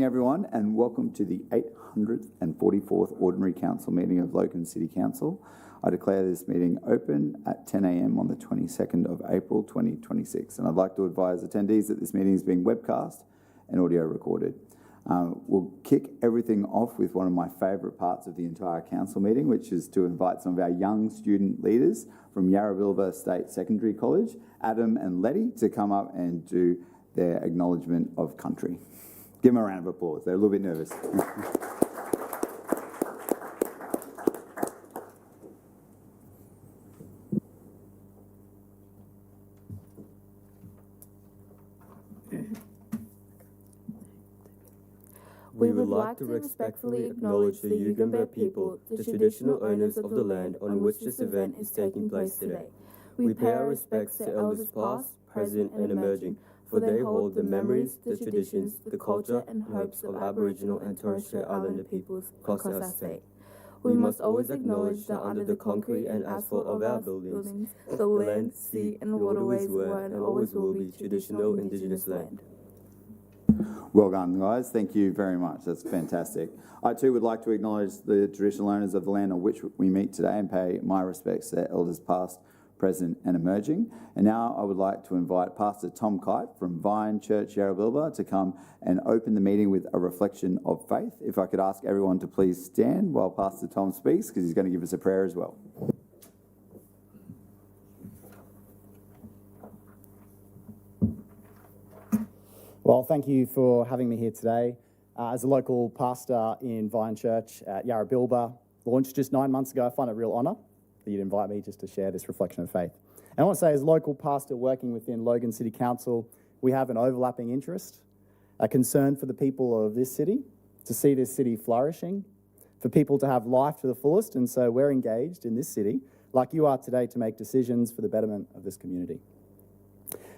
Everyone, and welcome to the 844th Ordinary Council meeting of Logan City Council. I declare this meeting open at 10 a.m. on the 22nd of April 2026, and I'd like to advise attendees that this meeting is being webcast and audio recorded. We'll kick everything off with one of my favourite parts of the entire council meeting, which is to invite some of our young student leaders from Yarrabilba State Secondary College, Adam and Letty, to come up and do their acknowledgement of country. Give them a round of applause. They're a little bit nervous. We would like to respectfully acknowledge the Yugambeh people, the traditional owners of the land on which this event is taking place today. We pay our respects to elders past, present and emerging, for they hold the memories, the traditions, the culture and hopes of Aboriginal and Torres Strait Islander peoples across our state. We must always acknowledge that under the concrete and asphalt of our buildings, the land, sea and waterways were and always will be traditional Indigenous land. Well done, guys. Thank you very much. That's fantastic. I too would like to acknowledge the traditional owners of the land on which we meet today and pay my respects to their elders past, present and emerging. And now I would like to invite Pastor Tom Kite from Vine Church Yarrabilba to come and open the meeting with a reflection of faith. If I could ask everyone to please stand while Pastor Tom speaks, because he's going to give us a prayer as well. Well, thank you for having me here today. As a local pastor in Vine Church at Yarrabilba, launched just 9 months ago, I find it a real honour that you'd invite me just to share this reflection of faith. And I want to say, as a local pastor working within Logan City Council, we have an overlapping interest, a concern for the people of this city, to see this city flourishing, for people to have life to the fullest, and so we're engaged in this city, like you are today, to make decisions for the betterment of this community.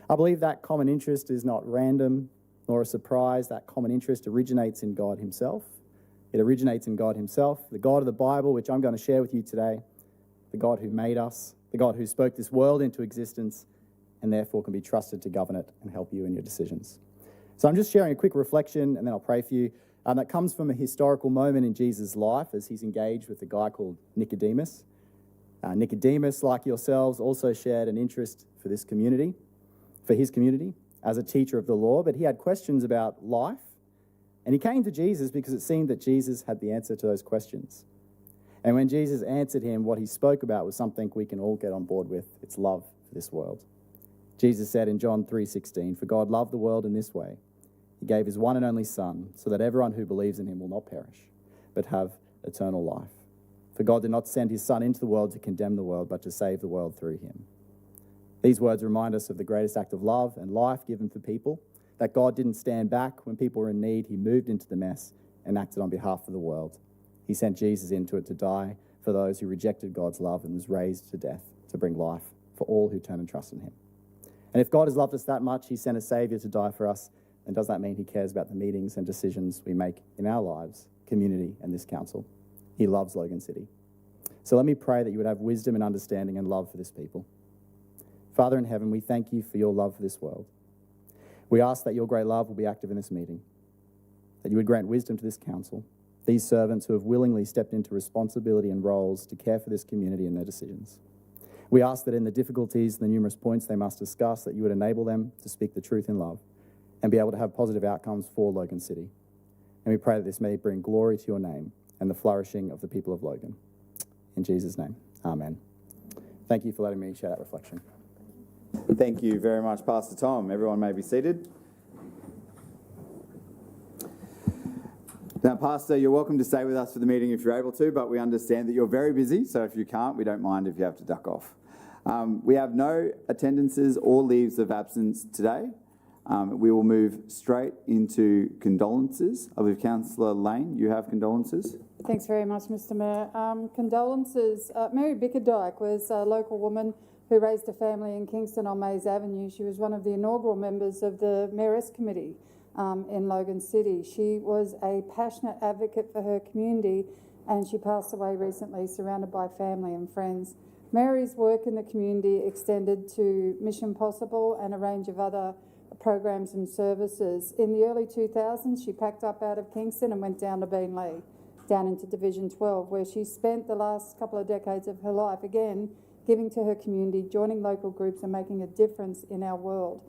I believe that common interest is not random nor a surprise. That common interest originates in God himself. It originates in God himself, the God of the Bible, which I'm going to share with you today, the God who made us, the God who spoke this world into existence and therefore can be trusted to govern it and help you in your decisions. So I'm just sharing a quick reflection and then I'll pray for you. That comes from a historical moment in Jesus' life as he's engaged with a guy called Nicodemus. Nicodemus, like yourselves, also shared an interest for this community, for his community, as a teacher of the law, but he had questions about life. And he came to Jesus because it seemed that Jesus had the answer to those questions. And when Jesus answered him, what he spoke about was something we can all get on board with. It's love for this world. Jesus said in John 3:16, "For God loved the world in this way. He gave his one and only Son, so that everyone who believes in him will not perish, but have eternal life. For God did not send his Son into the world to condemn the world, but to save the world through him." These words remind us of the greatest act of love and life given for people, that God didn't stand back when people were in need. He moved into the mess and acted on behalf of the world. He sent Jesus into it to die for those who rejected God's love and was raised to death to bring life for all who turn and trust in him. And if God has loved us that much, he sent a Saviour to die for us, then does that mean he cares about the meetings and decisions we make in our lives, community and this council? He loves Logan City. So let me pray that you would have wisdom and understanding and love for this people. Father in heaven, we thank you for your love for this world. We ask that your great love will be active in this meeting, that you would grant wisdom to this council, these servants who have willingly stepped into responsibility and roles to care for this community and their decisions. We ask that in the difficulties, the numerous points they must discuss, that you would enable them to speak the truth in love and be able to have positive outcomes for Logan City. And we pray that this may bring glory to your name and the flourishing of the people of Logan. In Jesus' name, amen. Thank you for letting me share that reflection. Thank you very much, Pastor Tom. Everyone may be seated. Now, Pastor, you're welcome to stay with us for the meeting if you're able to, but we understand that you're very busy, so if you can't, we don't mind if you have to duck off. We have no attendances or leaves of absence today. We will move straight into condolences. I believe Councillor Lane, you have condolences? Thanks very much, Mr Mayor. Condolences. Mary Bickerdike was a local woman who raised a family in Kingston on Mays Avenue. She was one of the inaugural members of the Mayoress Committee in Logan City. She was a passionate advocate for her community and she passed away recently, surrounded by family and friends. Mary's work in the community extended to Mission Possible and a range of other programs and services. In the early 2000s, she packed up out of Kingston and went down to Beenleigh, down into Division 12, where she spent the last couple of decades of her life, again, giving to her community, joining local groups and making a difference in our world.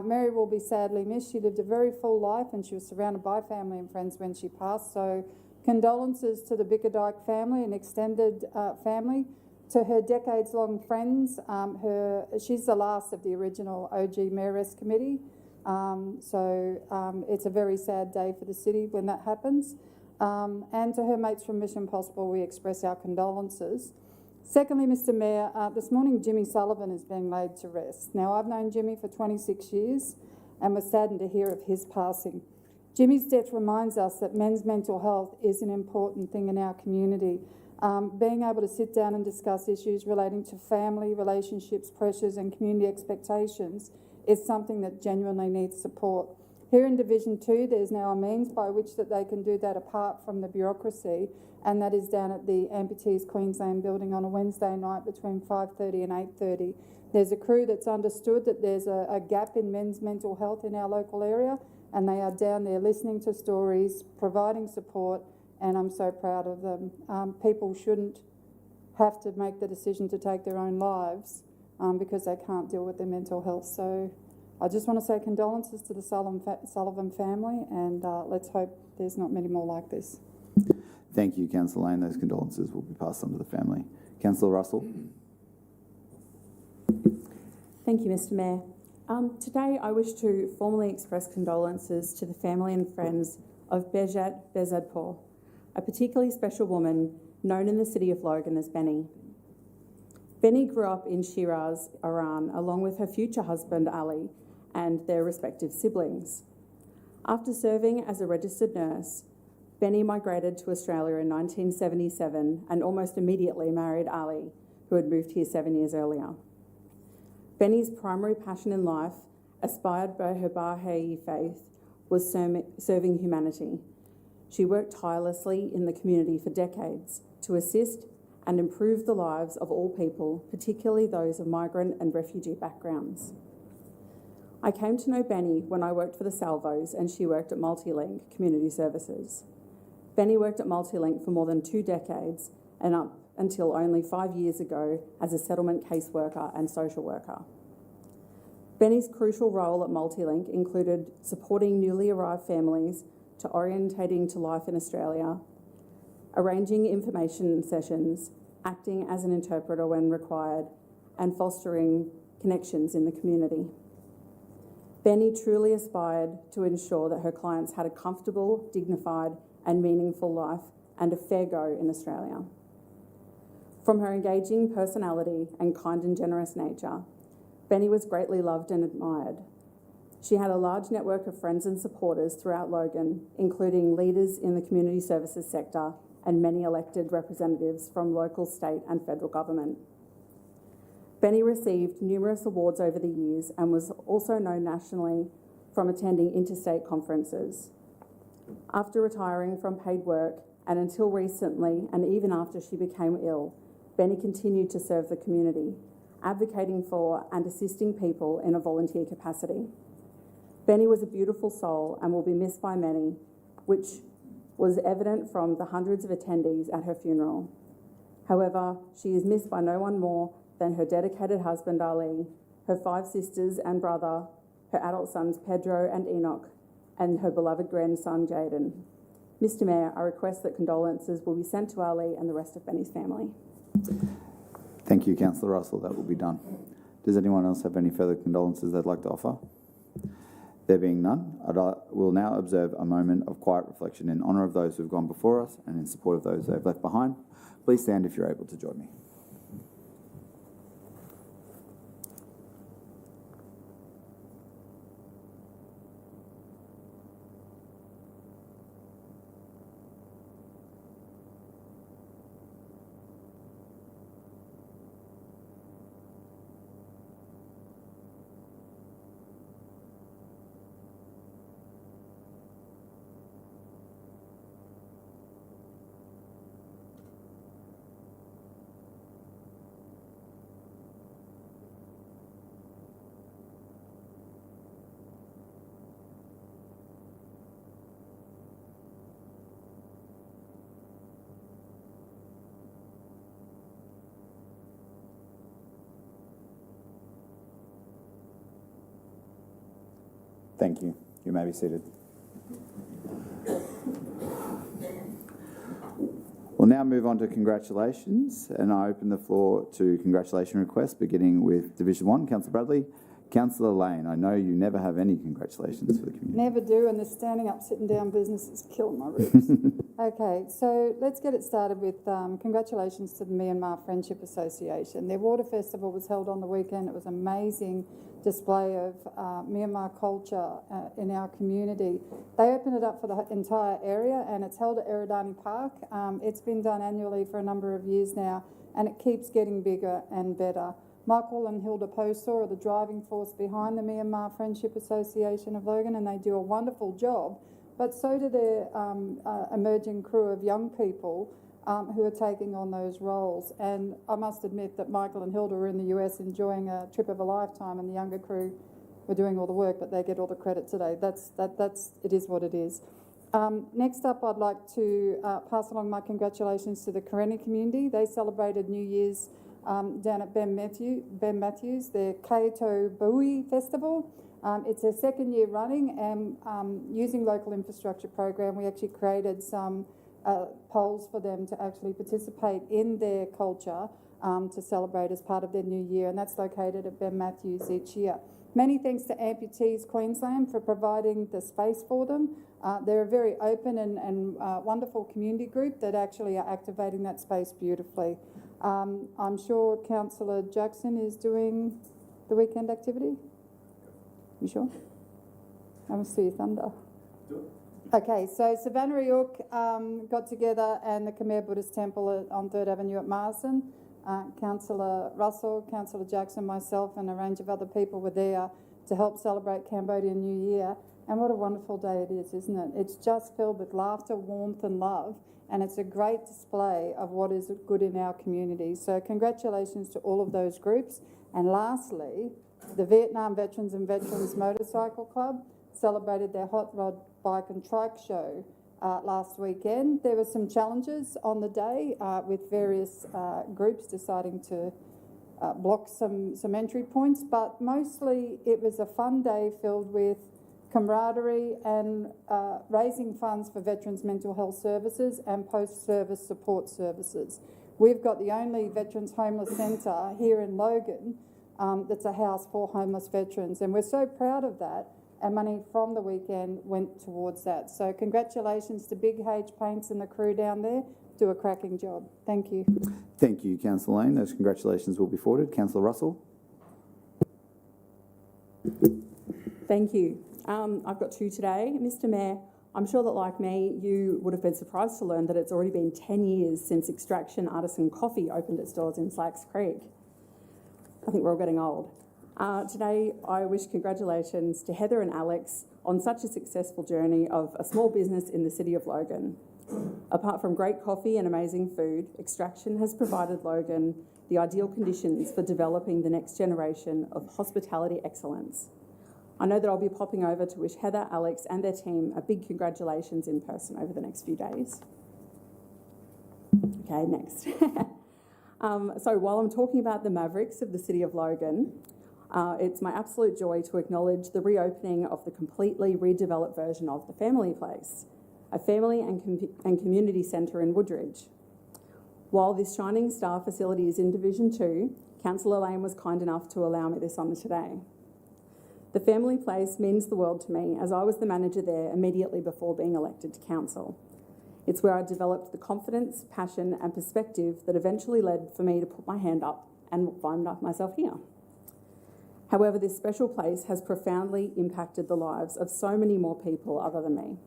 Mary will be sadly missed. She lived a very full life and she was surrounded by family and friends when she passed. So condolences to the Bickerdike family and extended family. To her decades-long friends, she's the last of the original OG Mayoress Committee. It's a very sad day for the city when that happens. And to her mates from Mission Possible, we express our condolences. Secondly, Mr Mayor, this morning Jimmy Sullivan is being laid to rest. Now, I've known Jimmy for 26 years and was saddened to hear of his passing. Jimmy's death reminds us that men's mental health is an important thing in our community. Being able to sit down and discuss issues relating to family, relationships, pressures and community expectations is something that genuinely needs support. Here in Division 2, there's now a means by which that they can do that apart from the bureaucracy, and that is down at the Amputees Queensland building on a Wednesday night between 5:30 and 8:30. There's a crew that's understood that there's a gap in men's mental health in our local area, and they are down there listening to stories, providing support, and I'm so proud of them. People shouldn't have to make the decision to take their own lives because they can't deal with their mental health. So I just want to say condolences to the Sullivan family, and let's hope there's not many more like this. Thank you, Councillor Lane. Those condolences will be passed on to the family. Councillor Russell. Thank you, Mr Mayor. Today I wish to formally express condolences to the family and friends of Behjat Behzadpour, a particularly special woman known in the city of Logan as Benny. Benny grew up in Shiraz, Iran, along with her future husband Ali and their respective siblings. After serving as a registered nurse, Benny migrated to Australia in 1977 and almost immediately married Ali, who had moved here 7 years earlier. Benny's primary passion in life, inspired by her Baha'i faith, was serving humanity. She worked tirelessly in the community for decades to assist and improve the lives of all people, particularly those of migrant and refugee backgrounds. I came to know Benny when I worked for the Salvos and she worked at Multilink Community Services. Benny worked at Multilink for more than 2 decades and up until only 5 years ago as a settlement caseworker and social worker. Benny's crucial role at Multilink included supporting newly arrived families to orientating to life in Australia, arranging information sessions, acting as an interpreter when required, and fostering connections in the community. Benny truly aspired to ensure that her clients had a comfortable, dignified, and meaningful life and a fair go in Australia. From her engaging personality and kind and generous nature, Benny was greatly loved and admired. She had a large network of friends and supporters throughout Logan, including leaders in the community services sector and many elected representatives from local, state and federal government. Benny received numerous awards over the years and was also known nationally from attending interstate conferences. After retiring from paid work and until recently, and even after she became ill, Benny continued to serve the community, advocating for and assisting people in a volunteer capacity. Benny was a beautiful soul and will be missed by many, which was evident from the hundreds of attendees at her funeral. However, she is missed by no one more than her dedicated husband Ali, her 5 sisters and brother, her adult sons Pedro and Enoch, and her beloved grandson Jaden. Mr Mayor, I request that condolences will be sent to Ali and the rest of Benny's family. Thank you, Councillor Russell. That will be done. Does anyone else have any further condolences they'd like to offer? There being none, we'll now observe a moment of quiet reflection in honour of those who have gone before us and in support of those they've left behind. Please stand if you're able to join me. Thank you. You may be seated. We'll now move on to congratulations, and I open the floor to congratulation requests, beginning with Division 1, Councillor Bradley. Councillor Lane, I know you never have any congratulations for the community. Never do, and the standing up, sitting down business is killing my ribs. Okay, so let's get it started with congratulations to the Myanmar Friendship Association. Their water festival was held on the weekend. It was an amazing display of Myanmar culture in our community. They opened it up for the entire area, and it's held at Eridani Park. It's been done annually for a number of years now, and it keeps getting bigger and better. Michael and Hilda Postor are the driving force behind the Myanmar Friendship Association of Logan, and they do a wonderful job, but so do their emerging crew of young people who are taking on those roles. And I must admit that Michael and Hilda were in the US enjoying a trip of a lifetime, and the younger crew were doing all the work, but they get all the credit today. It is what it is. Next up, I'd like to pass along my congratulations to the Karenni community. They celebrated New Year's down at Ben Matthews, their Kaito Bui Festival. It's their second year running, and using local infrastructure program, we actually created some polls for them to actually participate in their culture to celebrate as part of their new year, and that's located at Ben Matthews each year. Many thanks to Amputees Queensland for providing the space for them. They're a very open and wonderful community group that actually are activating that space beautifully. I'm sure Councillor Jackson is doing the weekend activity. You sure? I must see your thunder. Okay, so Savannah York got together, and the Khmer Buddhist Temple on 3rd Avenue at Marsden. Councillor Russell, Councillor Jackson, myself and a range of other people were there to help celebrate Cambodian New Year. And what a wonderful day it is, isn't it? It's just filled with laughter, warmth and love, and it's a great display of what is good in our community. So congratulations to all of those groups. And lastly, the Vietnam Veterans and Veterans Motorcycle Club celebrated their Hot Rod Bike and Trike Show last weekend. There were some challenges on the day with various groups deciding to block some entry points, but mostly it was a fun day filled with camaraderie and raising funds for veterans' mental health services and post-service support services. We've got the only Veterans Homeless Centre here in Logan that's a house for homeless veterans, and we're so proud of that, and money from the weekend went towards that. So congratulations to Big H Paints and the crew down there. Do a cracking job. Thank you. Thank you, Councillor Lane. Those congratulations will be forwarded. Councillor Russell. Thank you. I've got two today. Mr Mayor, I'm sure that, like me, you would have been surprised to learn that it's already been 10 years since Extraction Artisan Coffee opened its doors in Slacks Creek. I think we're all getting old. Today, I wish congratulations to Heather and Alex on such a successful journey of a small business in the city of Logan. Apart from great coffee and amazing food, Extraction has provided Logan the ideal conditions for developing the next generation of hospitality excellence. I know that I'll be popping over to wish Heather, Alex and their team a big congratulations in person over the next few days. Okay, next. So while I'm talking about the Mavericks of the City of Logan, it's my absolute joy to acknowledge the reopening of the completely redeveloped version of the Family Place, a family and community centre in Woodridge. While this shining star facility is in Division 2, Councillor Lane was kind enough to allow me this honour today. The Family Place means the world to me, as I was the manager there immediately before being elected to council. It's where I developed the confidence, passion and perspective that eventually led for me to put my hand up and find myself here. However, this special place has profoundly impacted the lives of so many more people other than me.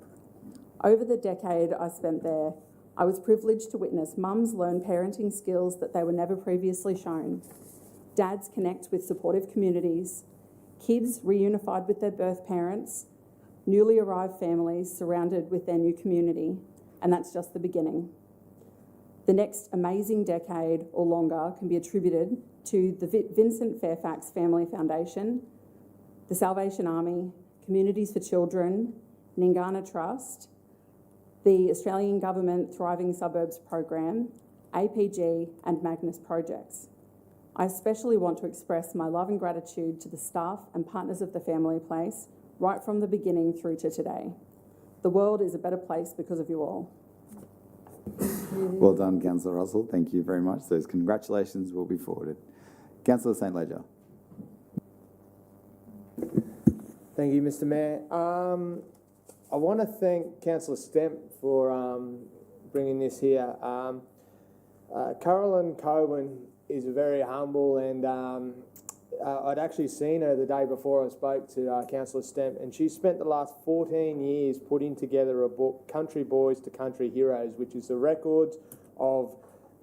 Over the decade I spent there, I was privileged to witness mums learn parenting skills that they were never previously shown, dads connect with supportive communities, kids reunified with their birth parents, newly arrived families surrounded with their new community, and that's just the beginning. The next amazing decade or longer can be attributed to the Vincent Fairfax Family Foundation, the Salvation Army, Communities for Children, Ningana Trust, the Australian Government Thriving Suburbs Program, APG and Magnus Projects. I especially want to express my love and gratitude to the staff and partners of the Family Place right from the beginning through to today. The world is a better place because of you all. Well done, Councillor Russell. Thank you very much. Those congratulations will be forwarded. Councillor St. Ledger. Thank you, Mr. Mayor. I want to thank Councillor Stemp for bringing this here. Carolyn Cowan is very humble, and I'd actually seen her the day before I spoke to Councillor Stemp, and she spent the last 14 years putting together a book, Country Boys to Country Heroes, which is the records of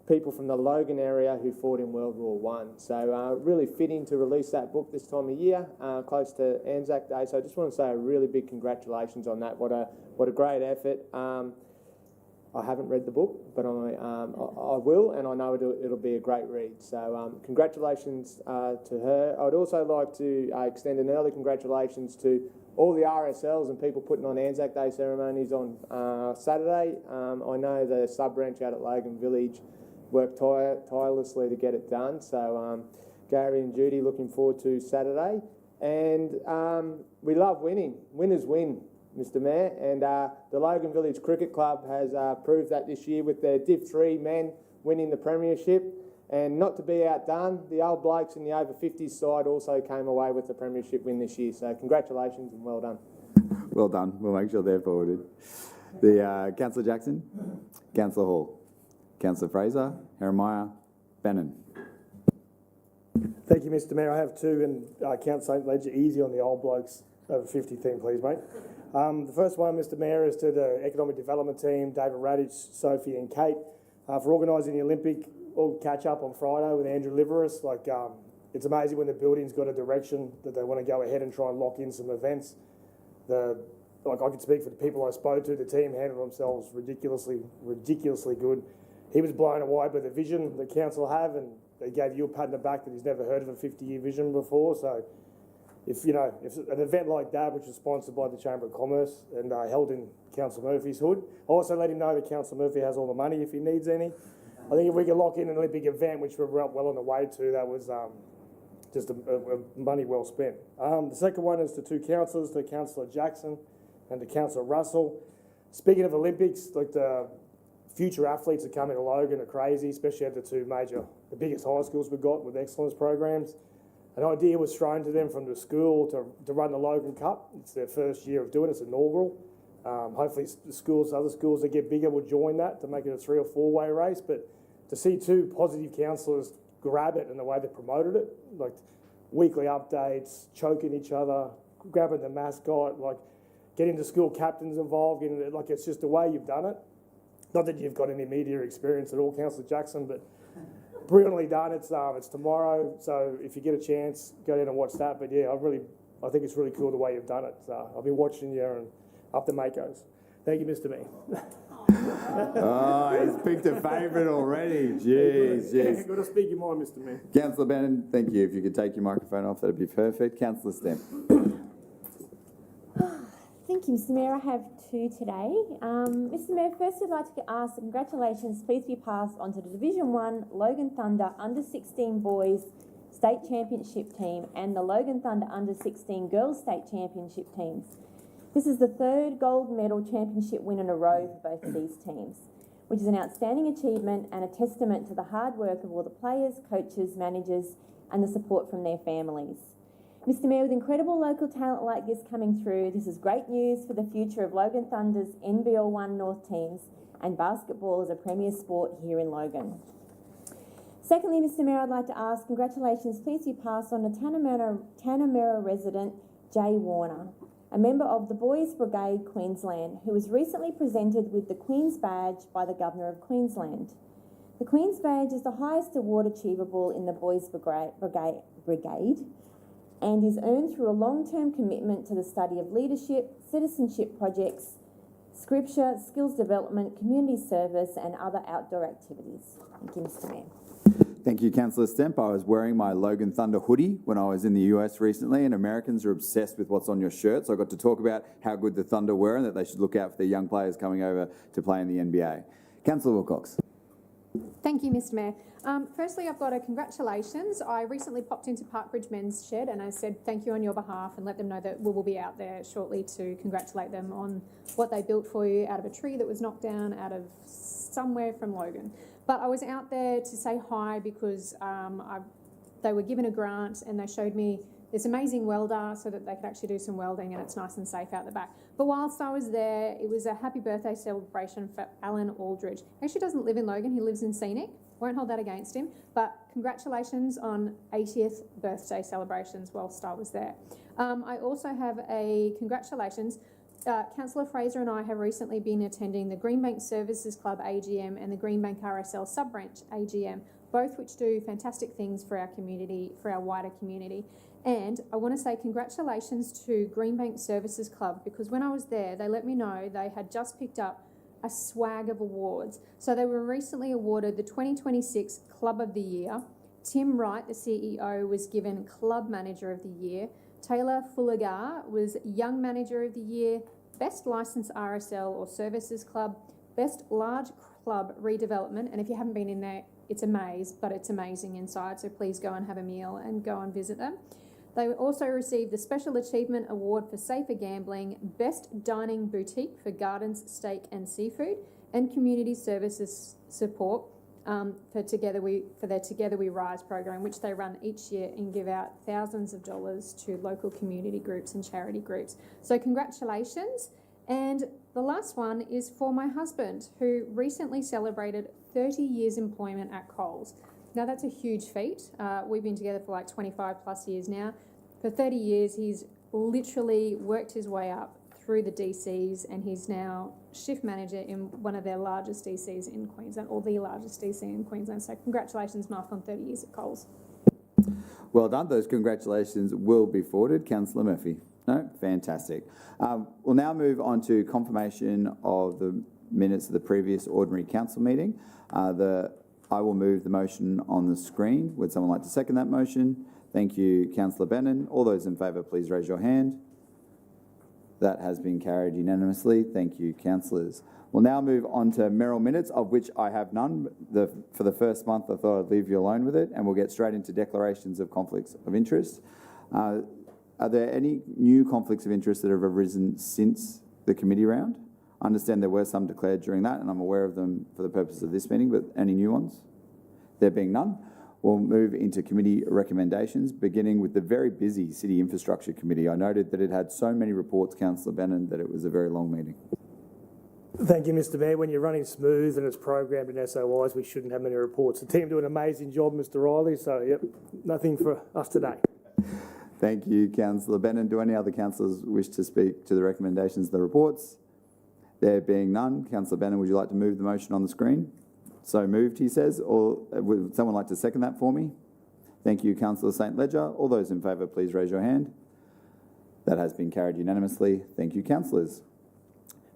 people from the Logan area who fought in World War I. So really fitting to release that book this time of year, close to Anzac Day. So I just want to say a really big congratulations on that. What a great effort. I haven't read the book, but I will, and I know it'll be a great read. So congratulations to her. I'd also like to extend an early congratulations to all the RSLs and people putting on Anzac Day ceremonies on Saturday. I know the sub-branch out at Logan Village worked tirelessly to get it done. So Gary and Judy, looking forward to Saturday. And we love winning. Winners win, Mr. Mayor. And the Logan Village Cricket Club has proved that this year with their Div 3 men winning the premiership. And not to be outdone, the old blokes in the over 50s side also came away with the premiership win this year. So congratulations and well done. Well done. We'll make sure they're forwarded. The Councillor Jackson, Councillor Hall, Councillor Fraser, Jeremiah, Bannon. Thank you, Mr. Mayor. I have two, and Count St. Ledger, easy on the old blokes over 50 theme, please, mate. The first one, Mr. Mayor, is to the Economic Development team, David Radich, Sophie and Kate, for organising the Olympic. We'll catch up on Friday with Andrew Liveris. It's amazing when the building's got a direction that they want to go ahead and try and lock in some events. I can speak for the people I spoke to. The team handled themselves ridiculously good. He was blown away by the vision the council have, and they gave you a pat on the back that he's never heard of a 50-year vision before. So, if an event like that, which was sponsored by the Chamber of Commerce and held in Councillor Murphy's hood, I also let him know that Councillor Murphy has all the money if he needs any. I think if we could lock in an Olympic event, which we're well on the way to, that was just a money well spent. The second one is to two councillors, to Councillor Jackson and to Councillor Russell. Speaking of Olympics, the future athletes that come into Logan are crazy, especially at the biggest high schools we've got with excellence programs. An idea was thrown to them from the school to run the Logan Cup. It's their first year of doing it. It's inaugural. Hopefully other schools that get bigger will join that to make it a 3 or 4 way race. But to see two positive councillors grab it and the way they promoted it, like weekly updates, choking each other, grabbing the mascot, getting the school captains involved, it's just the way you've done it. Not that you've got any media experience at all, Councillor Jackson, but brilliantly done. It's tomorrow, so if you get a chance, go down and watch that. But yeah, I think it's really cool the way you've done it. I've been watching you and up the Makos. Thank you, Mr. Mayor. Oh, he's picked a favourite already. Jeez. Yeah, got to speak your mind, Mr. Mayor. Councillor Bannon, thank you. If you could take your microphone off, that'd be perfect. Councillor Stemp. Thank you, Mr. Mayor. I have two today. Mr. Mayor, first I'd like to ask congratulations please be passed on to the Division 1 Logan Thunder Under-16 Boys State Championship team and the Logan Thunder Under-16 Girls State Championship teams. This is the third gold medal championship win in a row for both of these teams, which is an outstanding achievement and a testament to the hard work of all the players, coaches, managers and the support from their families. Mr. Mayor, with incredible local talent like this coming through, this is great news for the future of Logan Thunder's NBL1 North teams and basketball as a premier sport here in Logan. Secondly, Mr. Mayor, I'd like to ask congratulations please be passed on to Tanamera resident Jay Warner, a member of the Boys Brigade Queensland, who was recently presented with the Queen's Badge by the Governor of Queensland. The Queen's Badge is the highest award achievable in the Boys Brigade and is earned through a long-term commitment to the study of leadership, citizenship projects, scripture, skills development, community service and other outdoor activities. Thank you, Mr. Mayor. Thank you, Councillor Stemp. I was wearing my Logan Thunder hoodie when I was in the US recently, and Americans are obsessed with what's on your shirt. So I got to talk about how good the Thunder were and that they should look out for their young players coming over to play in the NBA. Councillor Wilcox. Thank you, Mr. Mayor. Firstly, I've got a congratulations. I recently popped into Parkbridge Men's Shed and I said thank you on your behalf and let them know that we will be out there shortly to congratulate them on what they built for you out of a tree that was knocked down out of somewhere from Logan. But I was out there to say hi because they were given a grant and they showed me this amazing welder so that they could actually do some welding, and it's nice and safe out the back. But whilst I was there, it was a happy birthday celebration for Alan Aldridge. He actually doesn't live in Logan, he lives in Scenic. Won't hold that against him, but congratulations on 80th birthday celebrations whilst I was there. I also have a congratulations. Councillor Fraser and I have recently been attending the Greenbank Services Club AGM and the Greenbank RSL sub-branch AGM, both which do fantastic things for our community, for our wider community. And I want to say congratulations to Greenbank Services Club, because when I was there, they let me know they had just picked up a swag of awards. So they were recently awarded the 2026 Club of the Year. Tim Wright, the CEO, was given Club Manager of the Year. Taylor Fullagar was Young Manager of the Year, Best Licensed RSL or Services Club, Best Large Club Redevelopment. And if you haven't been in there, it's a maze, but it's amazing inside. So please go and have a meal and go and visit them. They also received the Special Achievement Award for Safer Gambling, Best Dining Boutique for Gardens, Steak and Seafood, and Community Services Support for their Together We Rise program, which they run each year and give out thousands of dollars to local community groups and charity groups. So congratulations. And the last one is for my husband, who recently celebrated 30 years employment at Coles. Now, that's a huge feat. We've been together for like 25 plus years now. For 30 years, he's literally worked his way up through the DCs, and he's now shift manager in one of their largest DCs in Queensland, or the largest DC in Queensland. So congratulations, Mark, on 30 years at Coles. Well done. Those congratulations will be forwarded. Councillor Murphy. No? Fantastic. We'll now move on to confirmation of the minutes of the previous ordinary council meeting. I will move the motion on the screen. Would someone like to second that motion? Thank you, Councillor Bennon. All those in favour, please raise your hand. That has been carried unanimously. Thank you, councillors. We'll now move on to mayoral minutes, of which I have none. For the first month, I thought I'd leave you alone with it, and we'll get straight into declarations of conflicts of interest. Are there any new conflicts of interest that have arisen since the committee round? I understand there were some declared during that, and I'm aware of them for the purpose of this meeting, but any new ones? There being none, we'll move into committee recommendations, beginning with the very busy City Infrastructure Committee. I noted that it had so many reports, Councillor Bennon, that it was a very long meeting. Thank you, Mr Mayor. When you're running smooth and it's programmed in SOIs, we shouldn't have many reports. The team do an amazing job, Mr Riley, so yep, nothing for us today. Thank you, Councillor Bennon. Do any other councillors wish to speak to the recommendations of the reports? There being none, Councillor Bennon, would you like to move the motion on the screen? So moved, he says, or would someone like to second that for me? Thank you, Councillor St Ledger. All those in favour, please raise your hand. That has been carried unanimously. Thank you, councillors.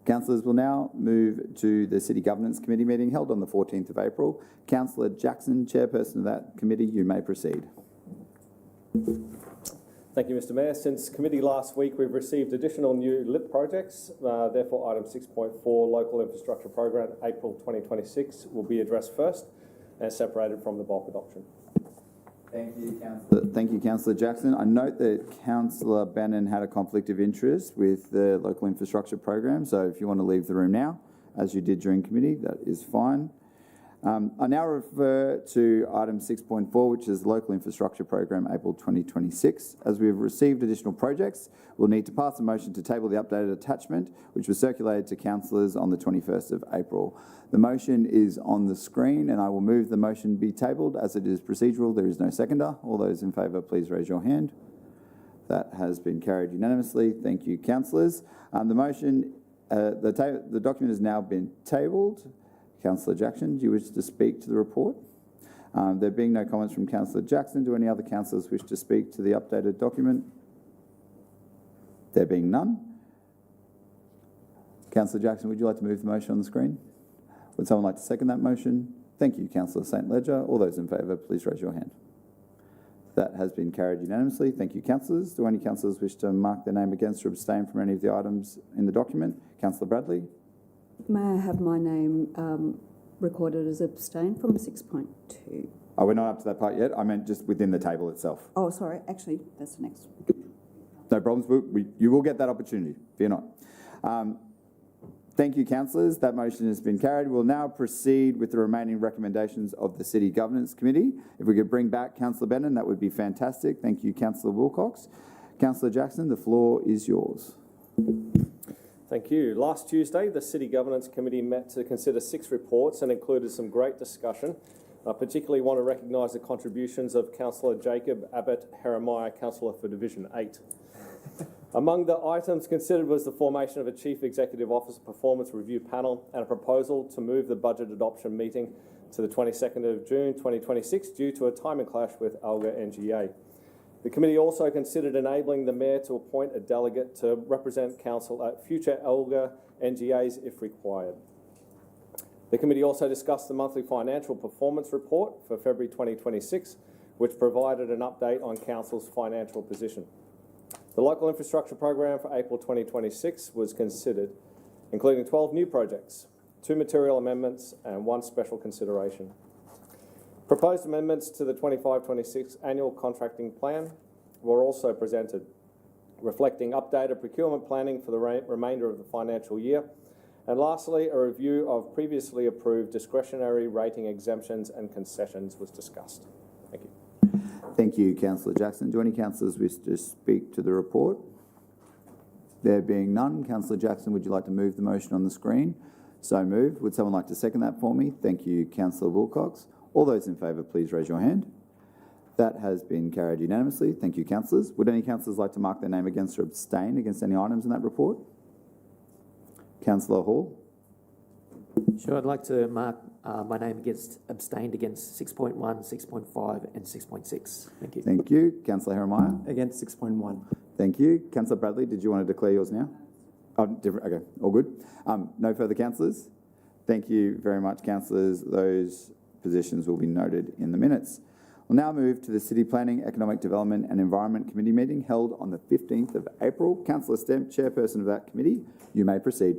Councillors will now move to the City Governance Committee meeting held on the 14th of April. Councillor Jackson, chairperson of that committee, you may proceed. Thank you, Mr Mayor. Since committee last week, we've received additional new LIP projects. Therefore, item 6.4, Local Infrastructure Program, April 2026, will be addressed first and separated from the bulk adoption. Thank you, Councillor Jackson. I note that Councillor Bannon had a conflict of interest with the Local Infrastructure Program, so if you want to leave the room now, as you did during committee, that is fine. I now refer to item 6.4, which is Local Infrastructure Program, April 2026. As we have received additional projects, we'll need to pass a motion to table the updated attachment, which was circulated to councillors on the 21st of April. The motion is on the screen, and I will move the motion be tabled. As it is procedural, there is no seconder. All those in favour, please raise your hand. That has been carried unanimously. Thank you, councillors. The document has now been tabled. Councillor Jackson, do you wish to speak to the report? There being no comments from Councillor Jackson, do any other councillors wish to speak to the updated document? There being none. Councillor Jackson, would you like to move the motion on the screen? Would someone like to second that motion? Thank you, Councillor St Ledger. All those in favour, please raise your hand. That has been carried unanimously. Thank you, councillors. Do any councillors wish to mark their name against or abstain from any of the items in the document? Councillor Bradley? May I have my name recorded as abstain from 6.2? Oh, we're not up to that part yet. I meant just within the table itself. Oh, sorry, actually, that's the next. No problems. You will get that opportunity. Fear not. Thank you, councillors. That motion has been carried. We'll now proceed with the remaining recommendations of the City Governance Committee. If we could bring back Councillor Bennon, that would be fantastic. Thank you, Councillor Wilcox. Councillor Jackson, the floor is yours. Thank you. Last Tuesday, the City Governance Committee met to consider 6 reports and included some great discussion. I particularly want to recognise the contributions of Councillor Jacob Abbott Jeremiah, Councillor for Division 8. Among the items considered was the formation of a Chief Executive Officer Performance Review Panel and a proposal to move the budget adoption meeting to the 22nd of June 2026 due to a timing clash with ALGA NGA. The committee also considered enabling the Mayor to appoint a delegate to represent Council at future ALGA NGAs if required. The committee also discussed the monthly financial performance report for February 2026, which provided an update on Council's financial position. The local infrastructure program for April 2026 was considered, including 12 new projects, 2 material amendments and 1 special consideration. Proposed amendments to the 25-26 annual contracting plan were also presented, reflecting updated procurement planning for the remainder of the financial year. And lastly, a review of previously approved discretionary rating exemptions and concessions was discussed. Thank you. Thank you, Councillor Jackson. Do any councillors wish to speak to the report? There being none, Councillor Jackson, would you like to move the motion on the screen? So moved. Would someone like to second that for me? Thank you, Councillor Wilcox. All those in favour, please raise your hand. That has been carried unanimously. Thank you, councillors. Would any councillors like to mark their name against or abstain against any items in that report? Councillor Hall. Sure, I'd like to mark my name against, abstained against 6.1, 6.5 and 6.6. Thank you. Thank you. Councillor Jeremiah. Against 6.1. Thank you. Councillor Bradley, did you want to declare yours now? Oh, different. Okay, all good. No further councillors? Thank you very much, councillors. Those positions will be noted in the minutes. We'll now move to the City Planning, Economic Development and Environment Committee meeting held on the 15th of April. Councillor Stemp, chairperson of that committee, you may proceed.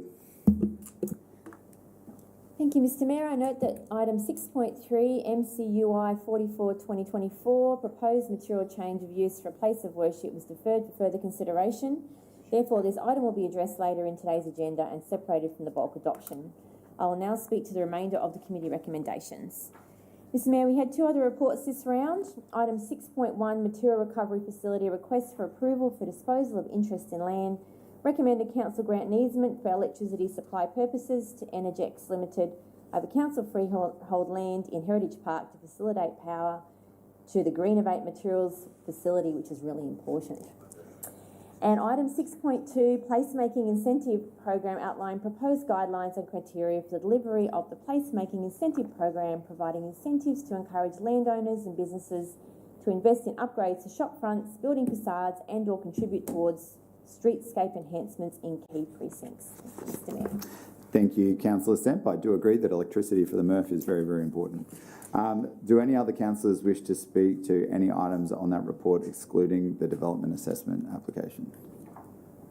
Thank you, Mr Mayor. I note that item 6.3 MCUI 44/2024, proposed material change of use for a place of worship, was deferred for further consideration. Therefore, this item will be addressed later in today's agenda and separated from the bulk adoption. I will now speak to the remainder of the committee recommendations. Mr Mayor, we had 2 other reports this round. Item 6.1, Material Recovery Facility Request for Approval for Disposal of Interest in Land. Recommended Council grant an easement for electricity supply purposes to Energex Limited over council freehold land in Heritage Park to facilitate power to the Greenovate Materials Facility, which is really important. And item 6.2, Placemaking Incentive Program outline proposed guidelines and criteria for the delivery of the Placemaking Incentive Program, providing incentives to encourage landowners and businesses to invest in upgrades to shop fronts, building facades and or contribute towards streetscape enhancements in key precincts. Mr Mayor. Thank you, Councillor Stemp. I do agree that electricity for the MRF is very, very important. Do any other councillors wish to speak to any items on that report excluding the development assessment application?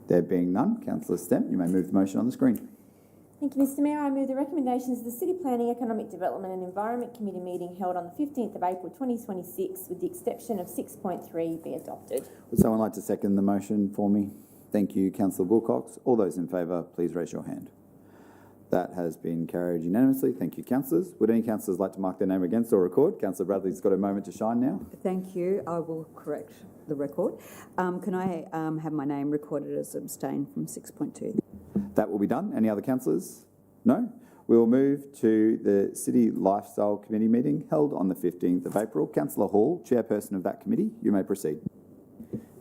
There being none, Councillor Stemp, you may move the motion on the screen. Thank you, Mr Mayor. I move the recommendations of the City Planning, Economic Development and Environment Committee meeting held on the 15th of April 2026 with the exception of 6.3 be adopted. Would someone like to second the motion for me? Thank you, Councillor Wilcox. All those in favour, please raise your hand. That has been carried unanimously. Thank you, councillors. Would any councillors like to mark their name against or record? Councillor Bradley's got a moment to shine now. Thank you. I will correct the record. Can I have my name recorded as abstain from 6.2? That will be done. Any other councillors? No? We will move to the City Lifestyle Committee meeting held on the 15th of April. Councillor Hall, chairperson of that committee, you may proceed.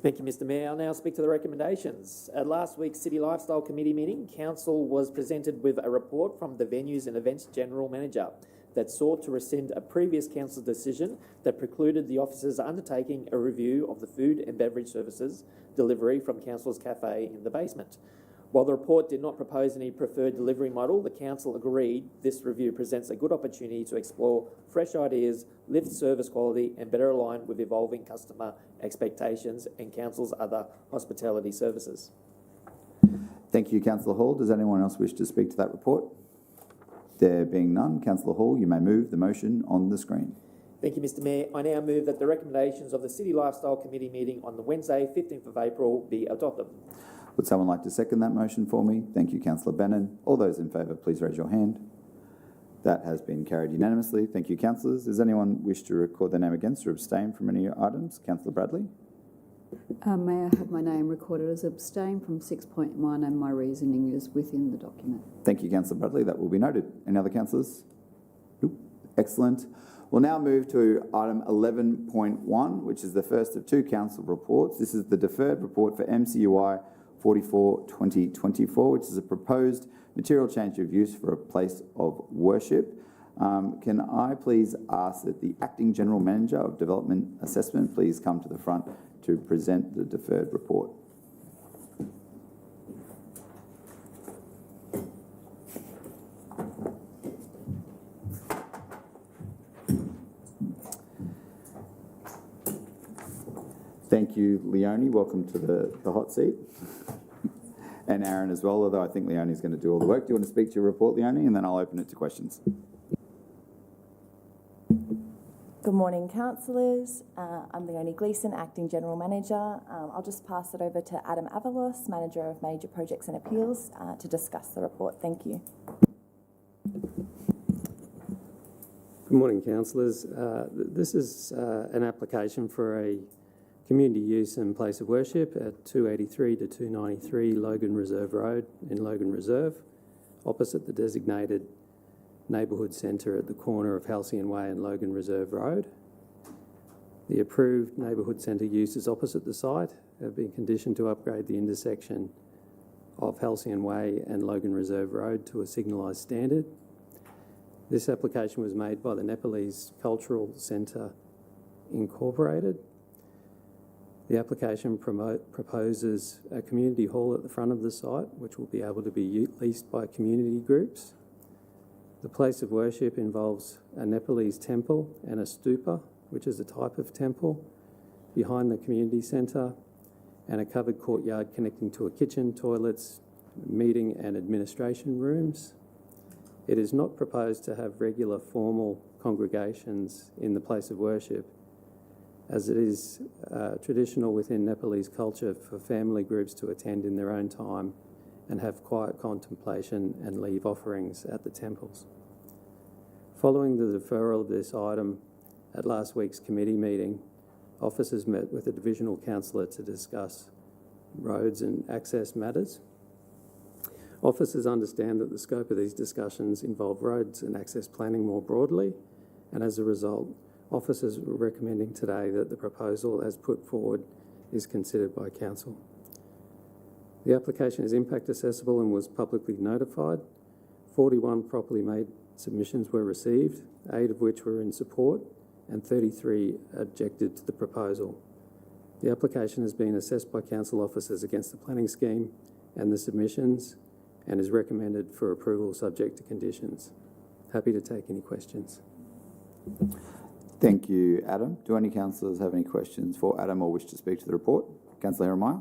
Thank you, Mr Mayor. I'll now speak to the recommendations. At last week's City Lifestyle Committee meeting, Council was presented with a report from the Venues and Events General Manager that sought to rescind a previous council decision that precluded the officers undertaking a review of the food and beverage services delivery from Council's Cafe in the basement. While the report did not propose any preferred delivery model, the Council agreed this review presents a good opportunity to explore fresh ideas, lift service quality and better align with evolving customer expectations and Council's other hospitality services. Thank you, Councillor Hall. Does anyone else wish to speak to that report? There being none, Councillor Hall, you may move the motion on the screen. Thank you, Mr Mayor. I now move that the recommendations of the City Lifestyle Committee meeting on the Wednesday, 15th of April be adopted. Would someone like to second that motion for me? Thank you, Councillor Bannon. All those in favour, please raise your hand. That has been carried unanimously. Thank you, councillors. Does anyone wish to record their name against or abstain from any items? Councillor Bradley? May I have my name recorded as abstain from 6.1, and my reasoning is within the document. Thank you, Councillor Bradley. That will be noted. Any other councillors? Nope. Excellent. We'll now move to item 11.1, which is the first of two council reports. This is the deferred report for MCUI 44/2024, which is a proposed material change of use for a place of worship. Can I please ask that the Acting General Manager of Development Assessment please come to the front to present the deferred report. Thank you, Leonie. Welcome to the hot seat. And Aaron as well, although I think Leonie's going to do all the work. Do you want to speak to your report, Leonie? And then I'll open it to questions. Good morning, councillors. I'm Leonie Gleeson, Acting General Manager. I'll just pass it over to Adam Avalos, Manager of Major Projects and Appeals, to discuss the report. Thank you. Good morning, councillors. This is an application for a community use and place of worship at 283 to 293 Logan Reserve Road in Logan Reserve, opposite the designated neighbourhood centre at the corner of Halcyon Way and Logan Reserve Road. The approved neighbourhood centre uses opposite the site have been conditioned to upgrade the intersection of Halcyon Way and Logan Reserve Road to a signalised standard. This application was made by the Nepalese Cultural Centre Incorporated. The application proposes a community hall at the front of the site, which will be able to be leased by community groups. The place of worship involves a Nepalese temple and a stupa, which is a type of temple, behind the community centre, and a covered courtyard connecting to a kitchen, toilets, meeting and administration rooms. It is not proposed to have regular formal congregations in the place of worship, as it is traditional within Nepalese culture for family groups to attend in their own time and have quiet contemplation and leave offerings at the temples. Following the deferral of this item at last week's committee meeting, officers met with a divisional councillor to discuss roads and access matters. Officers understand that the scope of these discussions involve roads and access planning more broadly, and as a result, officers are recommending today that the proposal as put forward is considered by council. The application is impact accessible and was publicly notified. 41 properly made submissions were received, 8 of which were in support and 33 objected to the proposal. The application has been assessed by council officers against the planning scheme and the submissions and is recommended for approval subject to conditions. Happy to take any questions. Thank you, Adam. Do any councillors have any questions for Adam or wish to speak to the report? Councillor Jeremiah.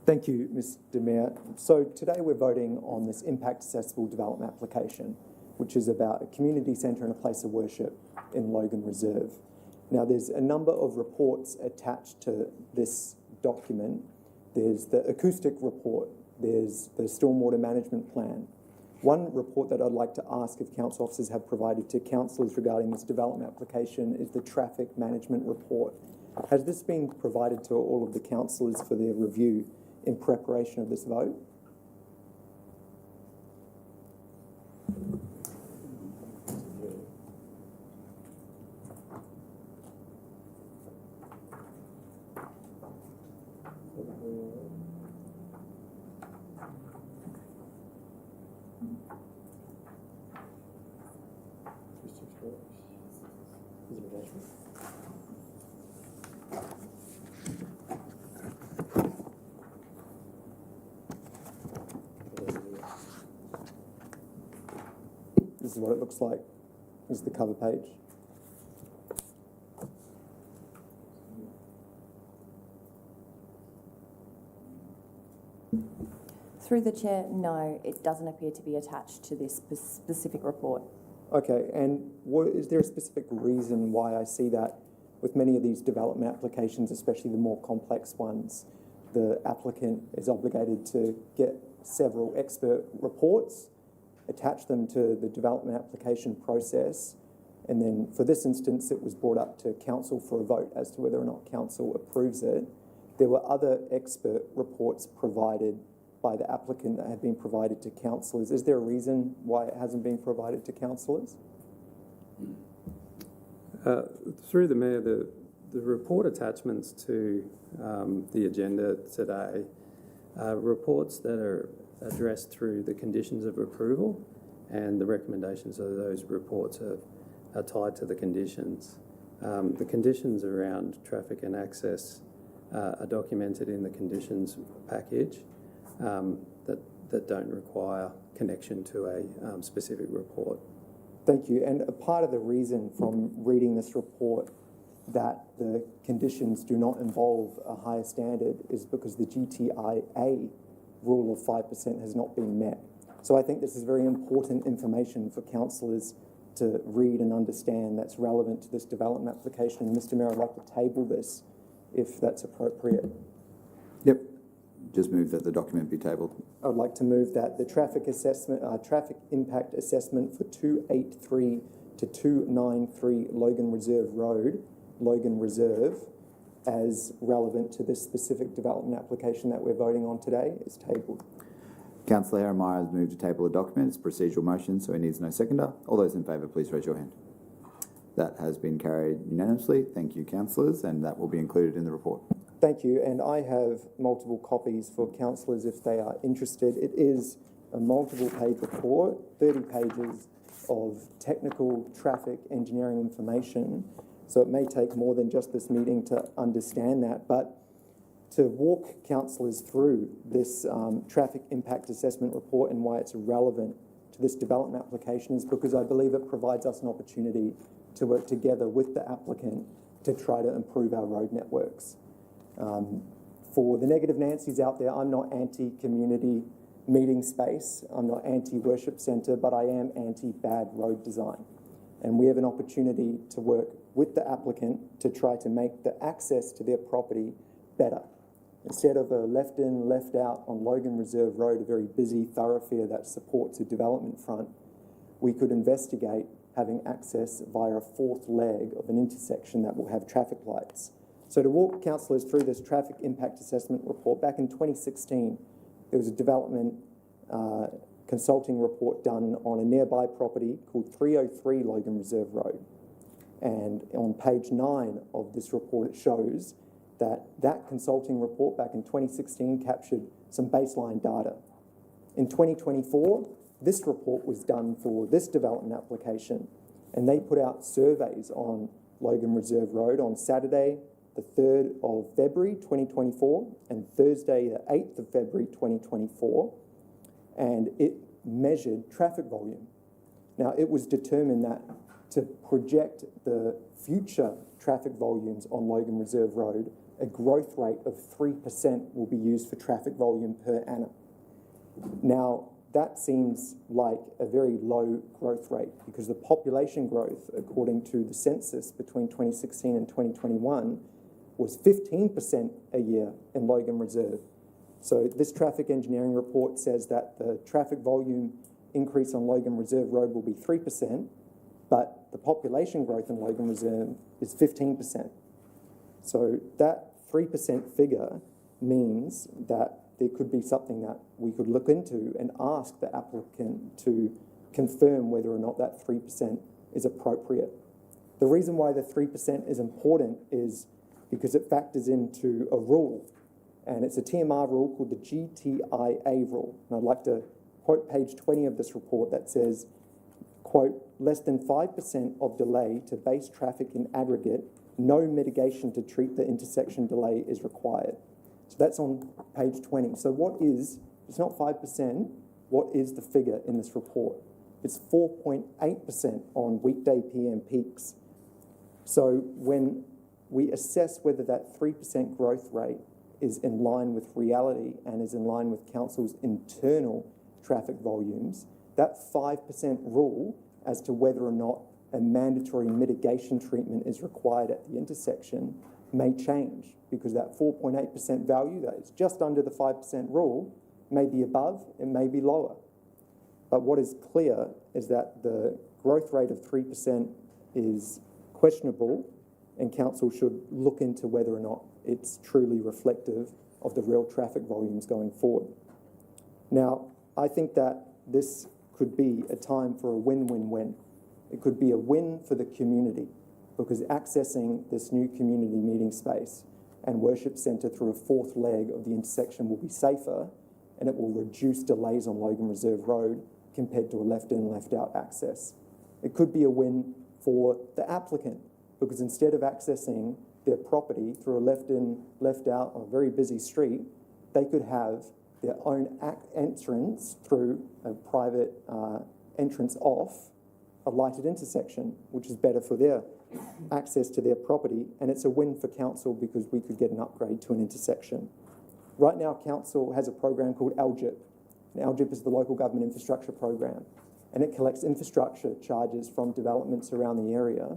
Thank you, Mr Mayor. So today we're voting on this impact accessible development application, which is about a community centre and a place of worship in Logan Reserve. Now there's a number of reports attached to this document. There's the acoustic report, there's the stormwater management plan. One report that I'd like to ask if council officers have provided to councillors regarding this development application is the traffic management report. Has this been provided to all of the councillors for their review in preparation of this vote? This is what it looks like. This is the cover page. Through the chair, no, it doesn't appear to be attached to this specific report. Okay, and is there a specific reason why I see that with many of these development applications, especially the more complex ones, the applicant is obligated to get several expert reports, attach them to the development application process, and then for this instance, it was brought up to council for a vote as to whether or not council approves it. There were other expert reports provided by the applicant that have been provided to councillors. Is there a reason why it hasn't been provided to councillors? Through the Mayor, the report attachments to the agenda today are reports that are addressed through the conditions of approval, and the recommendations of those reports are tied to the conditions. The conditions around traffic and access are documented in the conditions package that don't require connection to a specific report. Thank you. And a part of the reason from reading this report that the conditions do not involve a higher standard is because the GTIA rule of 5% has not been met. So I think this is very important information for councillors to read and understand that's relevant to this development application. And Mr. Mayor, I'd like to table this if that's appropriate. Yep. Just move that the document be tabled. I'd like to move that the traffic impact assessment for 283 to 293 Logan Reserve Road, Logan Reserve, as relevant to this specific development application that we're voting on today, is tabled. Councillor Herremeier has moved to table the document. It's a procedural motion, so it needs no seconder. All those in favour, please raise your hand. That has been carried unanimously. Thank you, councillors, and that will be included in the report. Thank you, and I have multiple copies for councillors if they are interested. It is a multiple page report, 30 pages of technical traffic engineering information, so it may take more than just this meeting to understand that, but to walk councillors through this traffic impact assessment report and why it's relevant to this development application is because I believe it provides us an opportunity to work together with the applicant to try to improve our road networks. For the negative Nancy's out there, I'm not anti-community meeting space, I'm not anti-worship centre, but I am anti-bad road design. And we have an opportunity to work with the applicant to try to make the access to their property better. Instead of a left in, left out on Logan Reserve Road, a very busy thoroughfare that supports a development front, we could investigate having access via a fourth leg of an intersection that will have traffic lights. So to walk councillors through this traffic impact assessment report, back in 2016, there was a development consulting report done on a nearby property called 303 Logan Reserve Road. And on page 9 of this report, it shows that that consulting report back in 2016 captured some baseline data. In 2024, this report was done for this development application, and they put out surveys on Logan Reserve Road on Saturday, the 3rd of February 2024 and Thursday, the 8th of February 2024, and it measured traffic volume. Now, it was determined that to project the future traffic volumes on Logan Reserve Road, a growth rate of 3% will be used for traffic volume per annum. Now, that seems like a very low growth rate because the population growth, according to the census between 2016 and 2021, was 15% a year in Logan Reserve. So this traffic engineering report says that the traffic volume increase on Logan Reserve Road will be 3%, but the population growth in Logan Reserve is 15%. So that 3% figure means that there could be something that we could look into and ask the applicant to confirm whether or not that 3% is appropriate. The reason why the 3% is important is because it factors into a rule, and it's a TMR rule called the GTIA rule. And I'd like to quote page 20 of this report that says, quote, less than 5% of delay to base traffic in aggregate, no mitigation to treat the intersection delay is required. So that's on page 20. So what is, it's not 5%, what is the figure in this report? It's 4.8% on weekday PM peaks. So when we assess whether that 3% growth rate is in line with reality and is in line with council's internal traffic volumes, that 5% rule as to whether or not a mandatory mitigation treatment is required at the intersection may change, because that 4.8% value that is just under the 5% rule may be above, it may be lower. But what is clear is that the growth rate of 3% is questionable, and council should look into whether or not it's truly reflective of the real traffic volumes going forward. Now, I think that this could be a time for a win-win-win. It could be a win for the community, because accessing this new community meeting space and worship centre through a fourth leg of the intersection will be safer, and it will reduce delays on Logan Reserve Road compared to a left-in, left-out access. It could be a win for the applicant, because instead of accessing their property through a left-in, left-out on a very busy street, they could have their own entrance through a private entrance off a lighted intersection, which is better for their access to their property, and it's a win for council because we could get an upgrade to an intersection. Right now, council has a program called LGIP. And LGIP is the Local Government Infrastructure Program, and it collects infrastructure charges from developments around the area,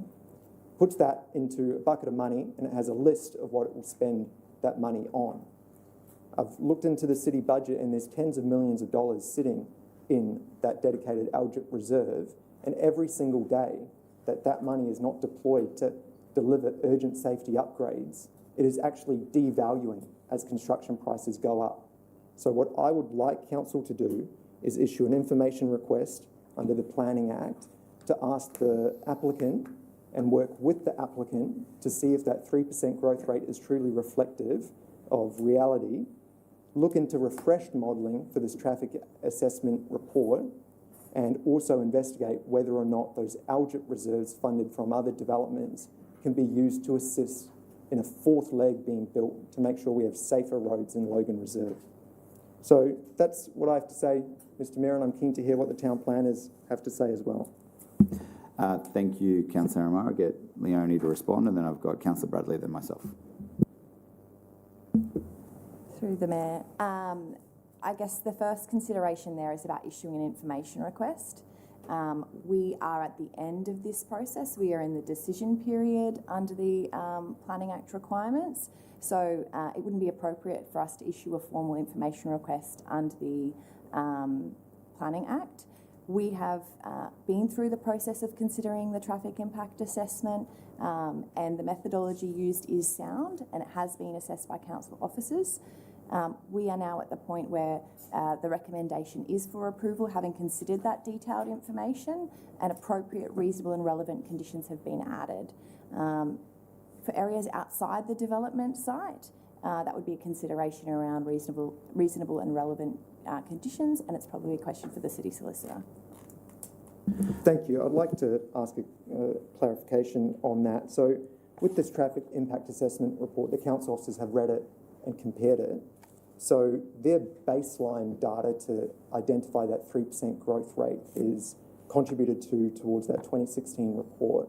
puts that into a bucket of money, and it has a list of what it will spend that money on. I've looked into the city budget, and there's tens of millions of dollars sitting in that dedicated LGIP reserve, and every single day that money is not deployed to deliver urgent safety upgrades, it is actually devaluing as construction prices go up. So what I would like council to do is issue an information request under the Planning Act to ask the applicant and work with the applicant to see if that 3% growth rate is truly reflective of reality, look into refreshed modelling for this traffic assessment report, and also investigate whether or not those LGIP reserves funded from other developments can be used to assist in a fourth leg being built to make sure we have safer roads in Logan Reserve. So that's what I have to say, Mr Mayor, and I'm keen to hear what the town planners have to say as well. Thank you, Councillor Amar. I'll get Leonie to respond, and then I've got Councillor Bradley, then myself. Through the Mayor. I guess the first consideration there is about issuing an information request. We are at the end of this process. We are in the decision period under the Planning Act requirements. So it wouldn't be appropriate for us to issue a formal information request under the Planning Act. We have been through the process of considering the traffic impact assessment, and the methodology used is sound, and it has been assessed by council officers. We are now at the point where the recommendation is for approval, having considered that detailed information, and appropriate, reasonable and relevant conditions have been added. For areas outside the development site, that would be a consideration around reasonable and relevant conditions, and it's probably a question for the City Solicitor. Thank you. I'd like to ask a clarification on that. So with this traffic impact assessment report, the council officers have read it and compared it. So their baseline data to identify that 3% growth rate is contributed towards that 2016 report.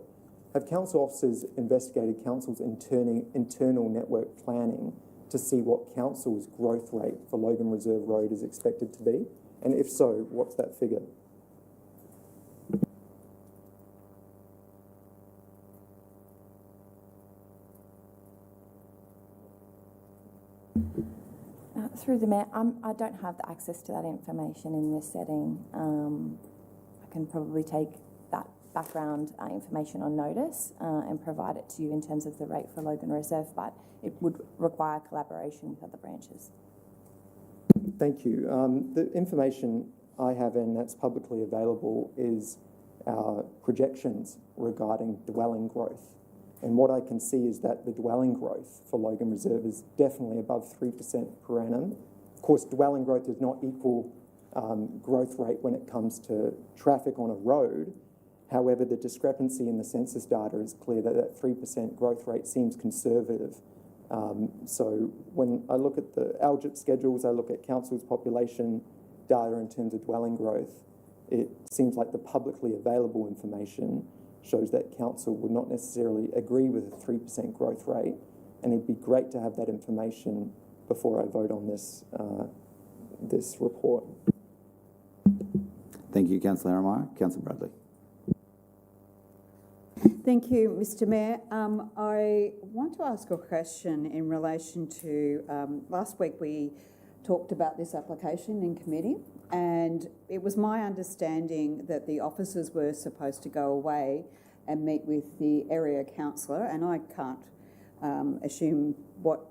Have council officers investigated council's internal network planning to see what council's growth rate for Logan Reserve Road is expected to be? And if so, what's that figure? Through the Mayor, I don't have the access to that information in this setting. I can probably take that background information on notice and provide it to you in terms of the rate for Logan Reserve, but it would require collaboration with other branches. Thank you. The information I have and that's publicly available is our projections regarding dwelling growth. And what I can see is that the dwelling growth for Logan Reserve is definitely above 3% per annum. Of course, dwelling growth does not equal growth rate when it comes to traffic on a road. However, the discrepancy in the census data is clear that that 3% growth rate seems conservative. So when I look at the LGIP schedules, I look at council's population data in terms of dwelling growth, it seems like the publicly available information shows that council would not necessarily agree with a 3% growth rate, and it'd be great to have that information before I vote on this this report. Thank you, Councillor Amar. Councillor Bradley. Thank you, Mr Mayor. I want to ask a question in relation to, last week we talked about this application in committee, and it was my understanding that the officers were supposed to go away and meet with the area councillor, and I can't assume what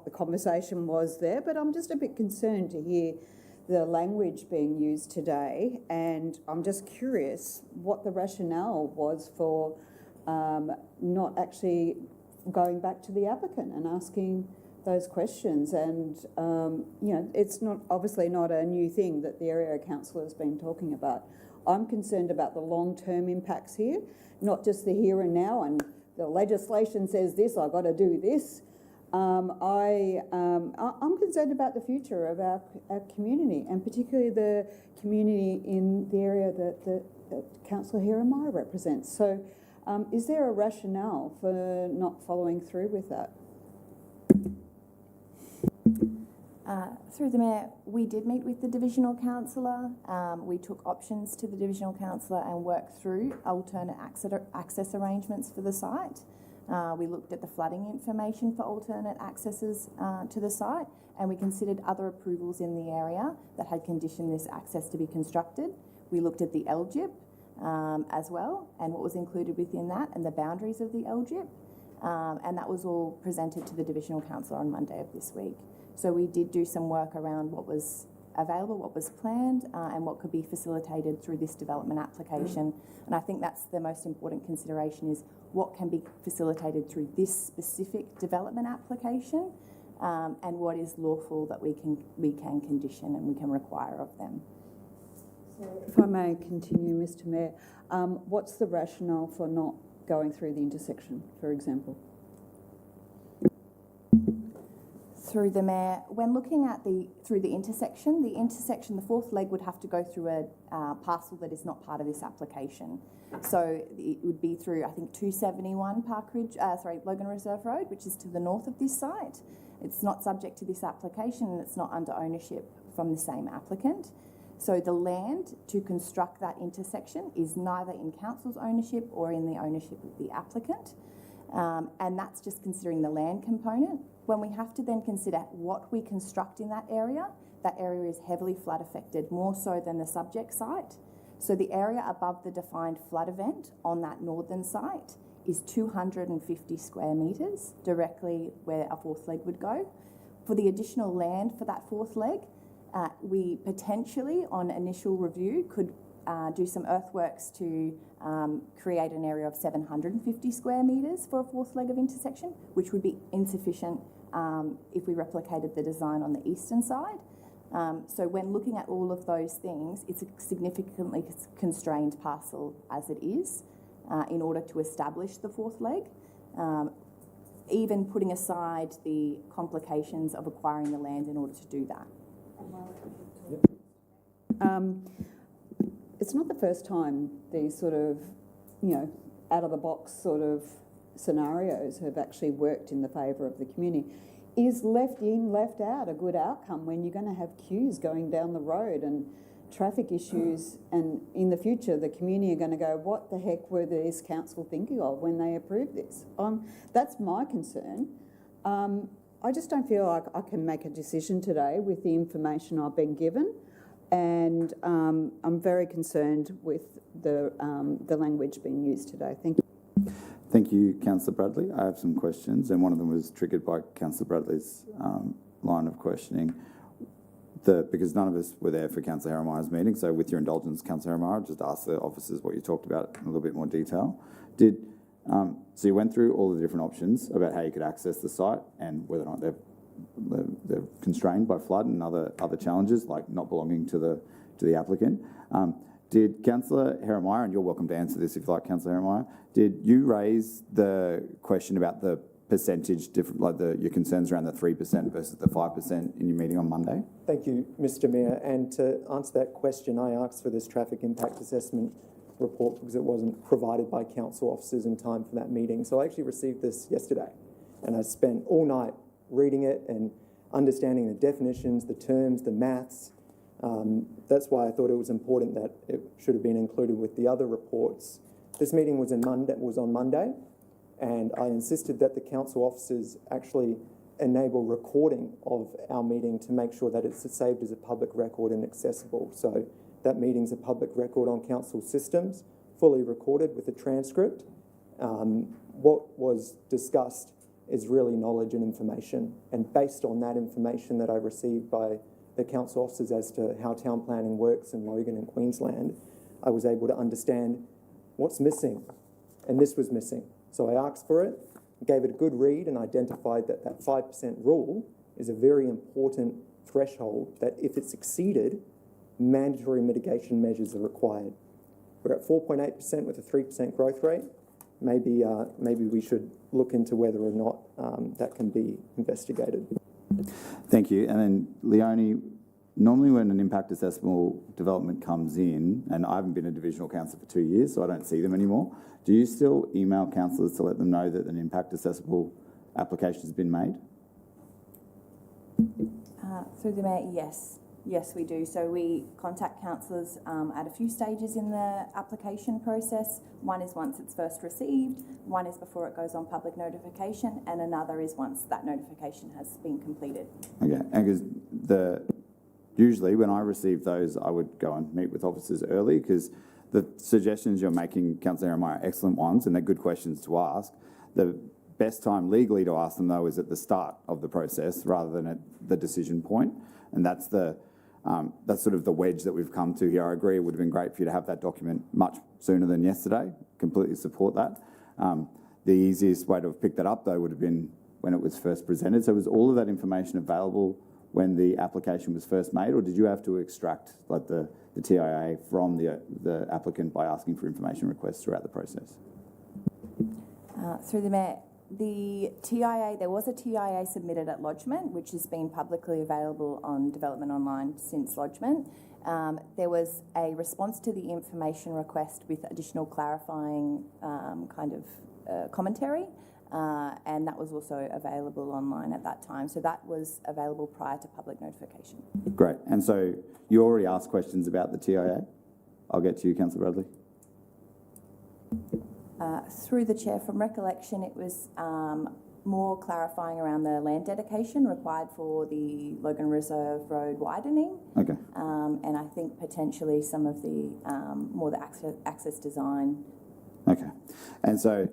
the conversation was there, but I'm just a bit concerned to hear the language being used today, and I'm just curious what the rationale was for not actually going back to the applicant and asking those questions. And you know, it's not obviously not a new thing that the area council has been talking about. I'm concerned about the long-term impacts here, not just the here and now. And the legislation says this, I've got to do this. I'm concerned about the future of our community, and particularly the community in the area that Councillor Heremiah represents. So is there a rationale for not following through with that? Through the Mayor, we did meet with the Divisional Councillor. We took options to the Divisional Councillor and worked through alternate access arrangements for the site. We looked at the flooding information for alternate accesses to the site, and we considered other approvals in the area that had conditioned this access to be constructed. We looked at the LGIP as well, and what was included within that, and the boundaries of the LGIP, and that was all presented to the Divisional Councillor on Monday of this week. So we did do some work around what was available, what was planned, and what could be facilitated through this development application. And I think that's the most important consideration, is what can be facilitated through this specific development application, and what is lawful that we can condition and we can require of them. If I may continue, Mr Mayor, what's the rationale for not going through the intersection, for example? Through the Mayor, when looking at through the intersection, the fourth leg would have to go through a parcel that is not part of this application. So it would be through, I think, 271 Logan Reserve Road, which is to the north of this site. It's not subject to this application, and it's not under ownership from the same applicant. So the land to construct that intersection is neither in council's ownership or in the ownership of the applicant. And that's just considering the land component. When we have to then consider what we construct in that area is heavily flood affected, more so than the subject site. So the area above the defined flood event on that northern site is 250 square metres, directly where a fourth leg would go. For the additional land for that fourth leg, we potentially, on initial review, could do some earthworks to create an area of 750 square metres for a fourth leg of intersection, which would be insufficient if we replicated the design on the eastern side. So when looking at all of those things, it's a significantly constrained parcel as it is in order to establish the fourth leg, even putting aside the complications of acquiring the land in order to do that. It's not the first time these sort of, out-of-the-box sort of scenarios have actually worked in the favour of the community. Is left in, left out a good outcome when you're going to have queues going down the road and traffic issues, and in the future the community are going to go, what the heck were this council thinking of when they approved this? That's my concern. I just don't feel like I can make a decision today with the information I've been given, and I'm very concerned with the language being used today. Thank you. Thank you, Councillor Bradley. I have some questions, and one of them was triggered by Councillor Bradley's line of questioning. Because none of us were there for Councillor Heremiah's meeting, so with your indulgence, Councillor Heremiah, just ask the officers what you talked about in a little bit more detail. So you went through all the different options about how you could access the site and whether or not they're constrained by flood and other challenges, like not belonging to the applicant. Did Councillor Heremiah, and you're welcome to answer this if you like, Councillor Heremiah, did you raise the question about the percentage different, like your concerns around the 3% versus the 5% in your meeting on Monday? Thank you, Mr Mayor. And to answer that question, I asked for this traffic impact assessment report because it wasn't provided by council officers in time for that meeting. So I actually received this yesterday, and I spent all night reading it and understanding the definitions, the terms, the maths. That's why I thought it was important that it should have been included with the other reports This meeting was on Monday, and I insisted that the council officers actually enable recording of our meeting to make sure that it's saved as a public record and accessible. So that meeting's a public record on council systems, fully recorded with a transcript. What was discussed is really knowledge and information, and based on that information that I received by the council officers as to how town planning works in Logan and Queensland, I was able to understand what's missing, and this was missing. So I asked for it, gave it a good read, and identified that that 5% rule is a very important threshold that if it's exceeded, mandatory mitigation measures are required. We're at 4.8% with a 3% growth rate. Maybe we should look into whether or not that can be investigated. Thank you. And then, Leonie, normally when an impact assessable development comes in, and I haven't been a divisional councillor for 2 years, so I don't see them anymore, do you still email councillors to let them know that an impact assessable application has been made? Through the Mayor, yes. Yes, we do. So we contact councillors at a few stages in the application process. One is once it's first received, one is before it goes on public notification, and another is once that notification has been completed. Okay, and because usually when I receive those, I would go and meet with officers early, because the suggestions you're making, Councillor Jeremiah, are excellent ones, and they're good questions to ask. The best time legally to ask them, though, is at the start of the process rather than at the decision point, and that's sort of the wedge that we've come to here. I agree it would have been great for you to have that document much sooner than yesterday. Completely support that. The easiest way to have picked that up, though, would have been when it was first presented. So was all of that information available when the application was first made, or did you have to extract like the TIA from the applicant by asking for information requests throughout the process? Through the Mayor, the TIA, there was a TIA submitted at lodgement, which has been publicly available on Development Online since lodgement. There was a response to the information request with additional clarifying commentary, and that was also available online at that time. So that was available prior to public notification. Great. And so you already asked questions about the TIA. I'll get to you, Councillor Bradley. Through the Chair, from recollection, it was more clarifying around the land dedication required for the Logan Reserve Road widening. Okay. And I think potentially some of the more the access design. Okay. And so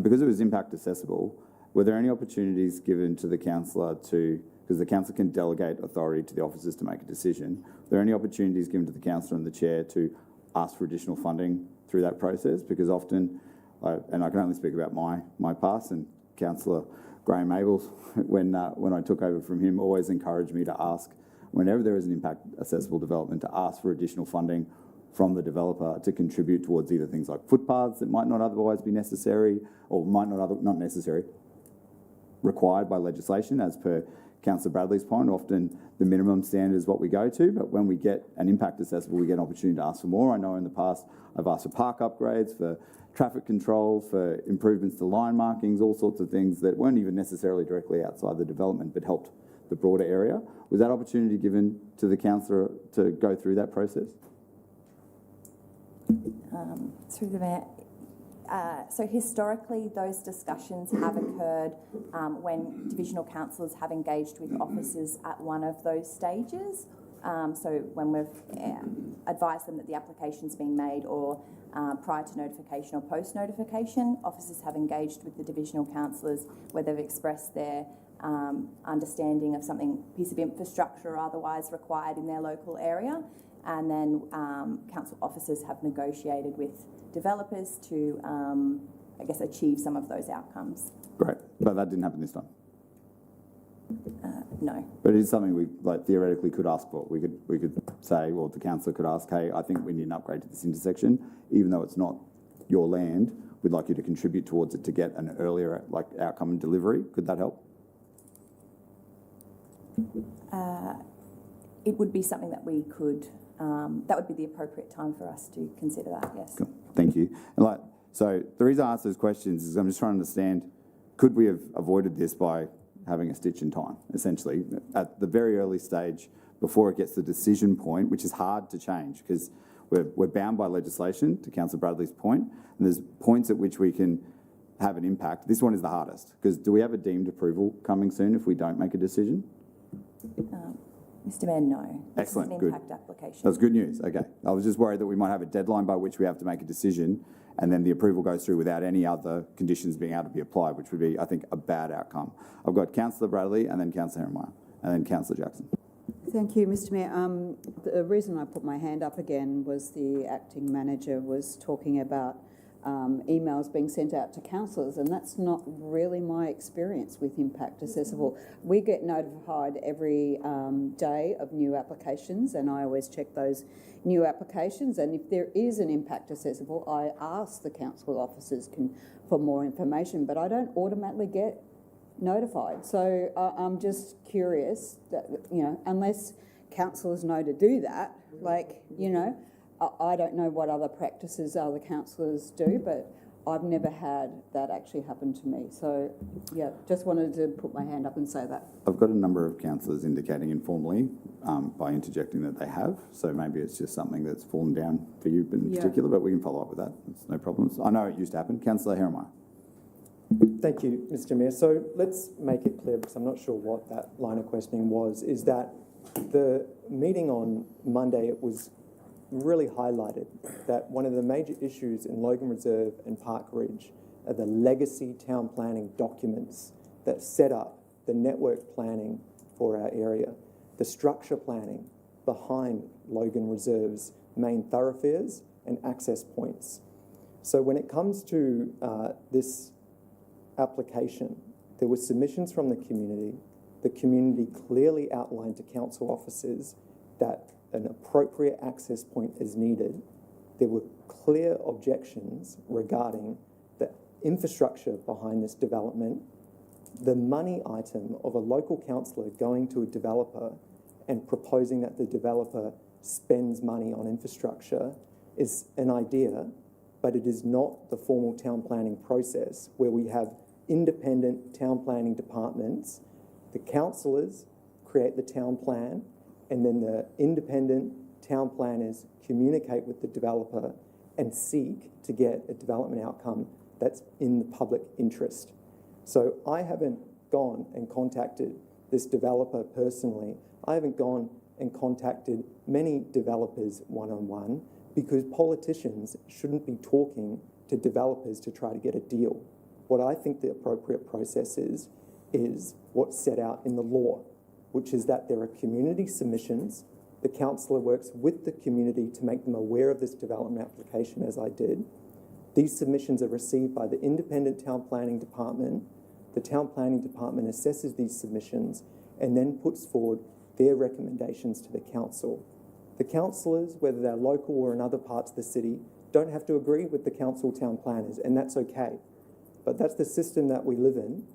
because it was impact accessible, were there any opportunities given to the councillor because the councillor can delegate authority to the officers to make a decision, were there any opportunities given to the councillor and the chair to ask for additional funding through that process? Because often, and I can only speak about my past, and Councillor Graham Abels, when I took over from him, always encouraged me to ask, whenever there is an impact accessible development, to ask for additional funding from the developer to contribute towards either things like footpaths that might not otherwise be necessary, or might not necessary, required by legislation, as per Councillor Bradley's point. Often the minimum standard is what we go to, but when we get an impact accessible, we get an opportunity to ask for more. I know in the past I've asked for park upgrades, for traffic control, for improvements to line markings, all sorts of things that weren't even necessarily directly outside the development but helped the broader area. Was that opportunity given to the councillor to go through that process? Through the Mayor. So historically, those discussions have occurred when divisional councillors have engaged with officers at one of those stages. So when we've advised them that the application's been made, or prior to notification or post-notification, officers have engaged with the divisional councillors where they've expressed their understanding of piece of infrastructure or otherwise required in their local area. And then council officers have negotiated with developers to, achieve some of those outcomes. Great, but that didn't happen this time. No. But it is something we theoretically could ask for. We could say, or the councillor could ask, hey, I think we need an upgrade to this intersection, even though it's not your land. We'd like you to contribute towards it to get an earlier outcome and delivery. Could that help? It would be something that we could. That would be the appropriate time for us to consider that. Yes. Cool. Thank you. And so the reason I ask those questions is I'm just trying to understand: could we have avoided this by having a stitch in time, essentially, at the very early stage before it gets to the decision point, which is hard to change because We're bound by legislation, to Councillor Bradley's point, and there's points at which we can have an impact. This one is the hardest, because do we have a deemed approval coming soon if we don't make a decision? Mr Mayor, no. Excellent, This is good. an impact application. That's good news, okay. I was just worried that we might have a deadline by which we have to make a decision, and then the approval goes through without any other conditions being able to be applied, which would be, I think, a bad outcome. I've got Councillor Bradley and then Councillor Herrmeyer and then Councillor Jackson. Thank you, Mr Mayor. The reason I put my hand up again was the acting manager was talking about emails being sent out to councillors, and that's not really my experience with Impact Accessible. We get notified every day of new applications, and I always check those new applications, and if there is an Impact Accessible, I ask the council officers for more information, but I don't automatically get notified. So I'm just curious that, unless councillors know to do that, I don't know what other practices other councillors do, but I've never had that actually happen to me. So, yeah, just wanted to put my hand up and say that. I've got a number of councillors indicating informally by interjecting that they have, so maybe it's just something that's fallen down for you in particular, but we can follow up with that. It's no problems. I know it used to happen. Councillor Herrmeyer. Thank you, Mr Mayor. So let's make it clear, because I'm not sure what that line of questioning was, is that the meeting on Monday, it was really highlighted that one of the major issues in Logan Reserve and Park Ridge are the legacy town planning documents that set up the network planning for our area, the structure planning behind Logan Reserve's main thoroughfares and access points. So when it comes to this application, there were submissions from the community. The community clearly outlined to council officers that an appropriate access point is needed. There were clear objections regarding the infrastructure behind this development, the money item of a local councillor going to a developer and proposing that the developer spends money on infrastructure is an idea, but it is not the formal town planning process where we have independent town planning departments. The councillors create the town plan, and then the independent town planners communicate with the developer and seek to get a development outcome that's in the public interest. So I haven't gone and contacted this developer personally. I haven't gone and contacted many developers one-on-one, because politicians shouldn't be talking to developers to try to get a deal. What I think the appropriate process is what's set out in the law, which is that there are community submissions. The councillor works with the community to make them aware of this development application, as I did. These submissions are received by the independent town planning department. The town planning department assesses these submissions and then puts forward their recommendations to the council. The councillors, whether they're local or in other parts of the city, don't have to agree with the council town planners, and that's okay. But that's the system that we live in,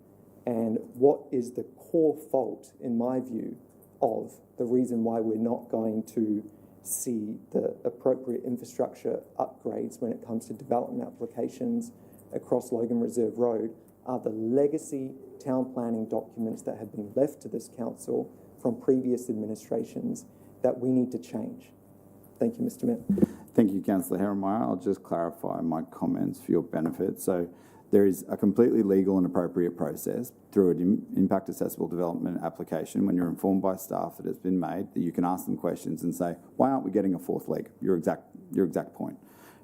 and what is the core fault, in my view, of the reason why we're not going to see the appropriate infrastructure upgrades when it comes to development applications across Logan Reserve Road are the legacy town planning documents that have been left to this council from previous administrations that we need to change. Thank you, Mr Mayor. Thank you, Councillor Herrmeyer. I'll just clarify my comments for your benefit. So there is a completely legal and appropriate process through an impact accessible development application when you're informed by staff that it's been made, that you can ask them questions and say, why aren't we getting a fourth leg? Your exact point.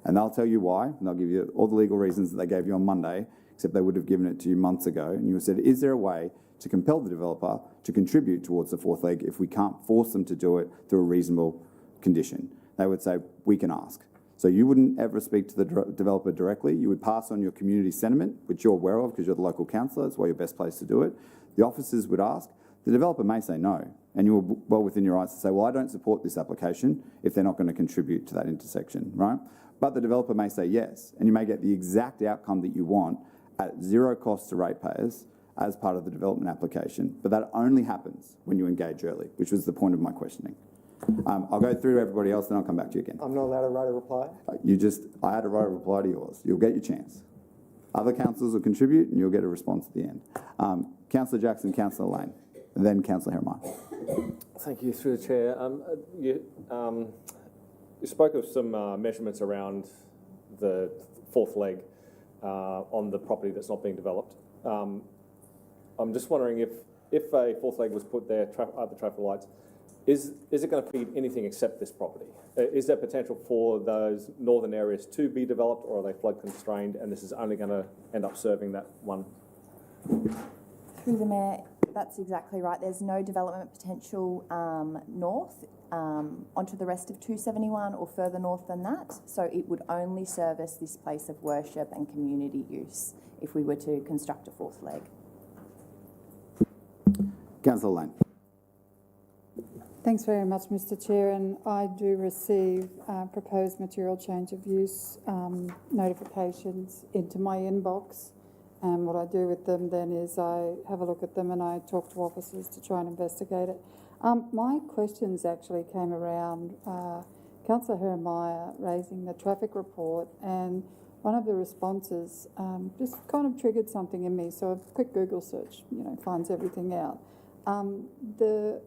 And they'll tell you why, and they'll give you all the legal reasons that they gave you on Monday, except they would have given it to you months ago. And you said, is there a way to compel the developer to contribute towards the fourth leg if we can't force them to do it through a reasonable condition? They would say, we can ask. So you wouldn't ever speak to the developer directly. You would pass on your community sentiment, which you're aware of because you're the local councillor. That's why you're best placed to do it. The officers would ask. The developer may say no, and you're well within your rights to say, well, I don't support this application if they're not going to contribute to that intersection, right? But the developer may say yes, and you may get the exact outcome that you want at zero cost to ratepayers as part of the development application. But that only happens when you engage early, which was the point of my questioning. I'll go through everybody else, then I'll come back to you again. I'm not allowed to write a reply? I had to write a reply to yours. You'll get your chance. Other councillors will contribute and you'll get a response at the end. Councillor Jackson, Councillor Lane, and then Councillor Herrmeyer. Thank you, through the chair. you spoke of some measurements around the fourth leg on the property that's not being developed. I'm just wondering if a fourth leg was put there at the traffic lights, is it going to feed anything except this property? Is there potential for those northern areas to be developed, or are they flood constrained and this is only going to end up serving that one? Through the Mayor, that's exactly right. There's no development potential north onto the rest of 271 or further north than that. So it would only service this place of worship and community use if we were to construct a fourth leg. Councillor Lane. Thanks very much, Mr Chair, and I do receive proposed material change of use notifications into my inbox, and what I do with them then is I have a look at them and I talk to officers to try and investigate it. My questions actually came around Councillor Herrmeyer raising the traffic report, and one of the responses just kind of triggered something in me, so a quick Google search, finds everything out. The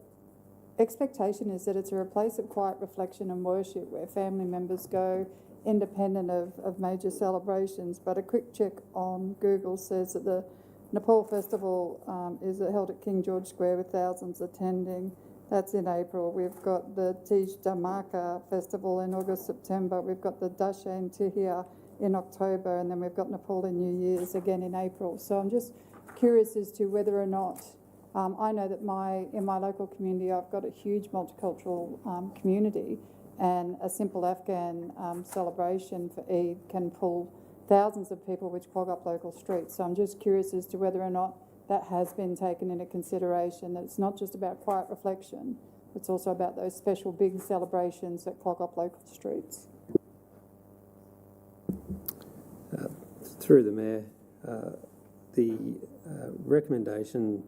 expectation is that it's a place of quiet reflection and worship where family members go independent of major celebrations, but a quick check on Google says that the Nepal Festival is held at King George Square with thousands attending. That's in April. We've got the Tej Dhamaka Festival in August, September. We've got the Dashain Tihia in October, and then we've got Nepal and New Year's again in April. So I'm just curious as to whether or not I know that in my local community, I've got a huge multicultural community, and a simple Afghan celebration for Eid can pull thousands of people, which clog up local streets. So I'm just curious as to whether or not that has been taken into consideration, that it's not just about quiet reflection, it's also about those special big celebrations that clog up local streets. Through the Mayor, the recommendation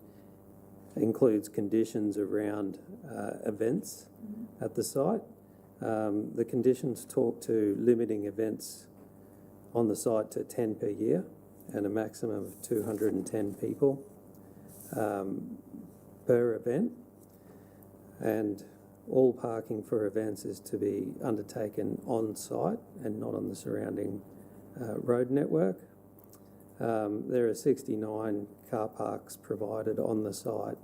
includes conditions around events at the site. The conditions talk to limiting events on the site to 10 per year and a maximum of 210 people per event, and all parking for events is to be undertaken on site and not on the surrounding road network. There are 69 car parks provided on the site,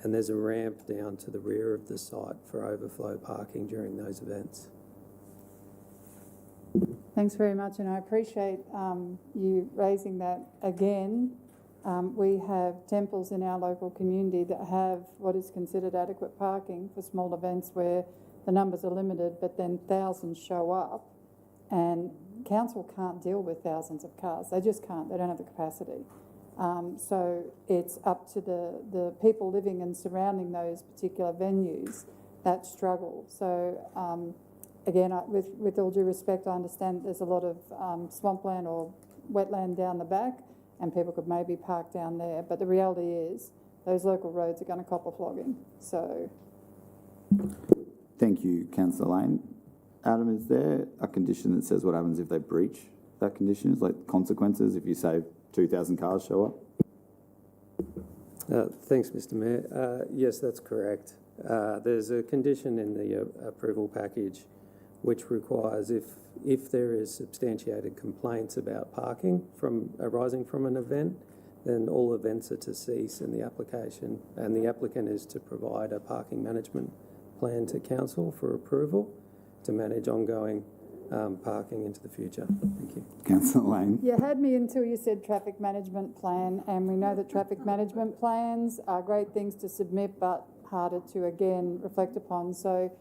and there's a ramp down to the rear of the site for overflow parking during those events. Thanks very much, and I appreciate you raising that again. We have temples in our local community that have what is considered adequate parking for small events where the numbers are limited, but then thousands show up, and council can't deal with thousands of cars. They just can't. They don't have the capacity. So it's up to the people living and surrounding those particular venues that struggle. So again, with all due respect, I understand there's a lot of swampland or wetland down the back, and people could maybe park down there. But the reality is those local roads are going to cop a flogging. So, thank you, Councillor Lane. Adam, is there a condition that says what happens if they breach that condition? Is like consequences if you say 2,000 cars show up? Thanks, Mr Mayor. Yes, that's correct. There's a condition in the approval package which requires if there is substantiated complaints about parking arising from an event, then all events are to cease in the application, and the applicant is to provide a parking management plan to council for approval to manage ongoing parking into the future. Thank you. Councillor Lane. you had me until you said traffic management plan, and we know that traffic management plans are great things to submit but harder to, again, reflect upon. So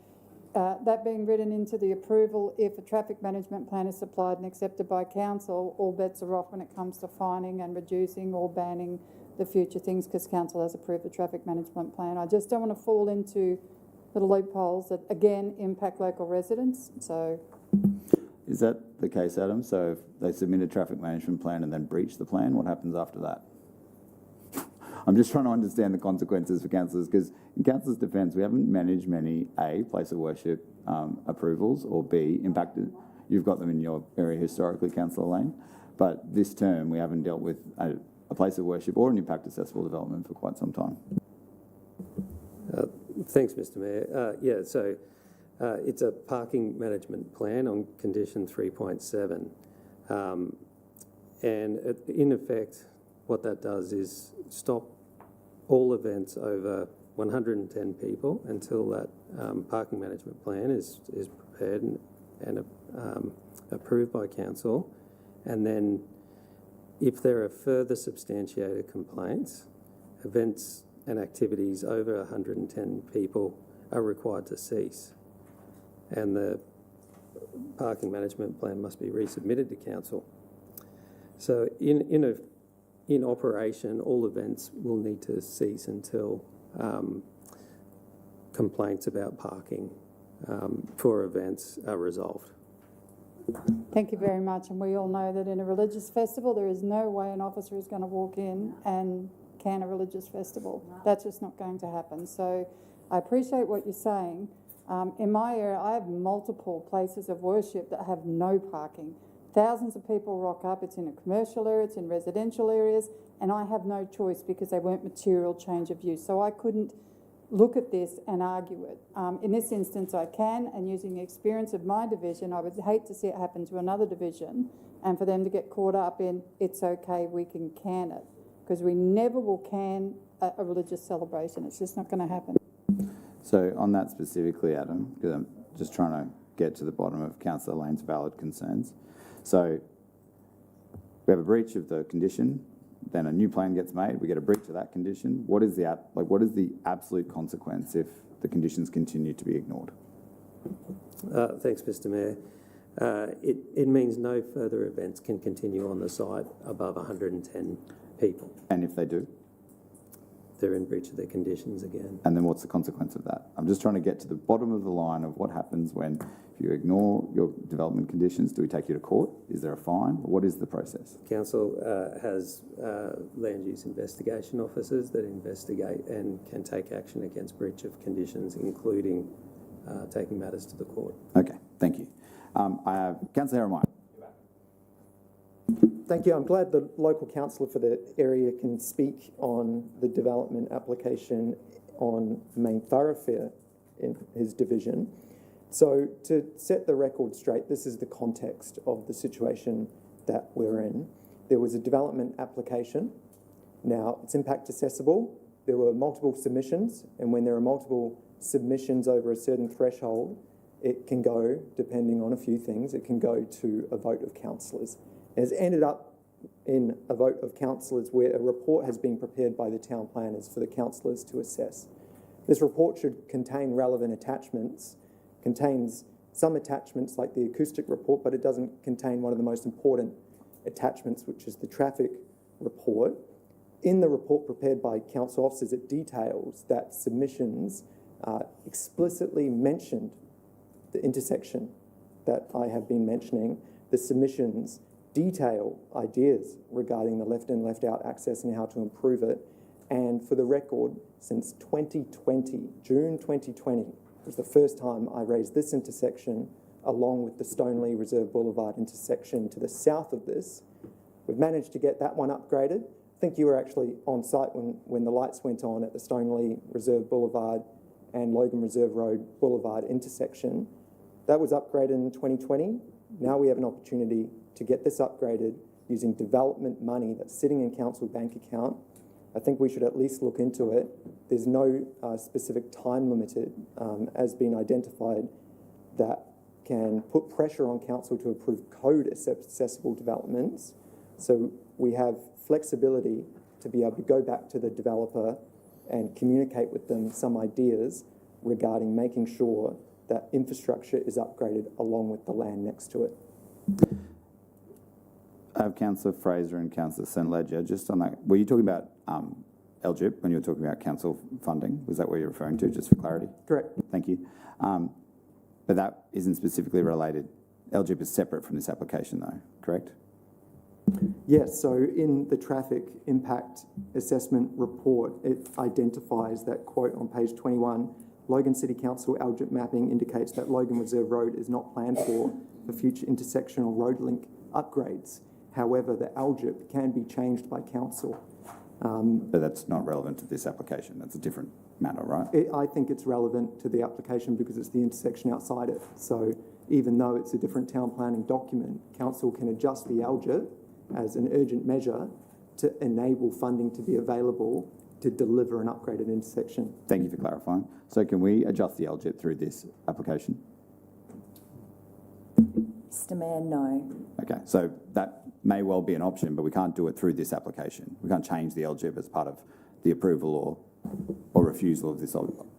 that being written into the approval, if a traffic management plan is supplied and accepted by council, all bets are off when it comes to fining and reducing or banning the future things, because council has approved the traffic management plan. I just don't want to fall into little loopholes that, again, impact local residents. So, is that the case, Adam? So if they submit a traffic management plan and then breach the plan, what happens after that? I'm just trying to understand the consequences for councillors, because in councillors' defence, we haven't managed many A, place of worship approvals, or B, impacted. You've got them in your area historically, Councillor Lane, but this term we haven't dealt with a place of worship or an impact accessible development for quite some time. Thanks, Mr Mayor. So It's a parking management plan on condition 3.7. And in effect, what that does is stop all events over 110 people until that parking management plan is prepared and approved by council. And then if there are further substantiated complaints, events and activities over 110 people are required to cease. And the parking management plan must be resubmitted to council. So in operation, all events will need to cease until complaints about parking for events are resolved. Thank you very much. And we all know that in a religious festival, there is no way an officer is going to walk in and can a religious festival. That's just not going to happen. So I appreciate what you're saying. In my area, I have multiple places of worship that have no parking. Thousands of people rock up. It's in a commercial area, it's in residential areas, and I have no choice because they weren't material change of use. So I couldn't look at this and argue it. In this instance, I can, and using the experience of my division, I would hate to see it happen to another division and for them to get caught up in, it's okay, we can can it. Because we never will can a religious celebration. It's just not going to happen. So on that specifically, Adam, because I'm just trying to get to the bottom of Councillor Lane's valid concerns. So we have a breach of the condition, then a new plan gets made, we get a breach of that condition. What is the absolute consequence if the conditions continue to be ignored? Thanks, Mr. Mayor. It means no further events can continue on the site above 110 people. And if they do? They're in breach of their conditions again. And then what's the consequence of that? I'm just trying to get to the bottom of the line of what happens when if you ignore your development conditions. Do we take you to court? Is there a fine? What is the process? Council has land use investigation officers that investigate and can take action against breach of conditions, including taking matters to the court. Okay, thank you. I have Councillor Heremione. Thank you. I'm glad the local councillor for the area can speak on the development application on Main Thoroughfare in his division. So to set the record straight, this is the context of the situation that we're in. There was a development application. Now, it's impact accessible. There were multiple submissions, and when there are multiple submissions over a certain threshold, it can go, depending on a few things, it can go to a vote of councillors. It has ended up in a vote of councillors where a report has been prepared by the town planners for the councillors to assess. This report should contain relevant attachments, contains some attachments like the acoustic report, but it doesn't contain one of the most important attachments, which is the traffic report. In the report prepared by council officers, it details that submissions explicitly mentioned the intersection that I have been mentioning. The submissions detail ideas regarding the left in, left out access and how to improve it. And for the record, since 2020, June 2020, was the first time I raised this intersection along with the Stoneleigh Reserve Boulevard intersection to the south of this. We've managed to get that one upgraded. I think you were actually on site when the lights went on at the Stoneleigh Reserve Boulevard and Logan Reserve Road Boulevard intersection. That was upgraded in 2020. Now we have an opportunity to get this upgraded using development money that's sitting in council bank account. I think we should at least look into it. There's no specific time limited as been identified that can put pressure on council to approve code accessible developments. So we have flexibility to be able to go back to the developer and communicate with them some ideas regarding making sure that infrastructure is upgraded along with the land next to it. I have Councillor Fraser and Councillor St Ledger. Just on that, were you talking about LGIP when you were talking about council funding? Was that what you're referring to, just for clarity? Correct. Thank you. But that isn't specifically related. LGIP is separate from this application though, correct? Yes, so in the traffic impact assessment report, it identifies that quote on page 21, Logan City Council LGIP mapping indicates that Logan Reserve Road is not planned for future intersectional road link upgrades. However, the LGIP can be changed by council. But that's not relevant to this application. That's a different matter, right? I think it's relevant to the application because it's the intersection outside it. So even though it's a different town planning document, council can adjust the LGIP as an urgent measure to enable funding to be available to deliver an upgraded intersection. Thank you for clarifying. So can we adjust the LGIP through this application? Mr Mayor, no. Okay, so that may well be an option, but we can't do it through this application. We can't change the LGIP as part of the approval or refusal of this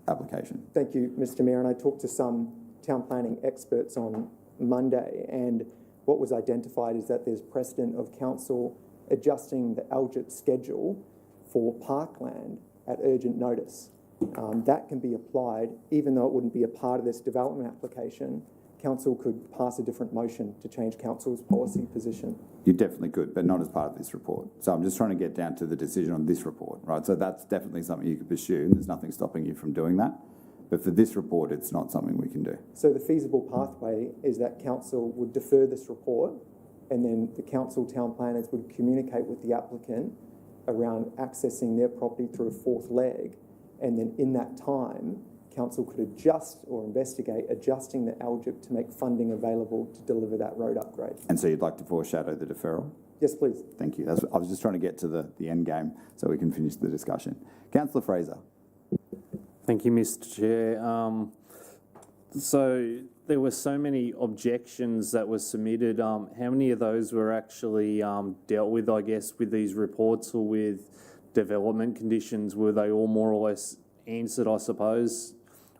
application. Thank you, Mr Mayor. And I talked to some town planning experts on Monday, and what was identified is that there's precedent of council adjusting the LGIP schedule for parkland at urgent notice. That can be applied, even though it wouldn't be a part of this development application. Council could pass a different motion to change council's policy position. You definitely could, but not as part of this report. So I'm just trying to get down to the decision on this report, right? So that's definitely something you could pursue, and there's nothing stopping you from doing that. But for this report, it's not something we can do. So the feasible pathway is that council would defer this report, and then the council town planners would communicate with the applicant around accessing their property through a fourth leg, and then in that time, council could adjust or investigate adjusting the LGIP to make funding available to deliver that road upgrade. And so you'd like to foreshadow the deferral? Yes, please. Thank you. I was just trying to get to the end game so we can finish the discussion. Councillor Fraser. Thank you, Mr Chair. So there were so many objections that were submitted. How many of those were actually dealt with, I guess, with these reports or with development conditions? Were they all more or less answered, I suppose?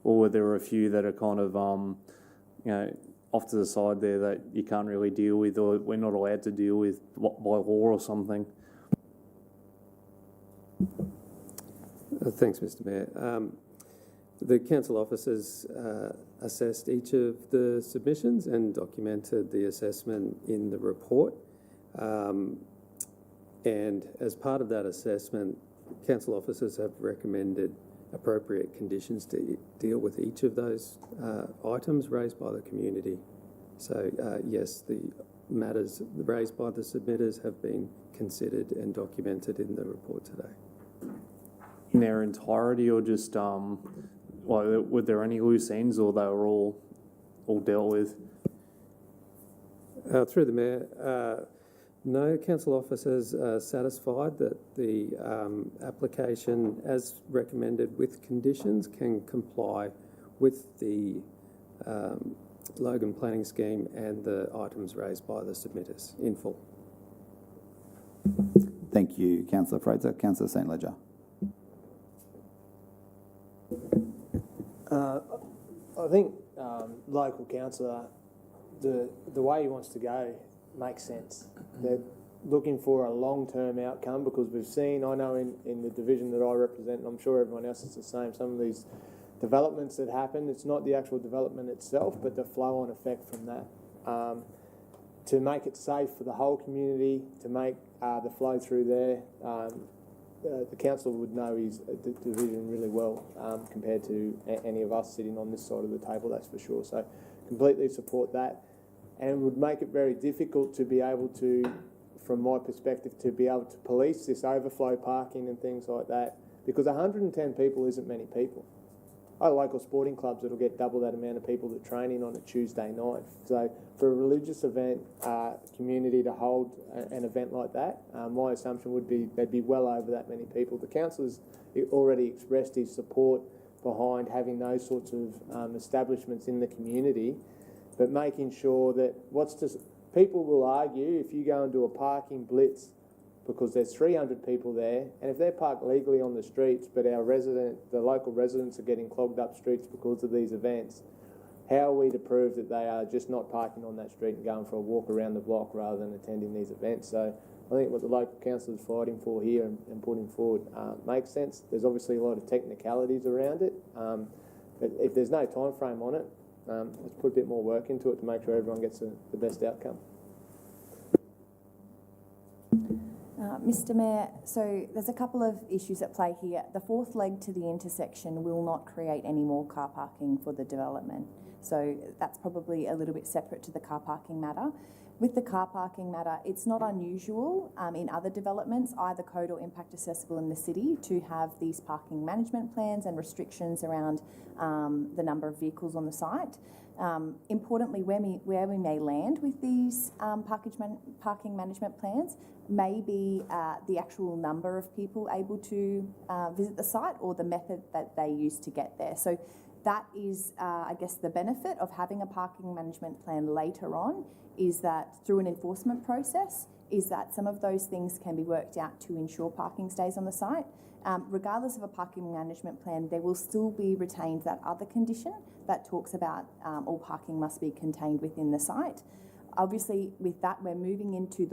Or were there a few that are kind of, off to the side there that you can't really deal with, or we're not allowed to deal with by law or something? Thanks, Mr Mayor. The council officers assessed each of the submissions and documented the assessment in the report. And as part of that assessment, council officers have recommended appropriate conditions to deal with each of those items raised by the community. So yes, the matters raised by the submitters have been considered and documented in the report today. In their entirety, or just were there any loose ends, or they were all dealt with? Through the Mayor, no, council officers are satisfied that the application, as recommended with conditions, can comply with the Logan planning scheme and the items raised by the submitters in full. Thank you, Councillor Fraser. Councillor St Ledger. I think local councillor, the way he wants to go makes sense. They're looking for a long-term outcome because we've seen, I know in the division that I represent, and I'm sure everyone else is the same, some of these developments that happen, it's not the actual development itself, but the flow-on effect from that. To make it safe for the whole community, to make the flow through there, the council would know his division really well compared to any of us sitting on this side of the table, that's for sure. So completely support that. And it would make it very difficult to be able to, from my perspective, to be able to police this overflow parking and things like that, because 110 people isn't many people. I have local sporting clubs that'll get double that amount of people that train in on a Tuesday night. So for a religious event, community to hold an event like that, my assumption would be they'd be well over that many people. The council has already expressed his support behind having those sorts of establishments in the community, but making sure that people will argue if you go and do a parking blitz because there's 300 people there, and if they're parked legally on the streets, but the local residents are getting clogged up streets because of these events, how are we to prove that they are just not parking on that street and going for a walk around the block rather than attending these events? So I think what the local council is fighting for here and putting forward makes sense. There's obviously a lot of technicalities around it, but if there's no time frame on it, let's put a bit more work into it to make sure everyone gets the best outcome. Mr Mayor, so there's a couple of issues at play here. The fourth leg to the intersection will not create any more car parking for the development. So that's probably a little bit separate to the car parking matter. With the car parking matter, it's not unusual in other developments, either code or impact accessible in the city, to have these parking management plans and restrictions around the number of vehicles on the site. Importantly, where we may land with these parking management plans may be the actual number of people able to visit the site or the method that they use to get there. So that is, I guess, the benefit of having a parking management plan later on, is that through an enforcement process, is that some of those things can be worked out to ensure parking stays on the site. Regardless of a parking management plan, there will still be retained that other condition that talks about all parking must be contained within the site. Obviously, with that, we're moving into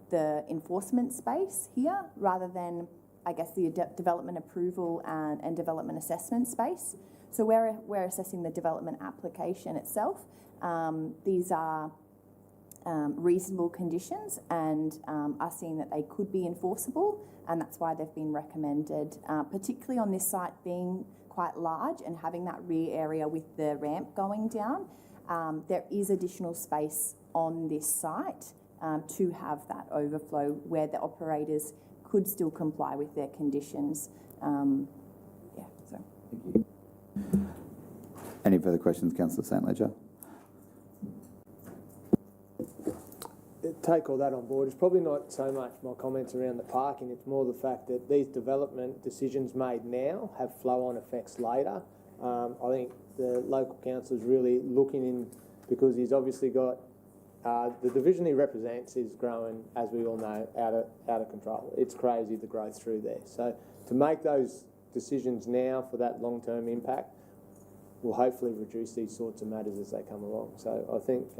the enforcement space here, rather than, I guess, the development approval and development assessment space. So we're assessing the development application itself. These are reasonable conditions and are seeing that they could be enforceable, and that's why they've been recommended, particularly on this site being quite large and having that rear area with the ramp going down. There is additional space on this site to have that overflow where the operators could still comply with their conditions. Thank you. Any further questions, Councillor St Ledger? Take all that on board. It's probably not so much my comments around the parking, it's more the fact that these development decisions made now have flow-on effects later. I think the local council is really looking in, because he's obviously got, the division he represents is growing, as we all know, out of control. It's crazy, the growth through there. So to make those decisions now for that long-term impact will hopefully reduce these sorts of matters as they come along. So I think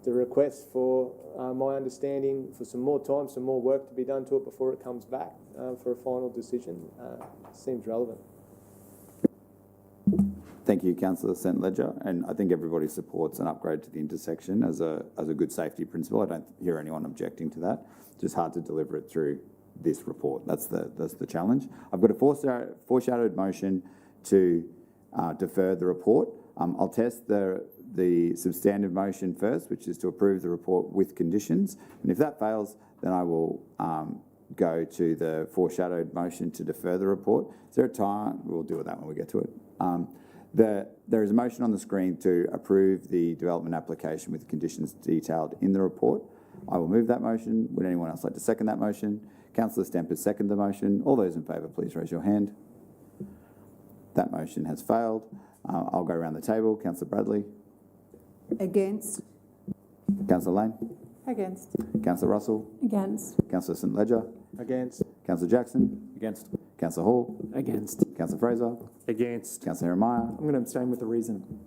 the request for my understanding for some more time, some more work to be done to it before it comes back for a final decision seems relevant. Thank you, Councillor St Ledger, and I think everybody supports an upgrade to the intersection as a good safety principle. I don't hear anyone objecting to that. It's just hard to deliver it through this report. That's the challenge. I've got a foreshadowed motion to defer the report. I'll test the substantive motion first, which is to approve the report with conditions, and if that fails, then I will go to the foreshadowed motion to defer the report. Is there a time? We'll deal with that when we get to it. There is a motion on the screen to approve the development application with the conditions detailed in the report. I will move that motion. Would anyone else like to second that motion? Councillor Stemp has seconded the motion. All those in favour, please raise your hand. That motion has failed. I'll go around the table. Councillor Bradley. Against. Councillor Lane. Against. Councillor Russell. Against. Councillor St Ledger. Against. Councillor Jackson. Against. Councillor Hall. Against. Councillor Fraser. Against. Councillor Jeremiah. I'm going to abstain with a reason.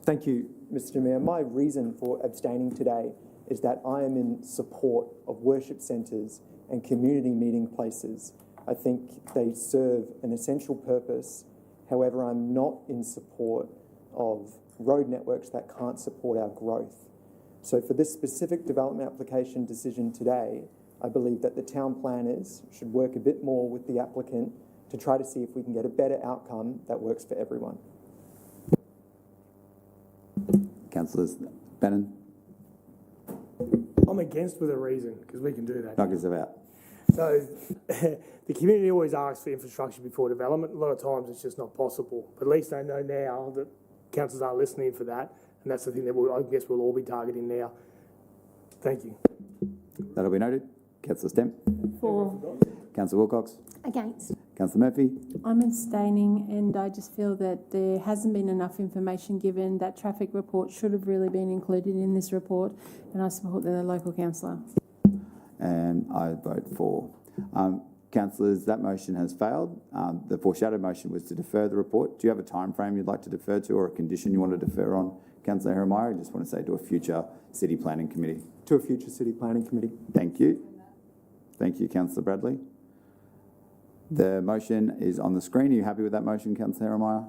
Thank you, Mr Mayor. My reason for abstaining today is that I am in support of worship centres and community meeting places. I think they serve an essential purpose. However, I'm not in support of road networks that can't support our growth. So for this specific development application decision today, I believe that the town planners should work a bit more with the applicant to try to see if we can get a better outcome that works for everyone. Councillors Bannon. I'm against with a reason, because we can do that. Knock us about. So the community always asks for infrastructure before development. A lot of times it's just not possible. But at least I know now that councils are listening for that, and that's the thing that I guess we'll all be targeting now. Thank you. That'll be noted. Councillor Stemp. For. Councillor Wilcox. Against. Councillor Murphy. I'm abstaining, and I just feel that there hasn't been enough information given. That traffic report should have really been included in this report, and I support the local councillor. And I vote for. Councillors, that motion has failed. The foreshadowed motion was to defer the report. Do you have a time frame you'd like to defer to, or a condition you want to defer on, Councillor Jeremiah? I just want to say to a future City Planning Committee. To a future City Planning Committee. Thank you. Thank you, Councillor Bradley. The motion is on the screen. Are you happy with that motion, Councillor Jeremiah?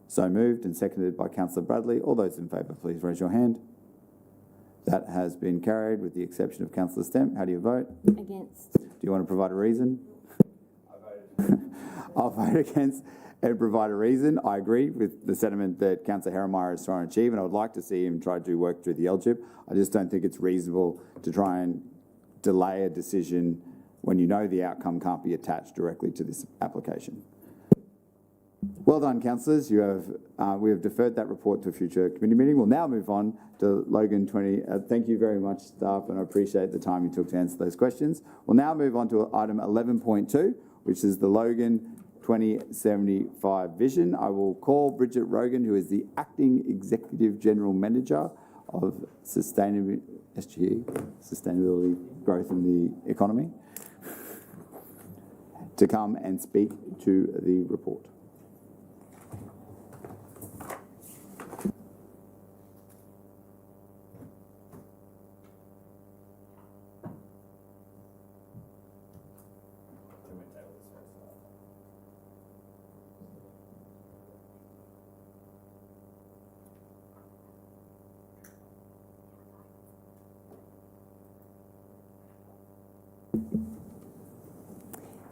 So moved and seconded by Councillor Bradley. All those in favour, please raise your hand. That has been carried with the exception of Councillor Stemp. How do you vote? Against. Do you want to provide a reason? I voted. I'll vote against. and provide a reason. I agree with the sentiment that Councillor Herrenmeyer is trying to achieve, and I would like to see him try to work through the LGIP. I just don't think it's reasonable to try and delay a decision when you know the outcome can't be attached directly to this application. Well done, councillors. We have deferred that report to a future committee meeting. We'll now move on to Logan 20. Thank you very much, staff, and I appreciate the time you took to answer those questions. We'll now move on to item 11.2, which is the Logan 2075 vision. I will call Bridget Rogan, who is the Acting Executive General Manager of Sustainability, Growth in the Economy, to come and speak to the report.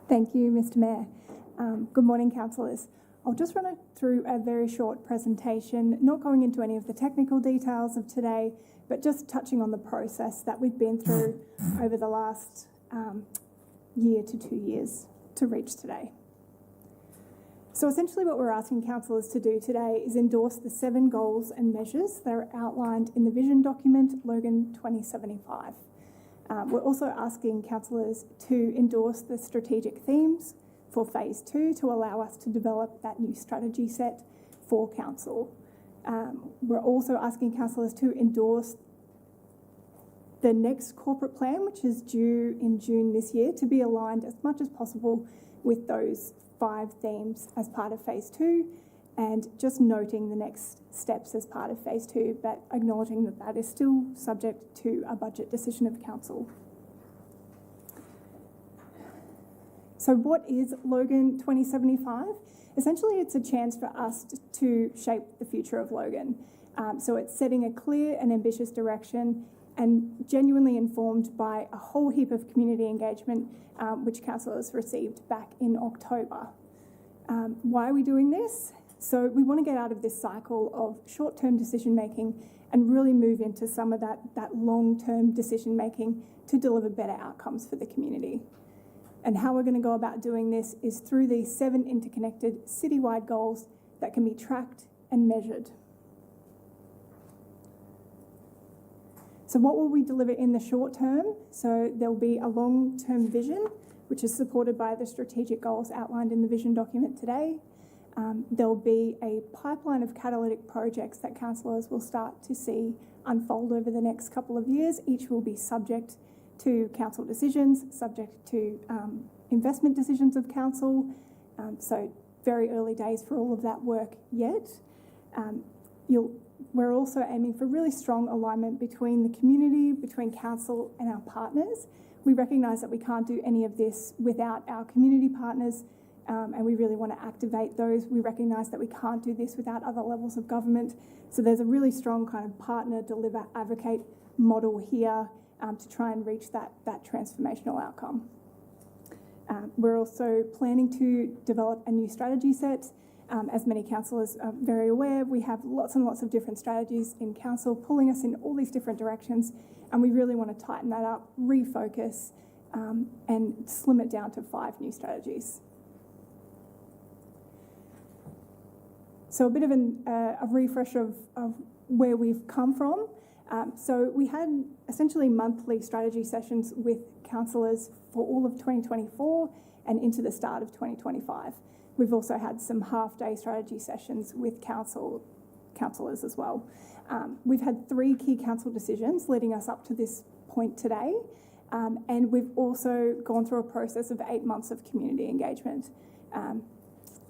Thank you, Mr. Mayor. Good morning, councillors. I'll just run through a very short presentation, not going into any of the technical details of today, but just touching on the process that we've been through over the last year to 2 years to reach today. So essentially what we're asking councillors to do today is endorse the 7 goals and measures that are outlined in the vision document, Logan 2075. We're also asking councillors to endorse the strategic themes for phase 2 to allow us to develop that new strategy set for council. We're also asking councillors to endorse the next corporate plan, which is due in June this year, to be aligned as much as possible with those 5 themes as part of phase 2, and just noting the next steps as part of phase 2, but acknowledging that that is still subject to a budget decision of council. So what is Logan 2075? Essentially, it's a chance for us to shape the future of Logan. So it's setting a clear and ambitious direction and genuinely informed by a whole heap of community engagement, which councillors received back in October. Why are we doing this? So we want to get out of this cycle of short-term decision-making and really move into some of that long-term decision-making to deliver better outcomes for the community. And how we're going to go about doing this is through these 7 interconnected citywide goals that can be tracked and measured. So what will we deliver in the short term? So there'll be a long-term vision, which is supported by the strategic goals outlined in the vision document today. There'll be a pipeline of catalytic projects that councillors will start to see unfold over the next couple of years. Each will be subject to council decisions, subject to investment decisions of council. So very early days for all of that work yet. We're also aiming for really strong alignment between the community, between council and our partners. We recognise that we can't do any of this without our community partners, and we really want to activate those. We recognise that we can't do this without other levels of government. So there's a really strong kind of partner, deliver, advocate model here to try and reach that transformational outcome. We're also planning to develop a new strategy set. As many councillors are very aware, we have lots and lots of different strategies in council pulling us in all these different directions, and we really want to tighten that up, refocus, and slim it down to 5 new strategies. So a bit of a refresh of where we've come from. So we had essentially monthly strategy sessions with councillors for all of 2024 and into the start of 2025. We've also had some half-day strategy sessions with councillors as well. We've had 3 key council decisions leading us up to this point today, and we've also gone through a process of 8 months of community engagement.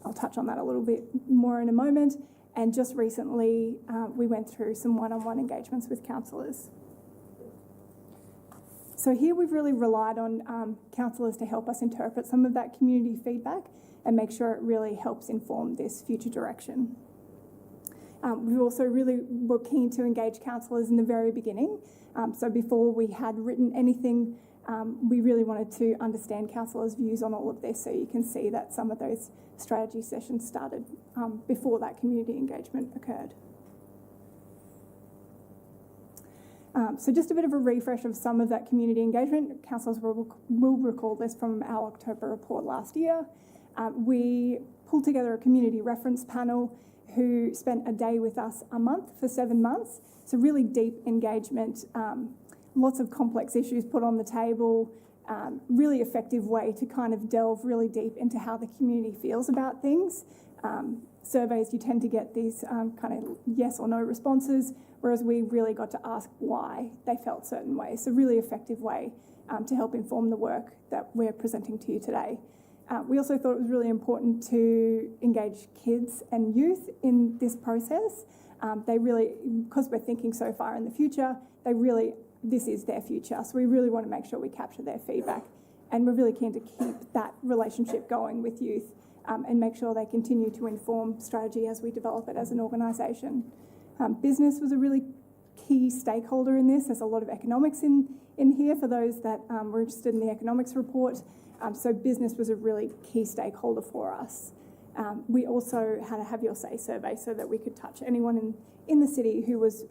I'll touch on that a little bit more in a moment. And just recently, we went through some one-on-one engagements with councillors. So here we've really relied on councillors to help us interpret some of that community feedback and make sure it really helps inform this future direction. We also really were keen to engage councillors in the very beginning. So before we had written anything we really wanted to understand councillors' views on all of this, so you can see that some of those strategy sessions started before that community engagement occurred. So just a bit of a refresh of some of that community engagement. Councillors will recall this from our October report last year. We pulled together a community reference panel who spent a day with us a month for 7 months. So really deep engagement, lots of complex issues put on the table, really effective way to kind of delve really deep into how the community feels about things. Surveys, you tend to get these kind of yes or no responses, whereas we really got to ask why they felt certain ways. So really effective way to help inform the work that we're presenting to you today. We also thought it was really important to engage kids and youth in this process. They really, because we're thinking so far in the future, this is their future. So we really want to make sure we capture their feedback. And we're really keen to keep that relationship going with youth and make sure they continue to inform strategy as we develop it as an organisation. Business was a really key stakeholder in this. There's a lot of economics in here for those that were interested in the economics report. So business was a really key stakeholder for us. We also had a Have Your Say survey so that we could touch anyone in the city who was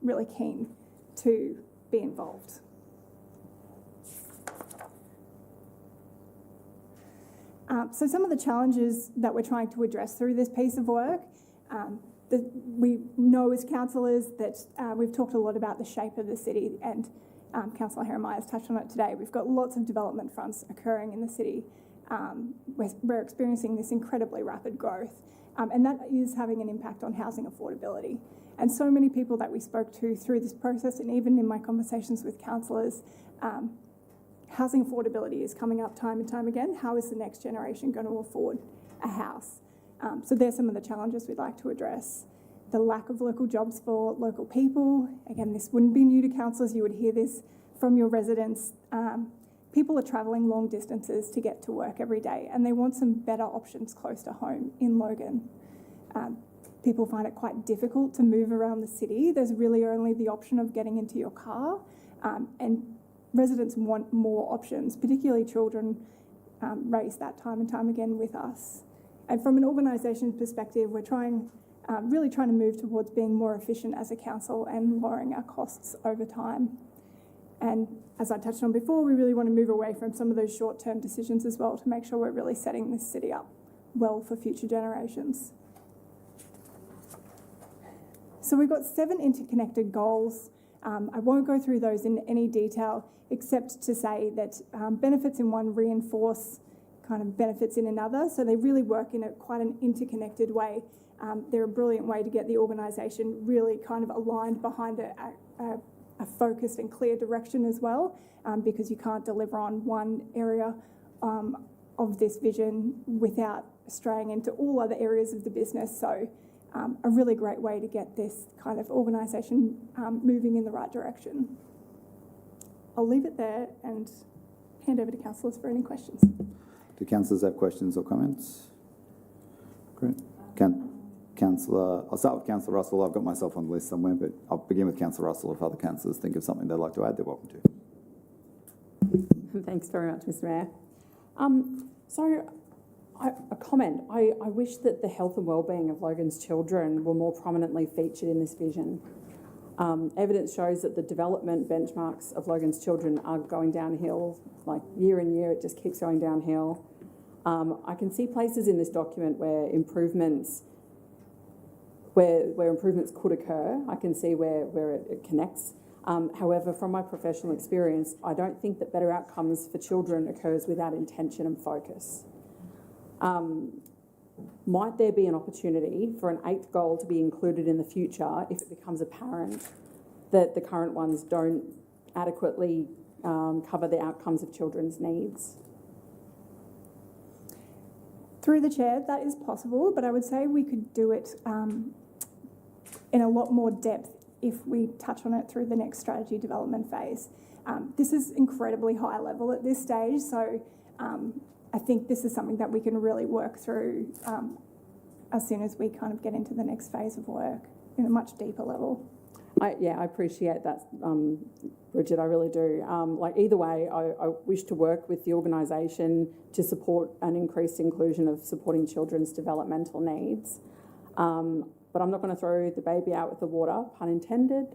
really keen to be involved. So some of the challenges that we're trying to address through this piece of work, we know as councillors that we've talked a lot about the shape of the city, and Councillor Heremiah has touched on it today. We've got lots of development fronts occurring in the city. We're experiencing this incredibly rapid growth, and that is having an impact on housing affordability. And so many people that we spoke to through this process, and even in my conversations with councillors, housing affordability is coming up time and time again. How is the next generation going to afford a house? So there's some of the challenges we'd like to address. The lack of local jobs for local people. Again, this wouldn't be new to councillors. You would hear this from your residents. People are travelling long distances to get to work every day, and they want some better options close to home in Logan. People find it quite difficult to move around the city. There's really only the option of getting into your car, and residents want more options, particularly children raise that time and time again with us. And from an organisation perspective, we're really trying to move towards being more efficient as a council and lowering our costs over time. And as I touched on before, we really want to move away from some of those short-term decisions as well to make sure we're really setting this city up well for future generations. So we've got 7 interconnected goals. I won't go through those in any detail, except to say that benefits in one reinforce kind of benefits in another. So they really work in quite an interconnected way. They're a brilliant way to get the organisation really kind of aligned behind a focused and clear direction as well, because you can't deliver on one area of this vision without straying into all other areas of the business. So a really great way to get this kind of organisation moving in the right direction. I'll leave it there and hand over to councillors for any questions. Do councillors have questions or comments? Great. Councillor, I'll start with Councillor Russell. I've got myself on the list somewhere, but I'll begin with Councillor Russell. If other councillors think of something they'd like to add, they're welcome to. Thanks very much, Mr. Mayor. A comment. I wish that the health and wellbeing of Logan's children were more prominently featured in this vision. Evidence shows that the development benchmarks of Logan's children are going downhill, like year in year, it just keeps going downhill. I can see places in this document where improvements could occur. I can see where it connects. However, from my professional experience, I don't think that better outcomes for children occurs without intention and focus. Might there be an opportunity for an 8th goal to be included in the future if it becomes apparent that the current ones don't adequately cover the outcomes of children's needs? Through the chair, that is possible, but I would say we could do it in a lot more depth if we touch on it through the next strategy development phase. This is incredibly high level at this stage, so I think this is something that we can really work through as soon as we kind of get into the next phase of work in a much deeper level. I appreciate that, Bridget, I really do. Either way, I wish to work with the organisation to support an increased inclusion of supporting children's developmental needs. But I'm not going to throw the baby out with the water, pun intended.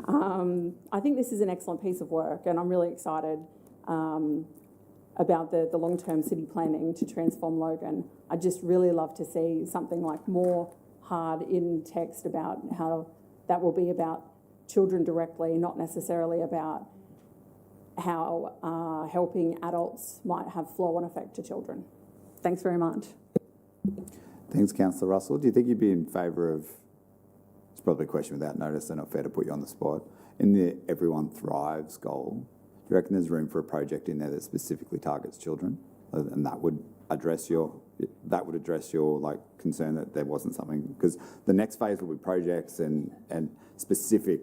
I think this is an excellent piece of work, and I'm really excited about the long-term city planning to transform Logan. I'd just really love to see something like more hard in text about how that will be about children directly, not necessarily about how helping adults might have flow-on effect to children. Thanks very much. Thanks, Councillor Russell. Do you think you'd be in favour of, it's probably a question without notice, so not fair to put you on the spot, in the Everyone Thrives goal, do you reckon there's room for a project in there that specifically targets children? And that would address your like concern that there wasn't something, because the next phase will be projects and specific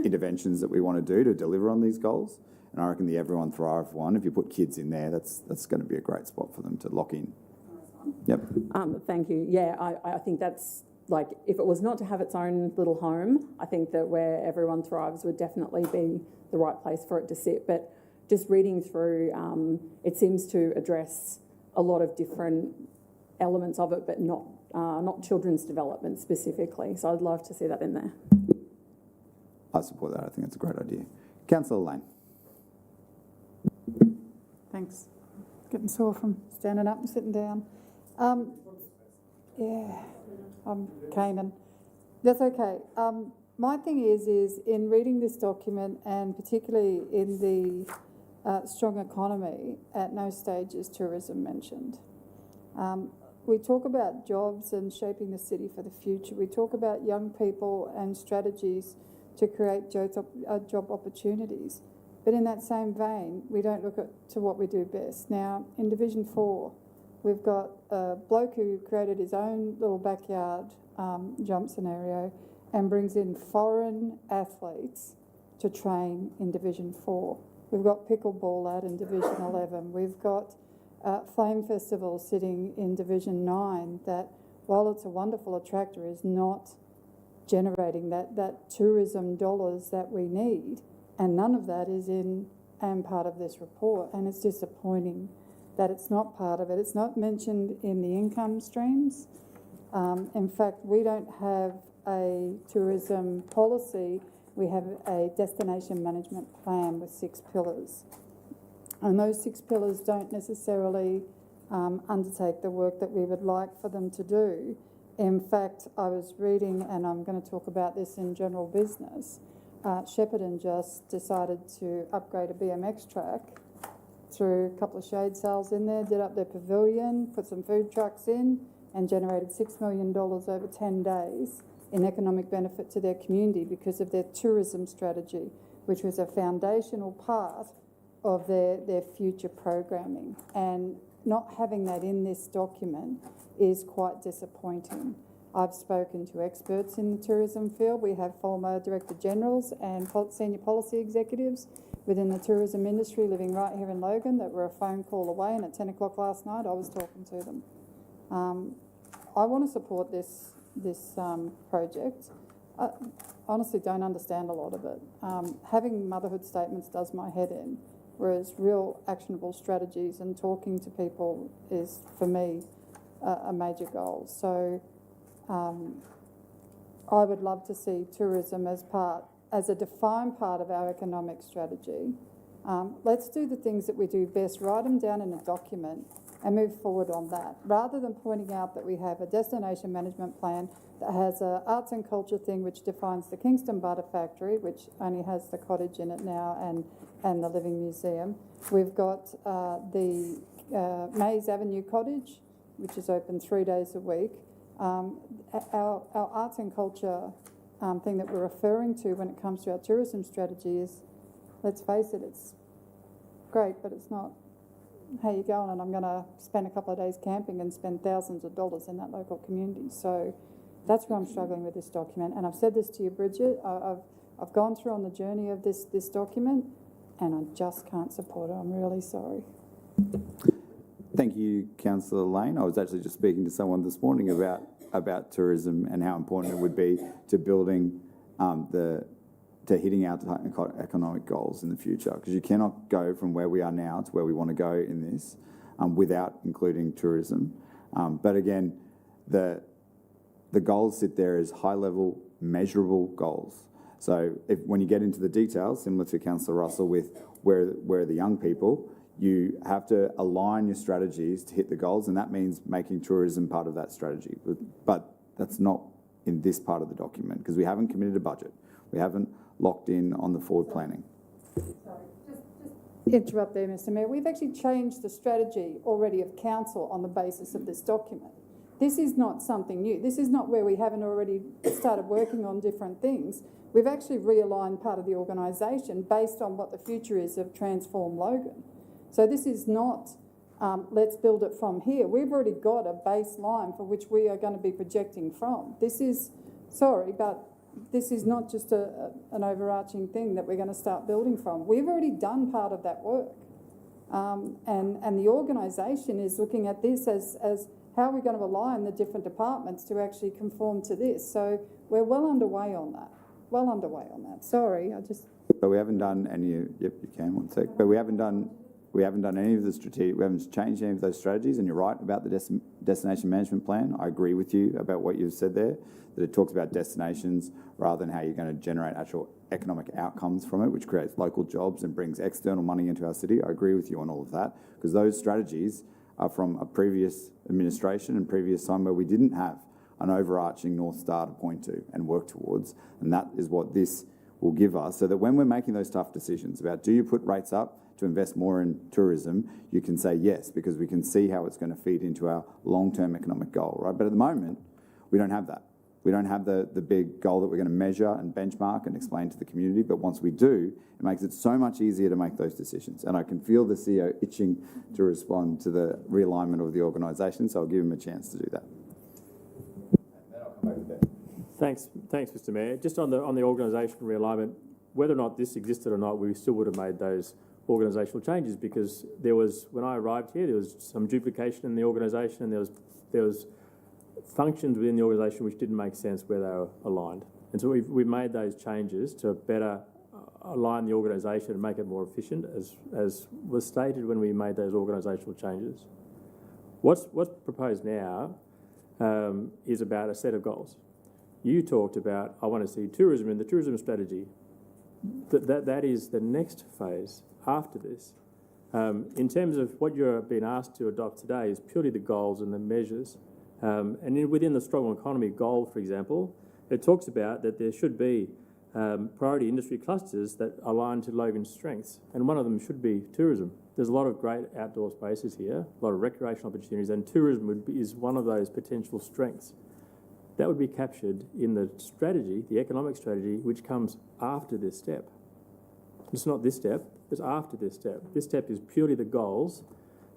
interventions that we want to do to deliver on these goals. And I reckon the Everyone Thrive one, if you put kids in there, that's going to be a great spot for them to lock in. Yep. Thank you. Yeah, I think that's, like, if it was not to have its own little home, I think that where Everyone Thrives would definitely be the right place for it to sit. But just reading through, it seems to address a lot of different elements of it, but not children's development specifically. So I'd love to see that in there. I support that. I think it's a great idea. Councillor Lane. Thanks. Getting sore from standing up and sitting down. Yeah, I'm caning. That's okay. My thing is in reading this document, and particularly in the strong economy, at no stage is tourism mentioned. We talk about jobs and shaping the city for the future. We talk about young people and strategies to create job opportunities. But in that same vein, we don't look to what we do best. Now, in Division 4, we've got a bloke who created his own little backyard jump scenario and brings in foreign athletes to train in Division 4. We've got pickleball out in Division 11. We've got Flame Festival sitting in Division 9 that, while it's a wonderful attractor, is not generating that tourism dollars that we need. And none of that is in and part of this report. And it's disappointing that it's not part of it. It's not mentioned in the income streams. In fact, we don't have a tourism policy. We have a destination management plan with 6 pillars. And those 6 pillars don't necessarily undertake the work that we would like for them to do. In fact, I was reading, and I'm going to talk about this in general business, Shepparton just decided to upgrade a BMX track, threw a couple of shade sails in there, did up their pavilion, put some food trucks in, and generated $6 million over 10 days in economic benefit to their community because of their tourism strategy, which was a foundational part of their future programming. And not having that in this document is quite disappointing. I've spoken to experts in the tourism field. We have former Director Generals and senior policy executives within the tourism industry living right here in Logan that were a phone call away, and at 10 o'clock last night I was talking to them. I want to support this project. I honestly don't understand a lot of it. Having motherhood statements does my head in, whereas real actionable strategies and talking to people is, for me, a major goal. So I would love to see tourism as a defined part of our economic strategy. Let's do the things that we do best, write them down in a document and move forward on that, rather than pointing out that we have a destination management plan that has an arts and culture thing which defines the Kingston Butter Factory, which only has the cottage in it now, and the Living Museum. We've got the Mays Avenue Cottage, which is open 3 days a week. Our arts and culture thing that we're referring to when it comes to our tourism strategy is, let's face it, it's great, but it's not, how you going, and I'm going to spend a couple of days camping and spend thousands of dollars in that local community. So that's where I'm struggling with this document. And I've said this to you, Bridget, I've gone through on the journey of this document, and I just can't support it. I'm really sorry. Thank you, Councillor Lane. I was actually just speaking to someone this morning about tourism and how important it would be to building to hitting our economic goals in the future, because you cannot go from where we are now to where we want to go in this without including tourism. But again, the goals sit there as high-level, measurable goals. So when you get into the details, similar to Councillor Russell with where are the young people, you have to align your strategies to hit the goals, and that means making tourism part of that strategy. But that's not in this part of the document, because we haven't committed a budget. We haven't locked in on the forward planning. Interrupt there, Mr Mayor. We've actually changed the strategy already of council on the basis of this document. This is not something new. This is not where we haven't already started working on different things. We've actually realigned part of the organisation based on what the future is of Transform Logan. So this is not, let's build it from here. We've already got a baseline for which we are going to be projecting from. This is, sorry, but this is not just an overarching thing that we're going to start building from. We've already done part of that work. And the organisation is looking at this as how are we going to align the different departments to actually conform to this. So we're well underway on that. Well underway on that. Sorry, I just... But we haven't done any, yep, you can, one sec. But we haven't done any of the strategic, we haven't changed any of those strategies, and you're right about the destination management plan. I agree with you about what you've said there, that it talks about destinations rather than how you're going to generate actual economic outcomes from it, which creates local jobs and brings external money into our city. I agree with you on all of that, because those strategies are from a previous administration and previous time where we didn't have an overarching North Star to point to and work towards, and that is what this will give us, so that when we're making those tough decisions about do you put rates up to invest more in tourism, you can say yes, because we can see how it's going to feed into our long-term economic goal, right? But at the moment, we don't have that. We don't have the big goal that we're going to measure and benchmark and explain to the community, but once we do, it makes it so much easier to make those decisions. And I can feel the CEO itching to respond to the realignment of the organisation, so I'll give him a chance to do that. Thanks, Mr Mayor. Just on the organisational realignment, whether or not this existed or not, we still would have made those organisational changes, because there was, when I arrived here, there was some duplication in the organisation, and there was functions within the organisation which didn't make sense where they were aligned. And so we've made those changes to better align the organisation and make it more efficient, as was stated when we made those organisational changes. What's proposed now is about a set of goals. You talked about, I want to see tourism in the tourism strategy. That is the next phase after this. In terms of what you're being asked to adopt today is purely the goals and the measures. And within the strong economy goal, for example, it talks about that there should be priority industry clusters that align to Logan's strengths, and one of them should be tourism. There's a lot of great outdoor spaces here, a lot of recreational opportunities, and tourism is one of those potential strengths. That would be captured in the strategy, the economic strategy, which comes after this step. It's not this step, it's after this step. This step is purely the goals.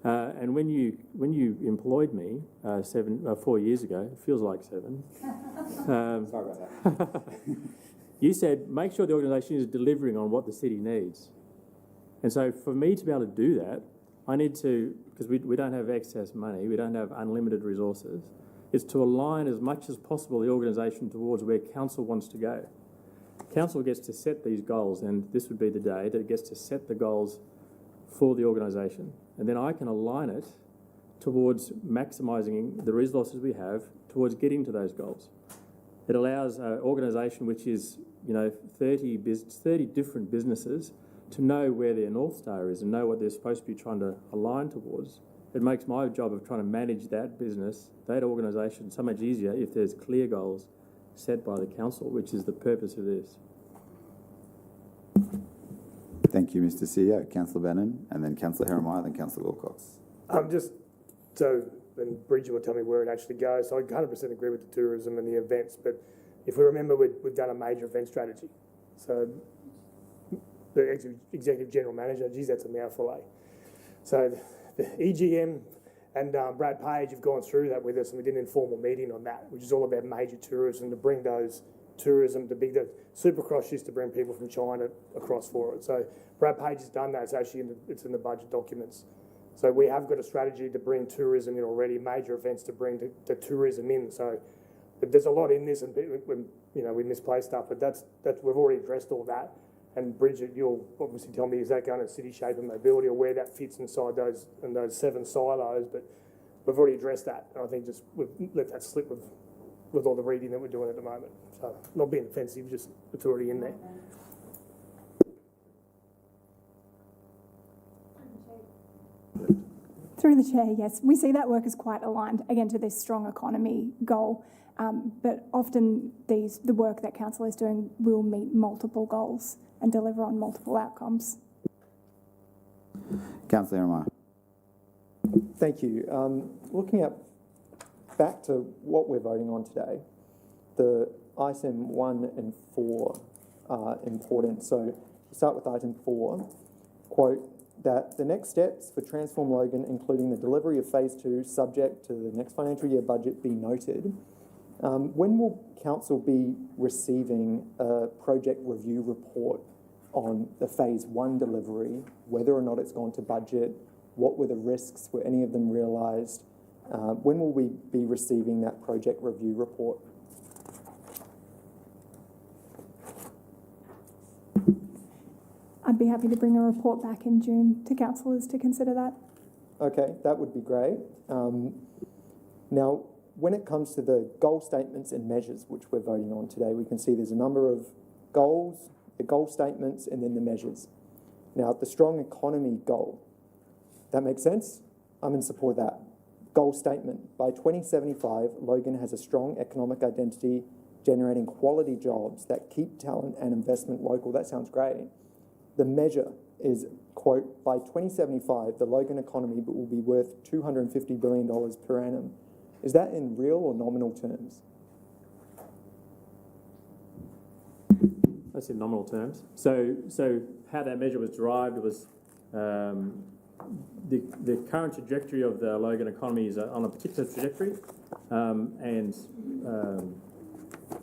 And when you employed me 4 years ago, it feels like 7. Sorry about that. You said, make sure the organisation is delivering on what the city needs. And so for me to be able to do that, I need to, because we don't have excess money, we don't have unlimited resources, is to align as much as possible the organisation towards where council wants to go. Council gets to set these goals, and this would be the day that it gets to set the goals for the organisation. And then I can align it towards maximising the resources we have towards getting to those goals. It allows an organisation which is, 30 different businesses to know where their North Star is and know what they're supposed to be trying to align towards. It makes my job of trying to manage that business, that organisation, so much easier if there's clear goals set by the council, which is the purpose of this. Thank you, Mr CEO. Councillor Bannon, and then Councillor Heremiah, then Councillor Wilcox. Just so, then Bridget will tell me where it actually goes. So I 100% agree with the tourism and the events, but if we remember, we've done a major event strategy. So the Executive General Manager, geez, that's a mouthful, eh? So the EGM and Brad Page have gone through that with us, and we did an informal meeting on that, which is all about major tourism, to bring those tourism to the Supercross used to bring people from China across for it. So Brad Page has done that. It's actually it's in the budget documents. So we have got a strategy to bring tourism in already, major events to bring the tourism in. So but there's a lot in this, and when we misplaced stuff, but that's we've already addressed all that. And Bridget, you'll obviously tell me, is that going to city shape and mobility, or where that fits inside those 7 silos? But we've already addressed that, and I think just we've let that slip with all the reading that we're doing at the moment. So not being offensive, just it's already in there. Through the chair, yes, we see that work as quite aligned, again, to this strong economy goal. But often the work that council is doing will meet multiple goals and deliver on multiple outcomes. Councillor Amar. Thank you. Looking at back to what we're voting on today, the item 1 and 4 are important. So start with item 4, quote, that the next steps for Transform Logan, including the delivery of phase 2, subject to the next financial year budget, be noted. When will council be receiving a project review report on the phase 1 delivery, whether or not it's gone to budget? What were the risks? Were any of them realised? When will we be receiving that project review report? I'd be happy to bring a report back in June to councillors to consider that. Okay, that would be great. Now, when it comes to the goal statements and measures, which we're voting on today, we can see there's a number of goals, the goal statements, and then the measures. Now, the strong economy goal, that makes sense? I'm in support of that. Goal statement, by 2075, Logan has a strong economic identity, generating quality jobs that keep talent and investment local. That sounds great. The measure is, quote, by 2075, the Logan economy will be worth $250 billion per annum. Is that in real or nominal terms? That's in nominal terms. So how that measure was derived was the current trajectory of the Logan economy is on a particular trajectory, and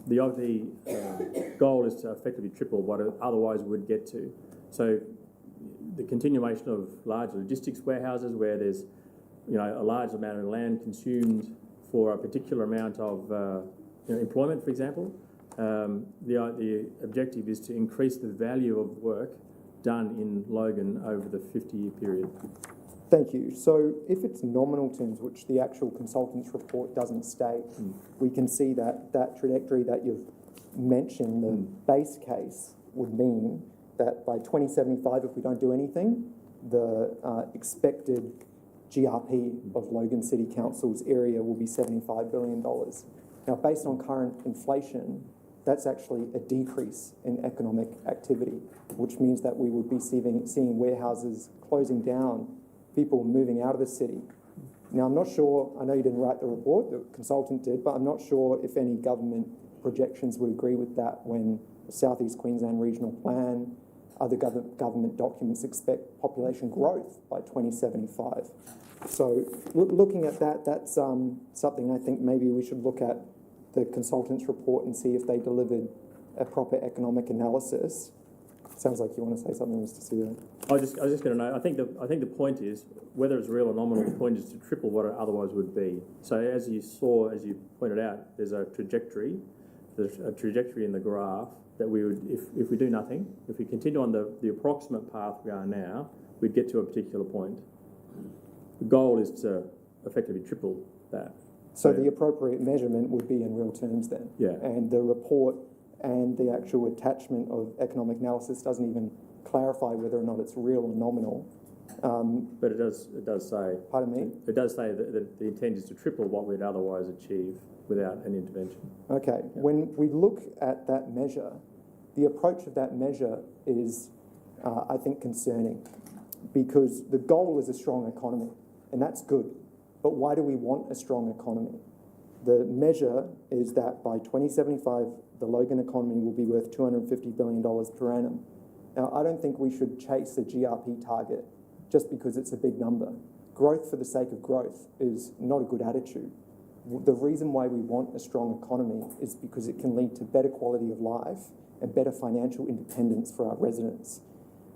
the goal is to effectively triple what it otherwise would get to. So the continuation of large logistics warehouses where there's a large amount of land consumed for a particular amount of employment, for example. The objective is to increase the value of work done in Logan over the 50-year period. Thank you. So if it's nominal terms, which the actual consultant's report doesn't state, we can see that trajectory that you've mentioned, the base case would mean that by 2075, if we don't do anything, the expected GRP of Logan City Council's area will be $75 billion. Now, based on current inflation, that's actually a decrease in economic activity, which means that we would be seeing warehouses closing down, people moving out of the city. Now, I'm not sure, I know you didn't write the report, the consultant did, but I'm not sure if any government projections would agree with that when the South East Queensland Regional Plan, other government documents expect population growth by 2075. So looking at that, that's something I think maybe we should look at the consultant's report and see if they delivered a proper economic analysis. Sounds like you want to say something, Mr. Sue. I was just going to note, I think the point is, whether it's real or nominal, the point is to triple what it otherwise would be. So as you pointed out, there's a trajectory in the graph that we would, if we do nothing, if we continue on the approximate path we are now, we'd get to a particular point. The goal is to effectively triple that. So the appropriate measurement would be in real terms then? Yeah. And the report and the actual attachment of economic analysis doesn't even clarify whether or not it's real or nominal. But it does say... Pardon me? It does say that the intent is to triple what we'd otherwise achieve without an intervention. Okay. Yeah. When we look at that measure, the approach of that measure is, I think, concerning, because the goal is a strong economy, and that's good. But why do we want a strong economy? The measure is that by 2075, the Logan economy will be worth $250 billion per annum. Now, I don't think we should chase a GRP target just because it's a big number. Growth for the sake of growth is not a good attitude. The reason why we want a strong economy is because it can lead to better quality of life and better financial independence for our residents.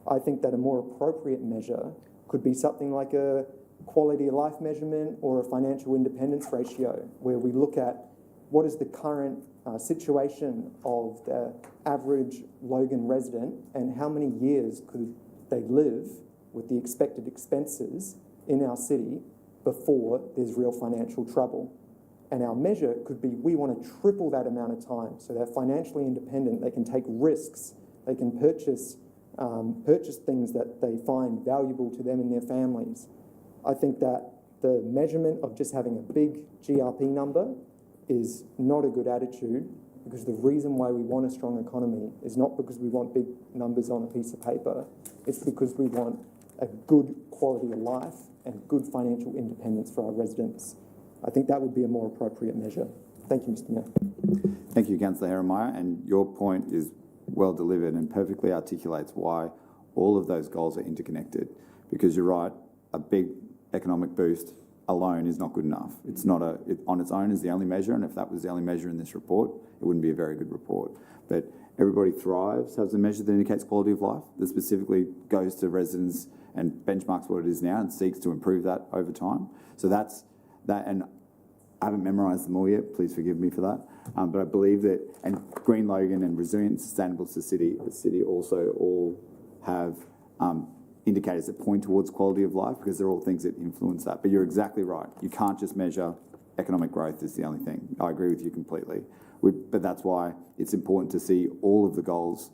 I think that a more appropriate measure could be something like a quality of life measurement or a financial independence ratio, where we look at what is the current situation of the average Logan resident and how many years could they live with the expected expenses in our city before there's real financial trouble. And our measure could be, we want to triple that amount of time so they're financially independent, they can take risks, they can purchase things that they find valuable to them and their families. I think that the measurement of just having a big GRP number is not a good attitude, because the reason why we want a strong economy is not because we want big numbers on a piece of paper, it's because we want a good quality of life and good financial independence for our residents. I think that would be a more appropriate measure. Thank you, Mr. Mayor. Thank you, Councillor Herrenmeyer, and your point is well delivered and perfectly articulates why all of those goals are interconnected. Because you're right, a big economic boost alone is not good enough. It's not on its own is the only measure, and if that was the only measure in this report, it wouldn't be a very good report. But Everybody Thrives has a measure that indicates quality of life that specifically goes to residents and benchmarks what it is now and seeks to improve that over time. So that's that, and I haven't memorised them all yet, please forgive me for that. But I believe that, and Green Logan and Resilient and Sustainable the city also all have indicators that point towards quality of life, because they're all things that influence that. But you're exactly right. You can't just measure economic growth is the only thing. I agree with you completely. But that's why it's important to see all of the goals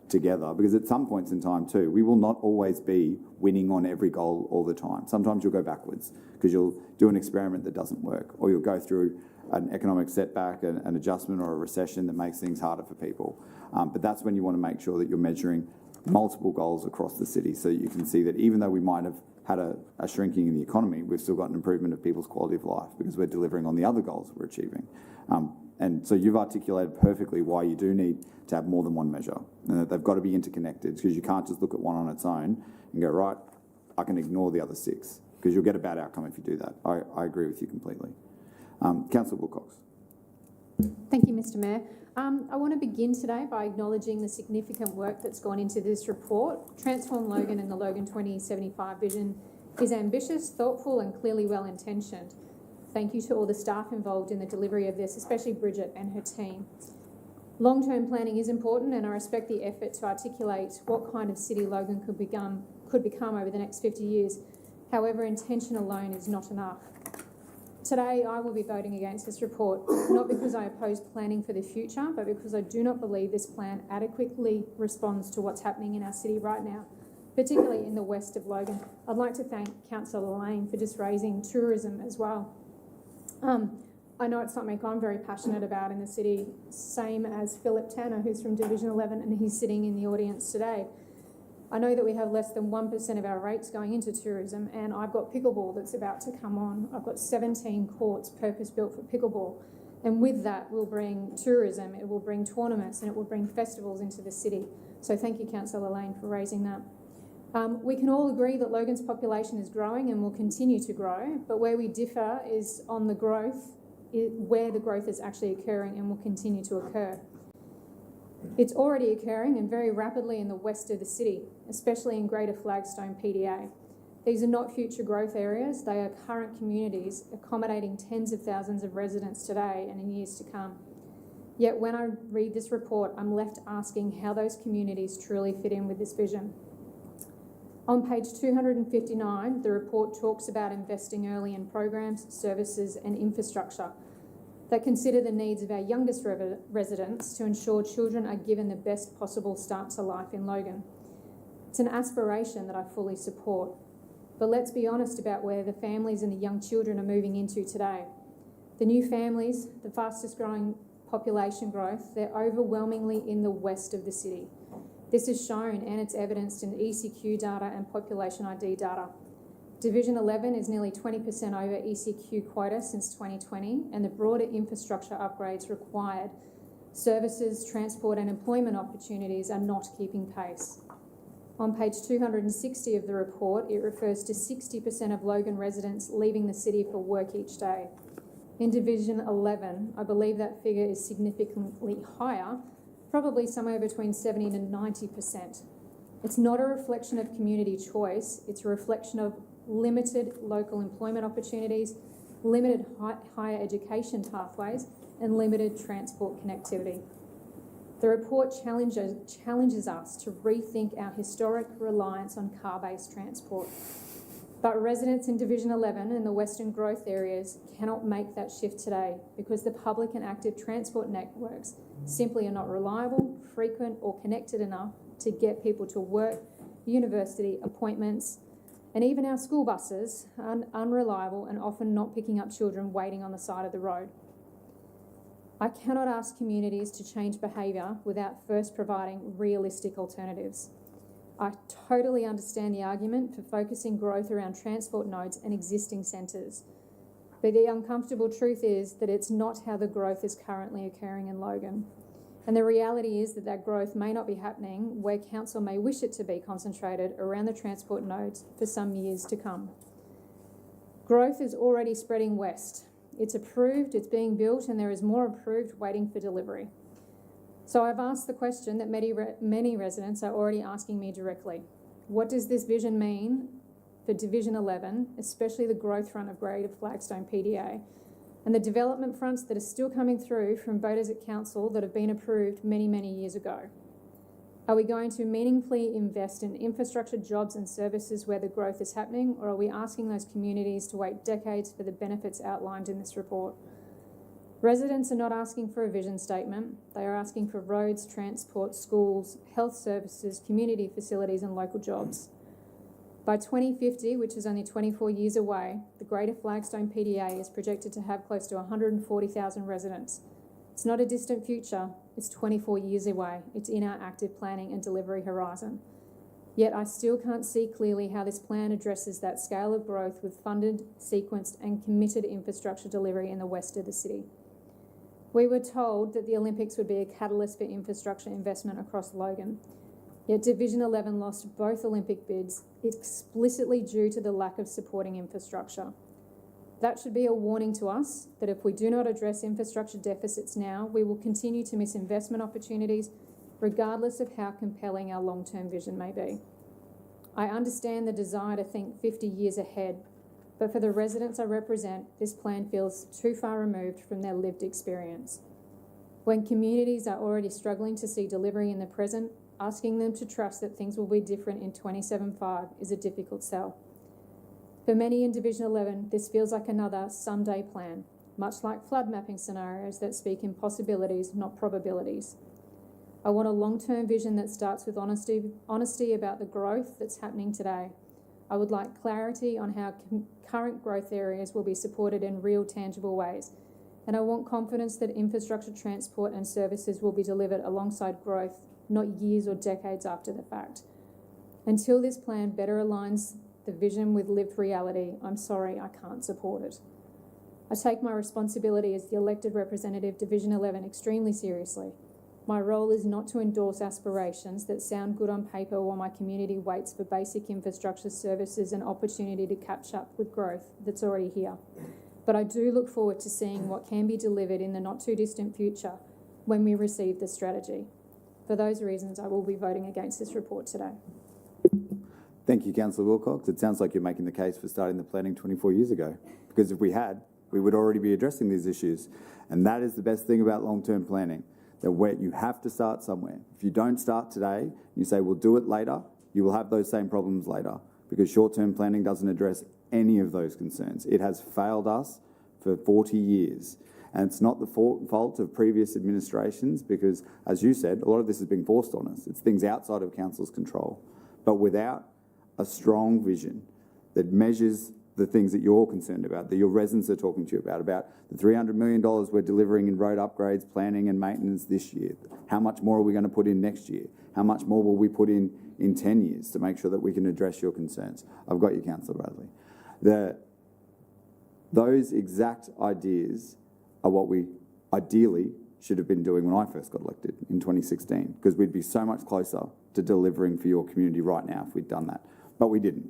together, because at some points in time too, we will not always be winning on every goal all the time. Sometimes you'll go backwards because you'll do an experiment that doesn't work, or you'll go through an economic setback, an adjustment or a recession that makes things harder for people. But that's when you want to make sure that you're measuring multiple goals across the city, so that you can see that even though we might have had a shrinking in the economy, we've still got an improvement of people's quality of life because we're delivering on the other goals that we're achieving. And so you've articulated perfectly why you do need to have more than one measure, and that they've got to be interconnected, because you can't just look at one on its own and go, right, I can ignore the other six, because you'll get a bad outcome if you do that. I agree with you completely. Councillor Wilcox. Thank you, Mr. Mayor. I want to begin today by acknowledging the significant work that's gone into this report. Transform Logan and the Logan 2075 vision is ambitious, thoughtful and clearly well-intentioned. Thank you to all the staff involved in the delivery of this, especially Bridget and her team. Long-term planning is important, and I respect the effort to articulate what kind of city Logan could become over the next 50 years. However, intention alone is not enough. Today, I will be voting against this report, not because I oppose planning for the future, but because I do not believe this plan adequately responds to what's happening in our city right now, particularly in the west of Logan. I'd like to thank Councillor Lane for just raising tourism as well. I know it's something I'm very passionate about in the city, same as Philip Tanner, who's from Division 11, and he's sitting in the audience today. I know that we have less than 1% of our rates going into tourism, and I've got pickleball that's about to come on. I've got 17 courts purpose-built for pickleball, and with that will bring tourism, it will bring tournaments, and it will bring festivals into the city. So thank you, Councillor Lane, for raising that. We can all agree that Logan's population is growing and will continue to grow, but where we differ is on the growth, where the growth is actually occurring and will continue to occur. It's already occurring, and very rapidly, in the west of the city, especially in Greater Flagstone PDA. These are not future growth areas, they are current communities accommodating tens of thousands of residents today and in years to come. Yet when I read this report, I'm left asking how those communities truly fit in with this vision. On page 259, the report talks about investing early in programs, services and infrastructure that consider the needs of our youngest residents to ensure children are given the best possible start to life in Logan. It's an aspiration that I fully support. But let's be honest about where the families and the young children are moving into today. The new families, the fastest growing population growth, they're overwhelmingly in the west of the city. This is shown and it's evidenced in ECQ data and population ID data. Division 11 is nearly 20% over ECQ quota since 2020, and the broader infrastructure upgrades required, services, transport and employment opportunities are not keeping pace. On page 260 of the report, it refers to 60% of Logan residents leaving the city for work each day. In Division 11, I believe that figure is significantly higher, probably somewhere between 70 to 90%. It's not a reflection of community choice, it's a reflection of limited local employment opportunities, limited higher education pathways, and limited transport connectivity. The report challenges us to rethink our historic reliance on car-based transport. But residents in Division 11 and the Western growth areas cannot make that shift today because the public and active transport networks simply are not reliable, frequent or connected enough to get people to work, university, appointments, and even our school buses are unreliable and often not picking up children waiting on the side of the road. I cannot ask communities to change behaviour without first providing realistic alternatives. I totally understand the argument for focusing growth around transport nodes and existing centres, but the uncomfortable truth is that it's not how the growth is currently occurring in Logan. And the reality is that that growth may not be happening where council may wish it to be concentrated around the transport nodes for some years to come. Growth is already spreading west. It's approved, it's being built, and there is more approved waiting for delivery. So I've asked the question that many residents are already asking me directly. What does this vision mean for Division 11, especially the growth front of Greater Flagstone PDA, and the development fronts that are still coming through from voters at council that have been approved many, many years ago? Are we going to meaningfully invest in infrastructure, jobs and services where the growth is happening, or are we asking those communities to wait decades for the benefits outlined in this report? Residents are not asking for a vision statement. They are asking for roads, transport, schools, health services, community facilities and local jobs. By 2050, which is only 24 years away, the Greater Flagstone PDA is projected to have close to 140,000 residents. It's not a distant future, it's 24 years away. It's in our active planning and delivery horizon. Yet I still can't see clearly how this plan addresses that scale of growth with funded, sequenced and committed infrastructure delivery in the west of the city. We were told that the Olympics would be a catalyst for infrastructure investment across Logan. Yet Division 11 lost both Olympic bids explicitly due to the lack of supporting infrastructure. That should be a warning to us that if we do not address infrastructure deficits now, we will continue to miss investment opportunities regardless of how compelling our long-term vision may be. I understand the desire to think 50 years ahead, but for the residents I represent, this plan feels too far removed from their lived experience. When communities are already struggling to see delivery in the present, asking them to trust that things will be different in 27-5 is a difficult sell. For many in Division 11, this feels like another someday plan, much like flood mapping scenarios that speak in possibilities, not probabilities. I want a long-term vision that starts with honesty about the growth that's happening today. I would like clarity on how current growth areas will be supported in real, tangible ways. And I want confidence that infrastructure, transport and services will be delivered alongside growth, not years or decades after the fact. Until this plan better aligns the vision with lived reality, I'm sorry, I can't support it. I take my responsibility as the elected representative Division 11 extremely seriously. My role is not to endorse aspirations that sound good on paper while my community waits for basic infrastructure services and opportunity to catch up with growth that's already here. But I do look forward to seeing what can be delivered in the not too distant future when we receive the strategy. For those reasons, I will be voting against this report today. Thank you, Councillor Wilcox. It sounds like you're making the case for starting the planning 24 years ago, because if we had, we would already be addressing these issues. And that is the best thing about long-term planning, that you have to start somewhere. If you don't start today, you say, we'll do it later, you will have those same problems later, because short-term planning doesn't address any of those concerns. It has failed us for 40 years. And it's not the fault of previous administrations because, as you said, a lot of this is being forced on us. It's things outside of council's control. But without a strong vision that measures the things that you're concerned about, that your residents are talking to you about the $300 million we're delivering in road upgrades, planning and maintenance this year. How much more are we going to put in next year? How much more will we put in 10 years to make sure that we can address your concerns? I've got you, Councillor Bradley. Those exact ideas are what we ideally should have been doing when I first got elected in 2016, because we'd be so much closer to delivering for your community right now if we'd done that. But we didn't.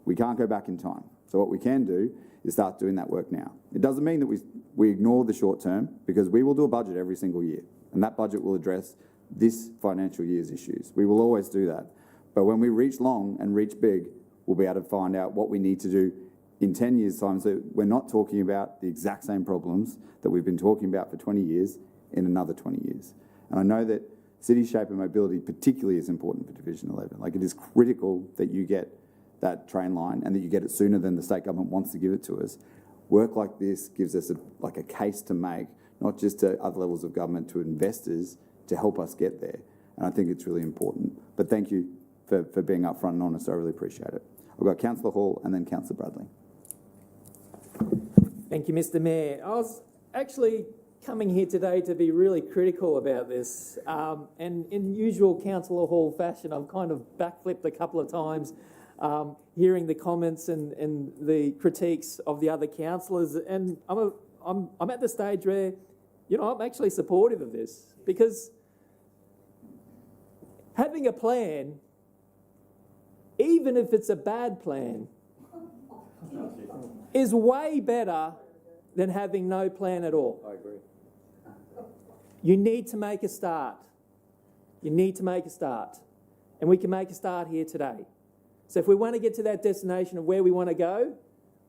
We can't go back in time. So what we can do is start doing that work now. It doesn't mean that we ignore the short term, because we will do a budget every single year, and that budget will address this financial year's issues. We will always do that. But when we reach long and reach big, we'll be able to find out what we need to do in 10 years' time, so we're not talking about the exact same problems that we've been talking about for 20 years in another 20 years. And I know that city shape and mobility particularly is important for Division 11. Like, it is critical that you get that train line and that you get it sooner than the state government wants to give it to us. Work like this gives us a case to make, not just to other levels of government, to investors, to help us get there. And I think it's really important. But thank you for being upfront and honest. I really appreciate it. I've got Councillor Hall and then Councillor Bradley. Thank you, Mr. Mayor. I was actually coming here today to be really critical about this. And in usual Councillor Hall fashion, I've kind of backflipped a couple of times, hearing the comments and the critiques of the other councillors. And I'm at the stage where, I'm actually supportive of this, because having a plan, even if it's a bad plan, is way better than having no plan at all. I agree. You need to make a start. You need to make a start. And we can make a start here today. So if we want to get to that destination of where we want to go,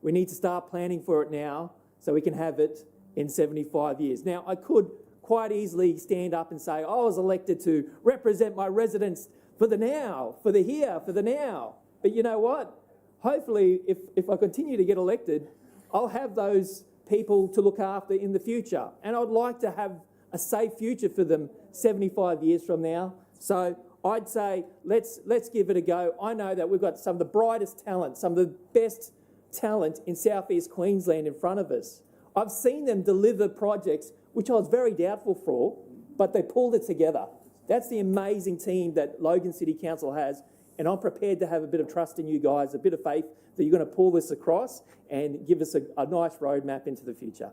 we need to start planning for it now so we can have it in 75 years. Now, I could quite easily stand up and say, I was elected to represent my residents for the now, for the here, for the now. But you know what? Hopefully, if I continue to get elected, I'll have those people to look after in the future. And I'd like to have a safe future for them 75 years from now. So I'd say let's give it a go. I know that we've got some of the brightest talent, some of the best talent in southeast Queensland in front of us. I've seen them deliver projects which I was very doubtful for, but they pulled it together. That's the amazing team that Logan City Council has, and I'm prepared to have a bit of trust in you guys, a bit of faith that you're going to pull this across and give us a nice roadmap into the future.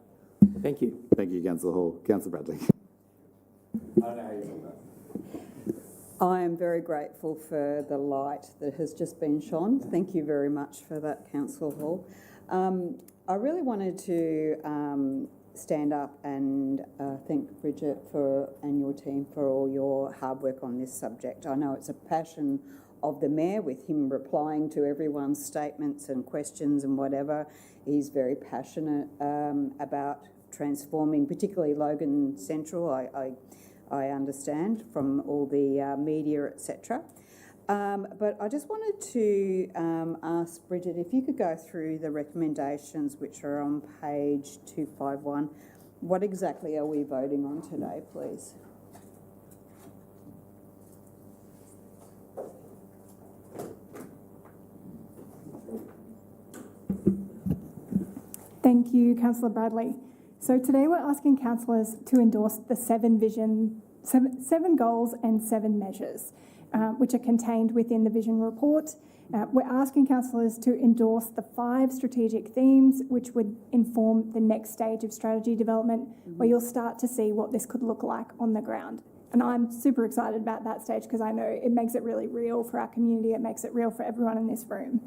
Thank you. Thank you, Councillor Hall. Councillor Bradley. I don't know how you feel about it. I am very grateful for the light that has just been shone. Thank you very much for that, Councillor Hall. I really wanted to stand up and thank Bridget and your team for all your hard work on this subject. I know it's a passion of the Mayor, with him replying to everyone's statements and questions and whatever. He's very passionate about transforming, particularly Logan Central, I understand from all the media, etc. But I just wanted to ask Bridget if you could go through the recommendations which are on page 251. What exactly are we voting on today, please? Thank you, Councillor Bradley. So today we're asking councillors to endorse the seven goals and 7 measures, which are contained within the vision report. We're asking councillors to endorse the 5 strategic themes which would inform the next stage of strategy development, where you'll start to see what this could look like on the ground. And I'm super excited about that stage because I know it makes it really real for our community. It makes it real for everyone in this room.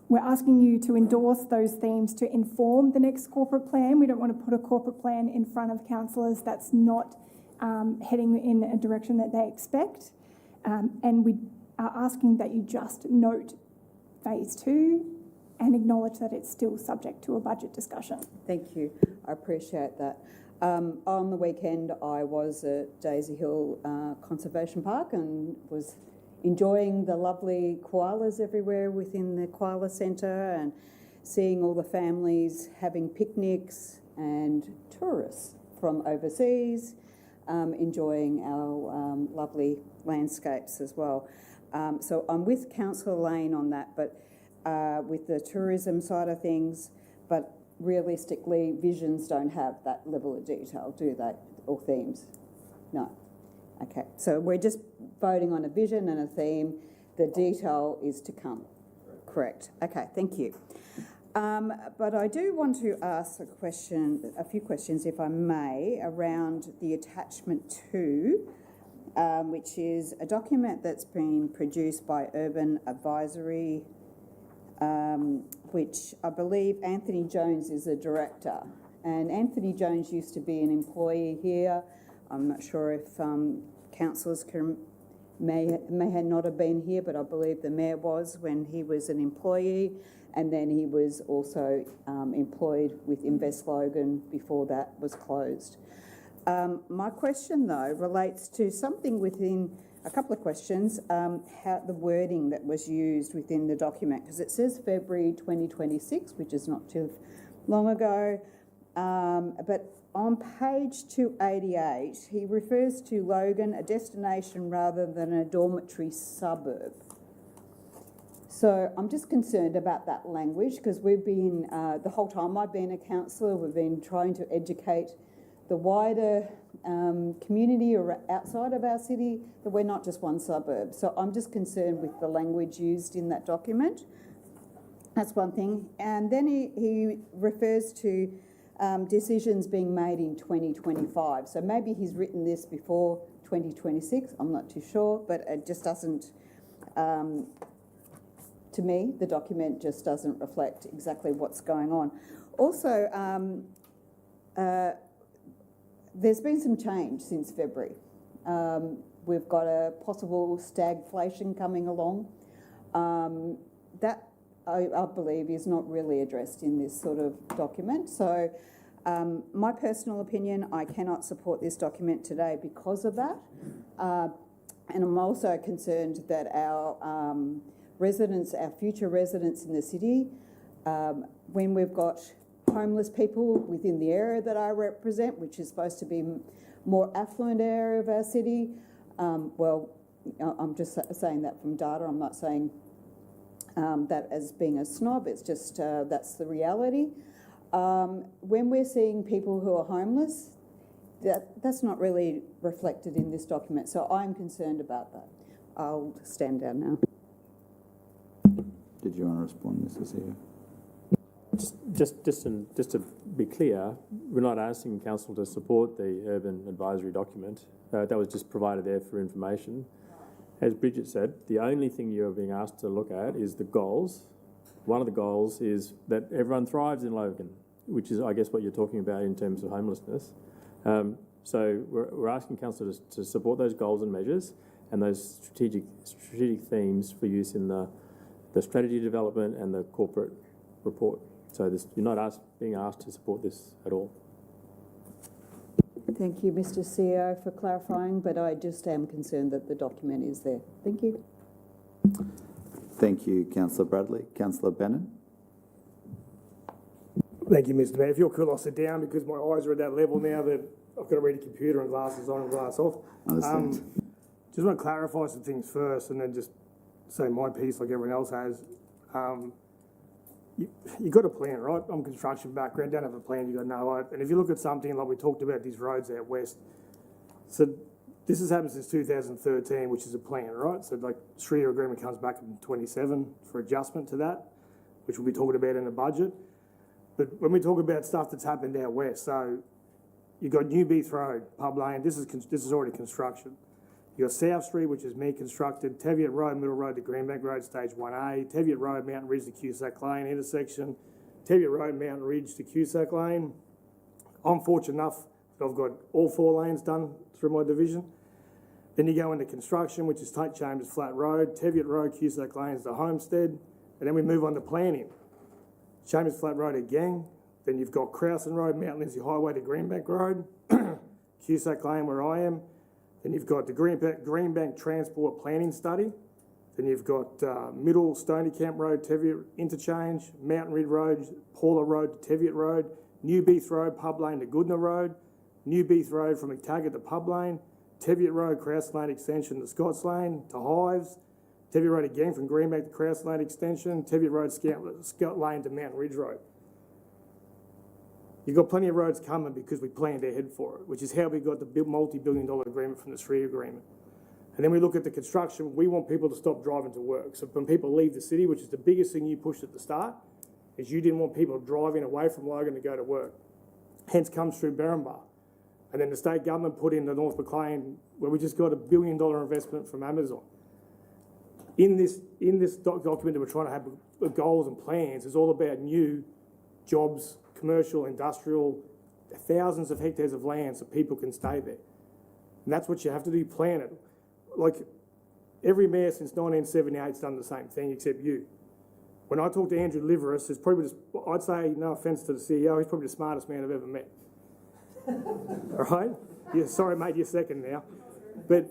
We're asking you to endorse those themes to inform the next corporate plan. We don't want to put a corporate plan in front of councillors that's not heading in a direction that they expect. And we are asking that you just note phase 2 and acknowledge that it's still subject to a budget discussion. Thank you. I appreciate that. On the weekend, I was at Daisy Hill Conservation Park and was enjoying the lovely koalas everywhere within the koala centre and seeing all the families having picnics and tourists from overseas enjoying our lovely landscapes as well. So I'm with Councillor Lane on that, but with the tourism side of things, but realistically, visions don't have that level of detail, do they, or themes? No. Okay, so we're just voting on a vision and a theme. The detail is to come. Correct. Okay, thank you. But I do want to ask a few questions, if I may, around the attachment 2, which is a document that's been produced by Urban Advisory, which I believe Anthony Jones is the director. And Anthony Jones used to be an employee here. I'm not sure if councillors can may not have been here, but I believe the mayor was when he was an employee, and then he was also employed with Invest Logan before that was closed. My question, though, relates to something within a couple of questions, how the wording that was used within the document, because it says February 2026, which is not too long ago, but on page 288, he refers to Logan, a destination rather than a dormitory suburb. So I'm just concerned about that language, because we've been, the whole time I've been a councillor, we've been trying to educate the wider community or outside of our city that we're not just one suburb. So I'm just concerned with the language used in that document. That's one thing. And then he refers to decisions being made in 2025. So maybe he's written this before 2026, I'm not too sure, but it just doesn't, to me, the document just doesn't reflect exactly what's going on. Also, there's been some change since February. We've got a possible stagflation coming along. That, I believe, is not really addressed in this sort of document. So my personal opinion, I cannot support this document today because of that. And I'm also concerned that our residents, our future residents in the city, when we've got homeless people within the area that I represent, which is supposed to be more affluent area of our city. Well, I'm just saying that from data. I'm not saying that as being a snob. It's just that's the reality. When we're seeing people who are homeless, that's not really reflected in this document. So I'm concerned about that. I'll stand down now. Did you want to respond, Mr. CEO? Just to be clear, we're not asking council to support the urban advisory document. That was just provided there for information. As Bridget said, the only thing you're being asked to look at is the goals. One of the goals is that everyone thrives in Logan, which is, I guess, what you're talking about in terms of homelessness. So we're asking council to support those goals and measures and those strategic themes for use in the strategy development and the corporate report. So you're not being asked to support this at all. Thank you, Mr. CEO, for clarifying, but I just am concerned that the document is there. Thank you. Thank you, Councillor Bradley. Councillor Bennett. Thank you, Mr. Mayor. If you're cool, I'll sit down because my eyes are at that level now that I've got to read a computer and glasses on and glass off. Understand. Just want to clarify some things first and then just say my piece like everyone else has. You've got a plan, right? I'm construction background, don't have a plan, you've got no hope. And if you look at something like we talked about these roads out west, so this has happened since 2013, which is a plan, right? So like 3-year agreement comes back in 27 for adjustment to that, which we'll be talking about in the budget. But when we talk about stuff that's happened out west, so you've got New Beath Road, Pub Lane, this is already construction. You've got South Street, which is me constructed, Teviot Road, Middle Road to Greenbank Road, Stage 1A, Teviot Road, Mountain Ridge to Cusack Lane intersection, Teviot Road, Mountain Ridge to Cusack Lane. I'm fortunate enough that I've got all 4 lanes done through my division. Then you go into construction, which is Tate Chambers Flat Road, Teviot Road, Cusack Lane is the Homestead, and then we move on to planning. Chambers Flat Road again, then you've got Crowson Road, Mount Lindsay Highway to Greenbank Road, Cusack Lane where I am. Then you've got the Greenbank Transport Planning Study. Then you've got Middle Stony Camp Road, Teviot Interchange, Mountain Ridge Road, Paula Road to Teviot Road, New Beath Road, Pub Lane to Goodna Road, New Beath Road from McTaggart to Pub Lane, Teviot Road, Crouse Lane Extension to Scotts Lane to Hives, Teviot Road again from Greenbank to Crouse Lane Extension, Teviot Road, Scott Lane to Mountain Ridge Road. You've got plenty of roads coming because we planned ahead for it, which is how we got the multi-billion-dollar agreement from the 3-year agreement. And then we look at the construction. We want people to stop driving to work. So when people leave the city, which is the biggest thing you pushed at the start, is you didn't want people driving away from Logan to go to work. Hence comes through Berrinba. And then the state government put in the North Maclean, where we just got $1 billion investment from Amazon. In this document that we're trying to have goals and plans, is all about new jobs, commercial, industrial, thousands of hectares of land so people can stay there. And that's what you have to do, plan it. Like, every mayor since 1978's done the same thing, except you. When I talk to Andrew Liveris, who's probably I'd say, no offence to the CEO, he's probably the smartest man I've ever met. All right? Yeah, sorry, mate, you're second now. But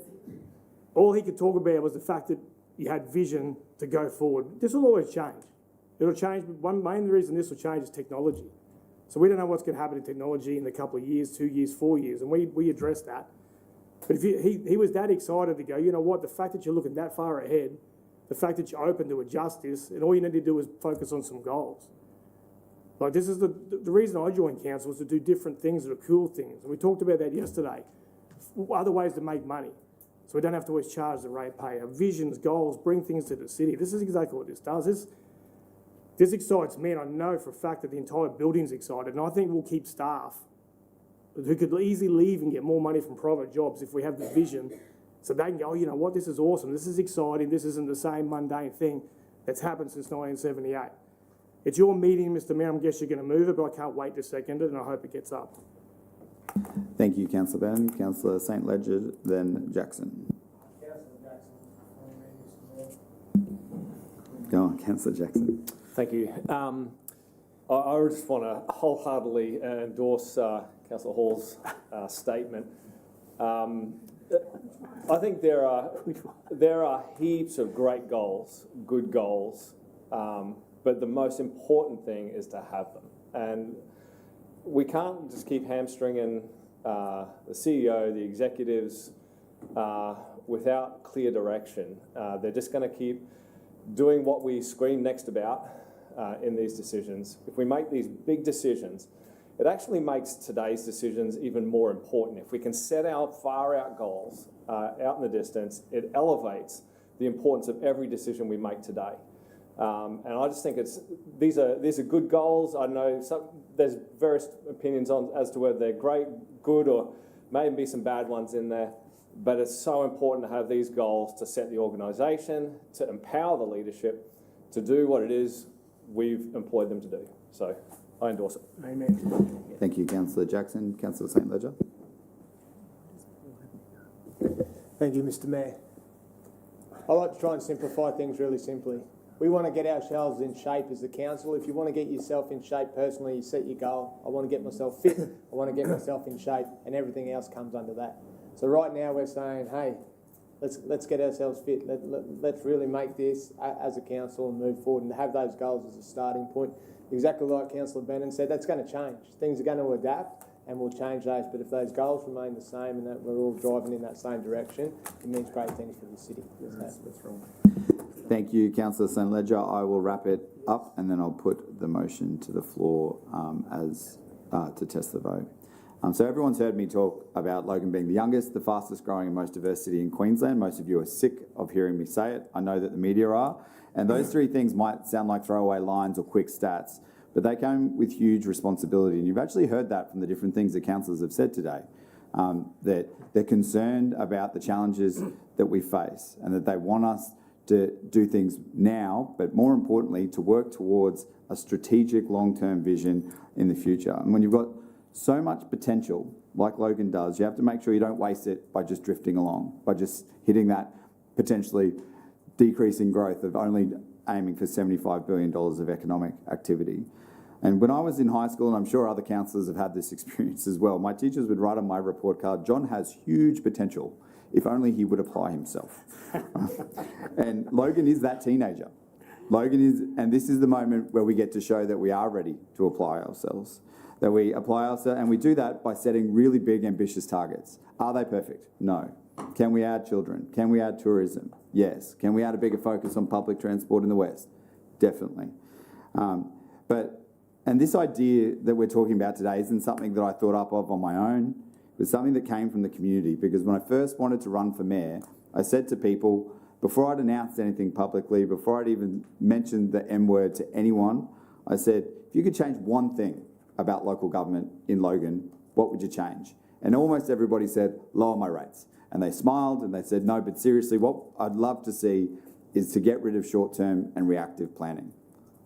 all he could talk about was the fact that you had vision to go forward. This will always change. It'll change, but one main reason this will change is technology. So we don't know what's going to happen in technology in a couple of years, 2 years, 4 years, and we address that. But if he was that excited to go, you know what, the fact that you're looking that far ahead, the fact that you're open to adjust this, and all you need to do is focus on some goals. Like, this is the reason I joined council was to do different things that are cool things. And we talked about that yesterday. Other ways to make money. So we don't have to always charge the ratepayer. Visions, goals, bring things to the city. This is exactly what this does. This excites me, and I know for a fact that the entire building's excited. And I think we'll keep staff who could easily leave and get more money from private jobs if we have the vision. So they can go, oh, you know what, this is awesome. This is exciting. This isn't the same mundane thing that's happened since 1978. It's your meeting, Mr Mayor. I guess you're going to move it, but I can't wait to second it, and I hope it gets up. Thank you, Councillor Bannon. Councillor St Ledger, then Jackson. Go on, Councillor Jackson. Thank you. I just want to wholeheartedly endorse Councillor Hall's statement. I think there are heaps of great goals, good goals, but the most important thing is to have them. And we can't just keep hamstringing the CEO, the executives, without clear direction. They're just going to keep doing what we scream next about in these decisions. If we make these big decisions, it actually makes today's decisions even more important. If we can set our far-out goals out in the distance, it elevates the importance of every decision we make today. And I just think these are good goals. I know there's various opinions as to whether they're great, good, or maybe some bad ones in there. But it's so important to have these goals to set the organisation, to empower the leadership, to do what it is we've employed them to do. So I endorse it. Amen. Thank you, Councillor Jackson. Councillor St Ledger. Thank you, Mr Mayor. I like to try and simplify things really simply. We want to get ourselves in shape as the council. If you want to get yourself in shape personally, you set your goal. I want to get myself fit. I want to get myself in shape, and everything else comes under that. So right now we're saying, hey, let's get ourselves fit. Let's really make this as a council and move forward and have those goals as a starting point. Exactly like Councillor Bannon said, that's going to change. Things are going to adapt and we'll change those. But if those goals remain the same and that we're all driving in that same direction, it means great things for the city. That's wrong. Thank you, Councillor St Ledger. I will wrap it up and then I'll put the motion to the floor to test the vote. So everyone's heard me talk about Logan being the youngest, the fastest growing and most diverse city in Queensland. Most of you are sick of hearing me say it. I know that the media are. And those three things might sound like throwaway lines or quick stats, but they come with huge responsibility. And you've actually heard that from the different things that councillors have said today, that they're concerned about the challenges that we face and that they want us to do things now, but more importantly, to work towards a strategic long-term vision in the future. And when you've got so much potential, like Logan does, you have to make sure you don't waste it by just drifting along, by just hitting that potentially decreasing growth of only aiming for $75 billion of economic activity. And when I was in high school, and I'm sure other councillors have had this experience as well, my teachers would write on my report card, John has huge potential, if only he would apply himself. And Logan is that teenager. Logan is, and this is the moment where we get to show that we are ready to apply ourselves. That we apply ourselves, and we do that by setting really big, ambitious targets. Are they perfect? No. Can we add children? Can we add tourism? Yes. Can we add a bigger focus on public transport in the West? Definitely. And this idea that we're talking about today isn't something that I thought up of on my own. It was something that came from the community, because when I first wanted to run for mayor, I said to people, before I'd announced anything publicly, before I'd even mentioned the M word to anyone, I said, if you could change one thing about local government in Logan, what would you change? And almost everybody said, lower my rates. And they smiled and they said, no, but seriously, what I'd love to see is to get rid of short-term and reactive planning.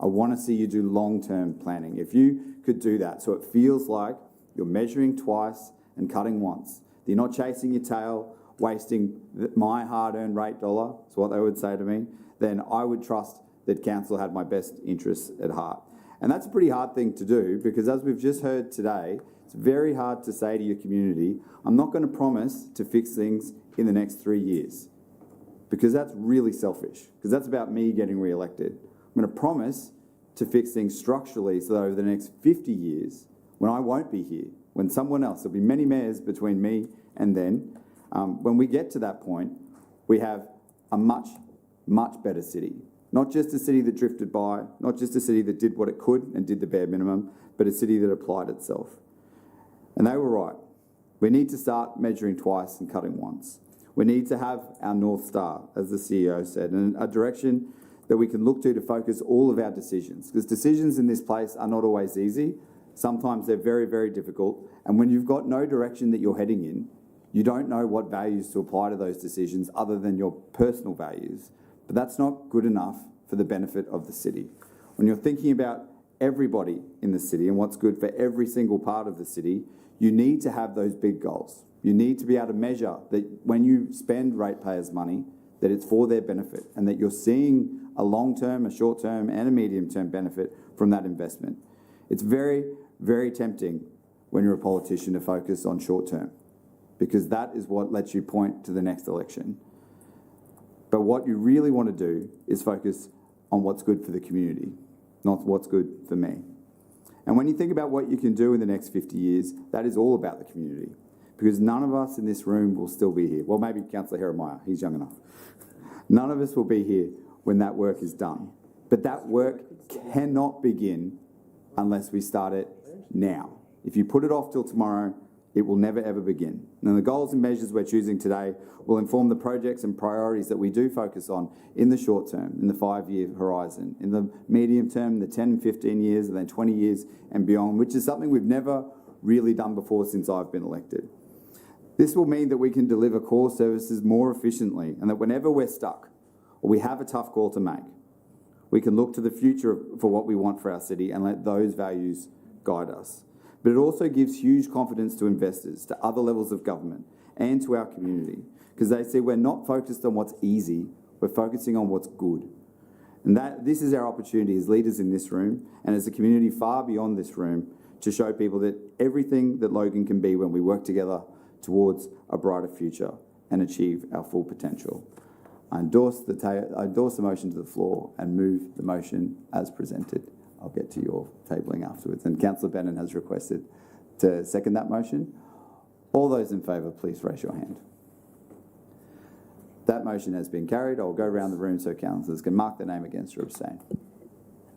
I want to see you do long-term planning. If you could do that, so it feels like you're measuring twice and cutting once. You're not chasing your tail wasting my hard-earned rate dollar, is what they would say to me, then I would trust that council had my best interests at heart. And that's a pretty hard thing to do because, as we've just heard today, it's very hard to say to your community, I'm not going to promise to fix things in the next 3 years, because that's really selfish, because that's about me getting re-elected. I'm going to promise to fix things structurally so that over the next 50 years, when I won't be here, when someone else, there'll be many mayors between me and then, when we get to that point, we have a much, much better city. Not just a city that drifted by, not just a city that did what it could and did the bare minimum, but a city that applied itself. And they were right. We need to start measuring twice and cutting once. We need to have our North Star, as the CEO said, and a direction that we can look to focus all of our decisions. Because decisions in this place are not always easy. Sometimes they're very, very difficult. And when you've got no direction that you're heading in, you don't know what values to apply to those decisions other than your personal values. But that's not good enough for the benefit of the city. When you're thinking about everybody in the city and what's good for every single part of the city, you need to have those big goals. You need to be able to measure that when you spend ratepayers' money, that it's for their benefit and that you're seeing a long-term, a short-term and a medium-term benefit from that investment. It's very, very tempting when you're a politician to focus on short-term, because that is what lets you point to the next election. But what you really want to do is focus on what's good for the community, not what's good for me. And when you think about what you can do in the next 50 years, that is all about the community, because none of us in this room will still be here. Well, maybe Councillor Jeremiah, he's young enough. None of us will be here when that work is done. But that work cannot begin unless we start it now. If you put it off till tomorrow, it will never ever begin. And the goals and measures we're choosing today will inform the projects and priorities that we do focus on in the short term, in the 5-year horizon, in the medium term, the 10, 15 years, and then 20 years and beyond, which is something we've never really done before since I've been elected. This will mean that we can deliver core services more efficiently, and that whenever we're stuck or we have a tough call to make, we can look to the future for what we want for our city and let those values guide us. But it also gives huge confidence to investors, to other levels of government, and to our community, because they see we're not focused on what's easy, we're focusing on what's good. And this is our opportunity as leaders in this room and as a community far beyond this room to show people that everything that Logan can be when we work together towards a brighter future and achieve our full potential. I endorse the motion to the floor and move the motion as presented. I'll get to your tabling afterwards. And Councillor Bannon has requested to second that motion. All those in favour, please raise your hand. That motion has been carried. I'll go around the room so councillors can mark their name against or abstain.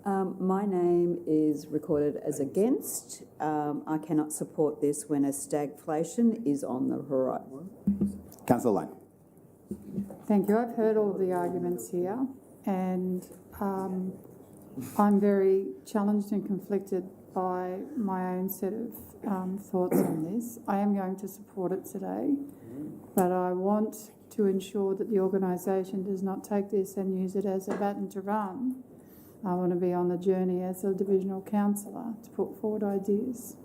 My name is recorded as against. I cannot support this when a stagflation is on the horizon. Councillor Lane. Thank you. I've heard all of the arguments here, and I'm very challenged and conflicted by my own set of thoughts on this. I am going to support it today, but I want to ensure that the organisation does not take this and use it as a baton to run. I want to be on the journey as a divisional councillor to put forward ideas.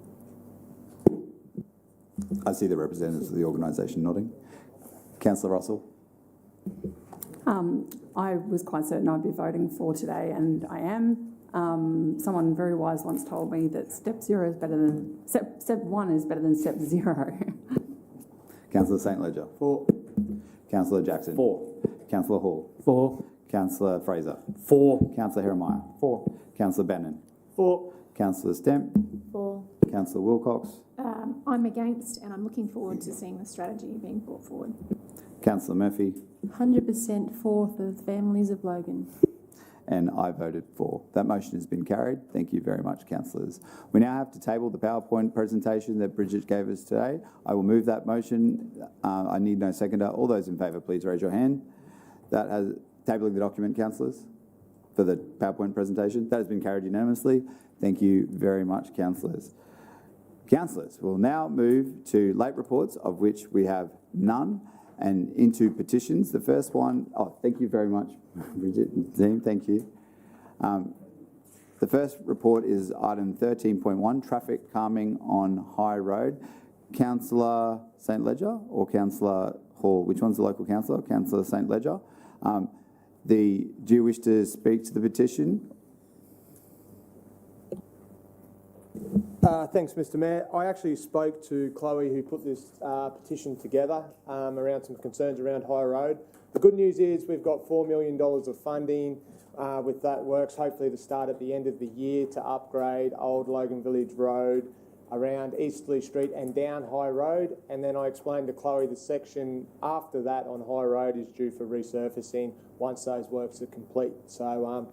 I see the representatives of the organisation nodding. Councillor Russell. I was quite certain I'd be voting for today, and I am. Someone very wise once told me that step one is better than step 0. Councillor St Ledger. 4. Councillor Jackson. 4. Councillor Hall. 4. Councillor Fraser. 4. Councillor Jeremiah. 4. Councillor Bannon. 4. Councillor Stemp. 4. Councillor Wilcox. I'm against, and I'm looking forward to seeing the strategy being brought forward. Councillor Murphy. 100% for the families of Logan. And I voted for. That motion has been carried. Thank you very much, councillors. We now have to table the PowerPoint presentation that Bridget gave us today. I will move that motion. I need no seconder. All those in favour, please raise your hand. That has tabling the document, councillors, for the PowerPoint presentation. That has been carried unanimously. Thank you very much, councillors. Councillors, we'll now move to late reports, of which we have none, and into petitions. The first one, thank you very much, Bridget and team, thank you. The first report is item 13.1, traffic calming on High Road. Councillor St Ledger or Councillor Hall. Which one's the local councillor? Councillor St Ledger. Do you wish to speak to the petition? Thanks, Mr. Mayor. I actually spoke to Chloe, who put this petition together around some concerns around High Road. The good news is we've got $4 million of funding with that works, hopefully to start at the end of the year to upgrade Old Logan Village Road around Easterly Street and down High Road. And then I explained to Chloe the section after that on High Road is due for resurfacing once those works are complete. So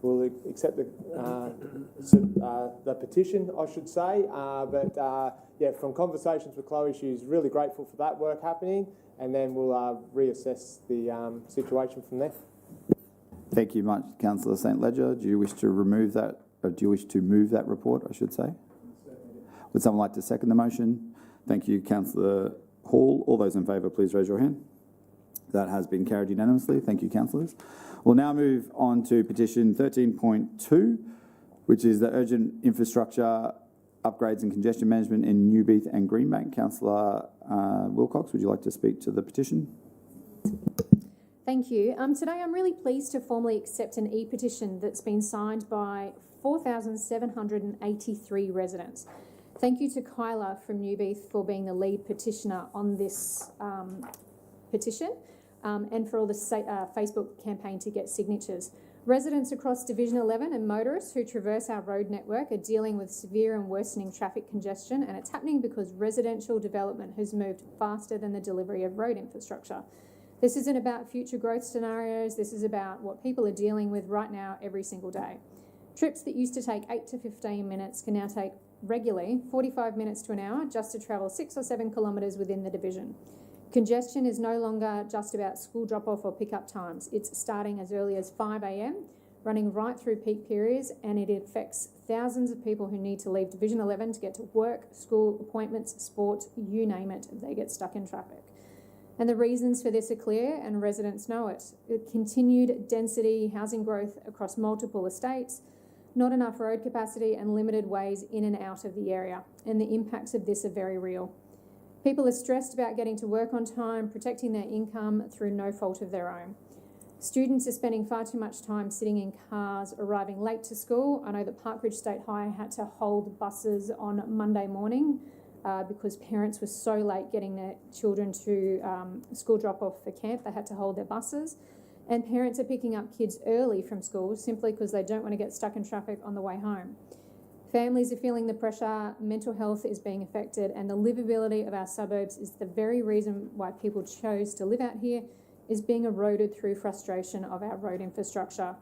we'll accept the petition, I should say. Yeah, from conversations with Chloe, she's really grateful for that work happening, and then we'll reassess the situation from there. Thank you much, Councillor St Ledger. Do you wish to remove that, or do you wish to move that report, I should say? Would someone like to second the motion? Thank you, Councillor Hall. All those in favour, please raise your hand. That has been carried unanimously. Thank you, councillors. We'll now move on to petition 13.2, which is the urgent infrastructure upgrades and congestion management in Newbeath and Greenbank. Councillor Wilcox, would you like to speak to the petition? Thank you. Today I'm really pleased to formally accept an e-petition that's been signed by 4,783 residents. Thank you to Kyla from Newbeath for being the lead petitioner on this petition and for all the Facebook campaign to get signatures. Residents across Division 11 and motorists who traverse our road network are dealing with severe and worsening traffic congestion, and it's happening because residential development has moved faster than the delivery of road infrastructure. This isn't about future growth scenarios. This is about what people are dealing with right now every single day. Trips that used to take 8 to 15 minutes can now take regularly 45 minutes to an hour just to travel 6 or 7 kilometres within the division. Congestion is no longer just about school drop-off or pick-up times. It's starting as early as 5 a.m, running right through peak periods, and it affects thousands of people who need to leave Division 11 to get to work, school, appointments, sport, you name it, they get stuck in traffic. And the reasons for this are clear, and residents know it. Continued density, housing growth across multiple estates, not enough road capacity and limited ways in and out of the area. And the impacts of this are very real. People are stressed about getting to work on time, protecting their income through no fault of their own. Students are spending far too much time sitting in cars, arriving late to school. I know that Parkridge State High had to hold buses on Monday morning because parents were so late getting their children to school drop-off for camp. They had to hold their buses. And parents are picking up kids early from school simply because they don't want to get stuck in traffic on the way home. Families are feeling the pressure, mental health is being affected, and the livability of our suburbs is the very reason why people chose to live out here, is being eroded through frustration of our road infrastructure.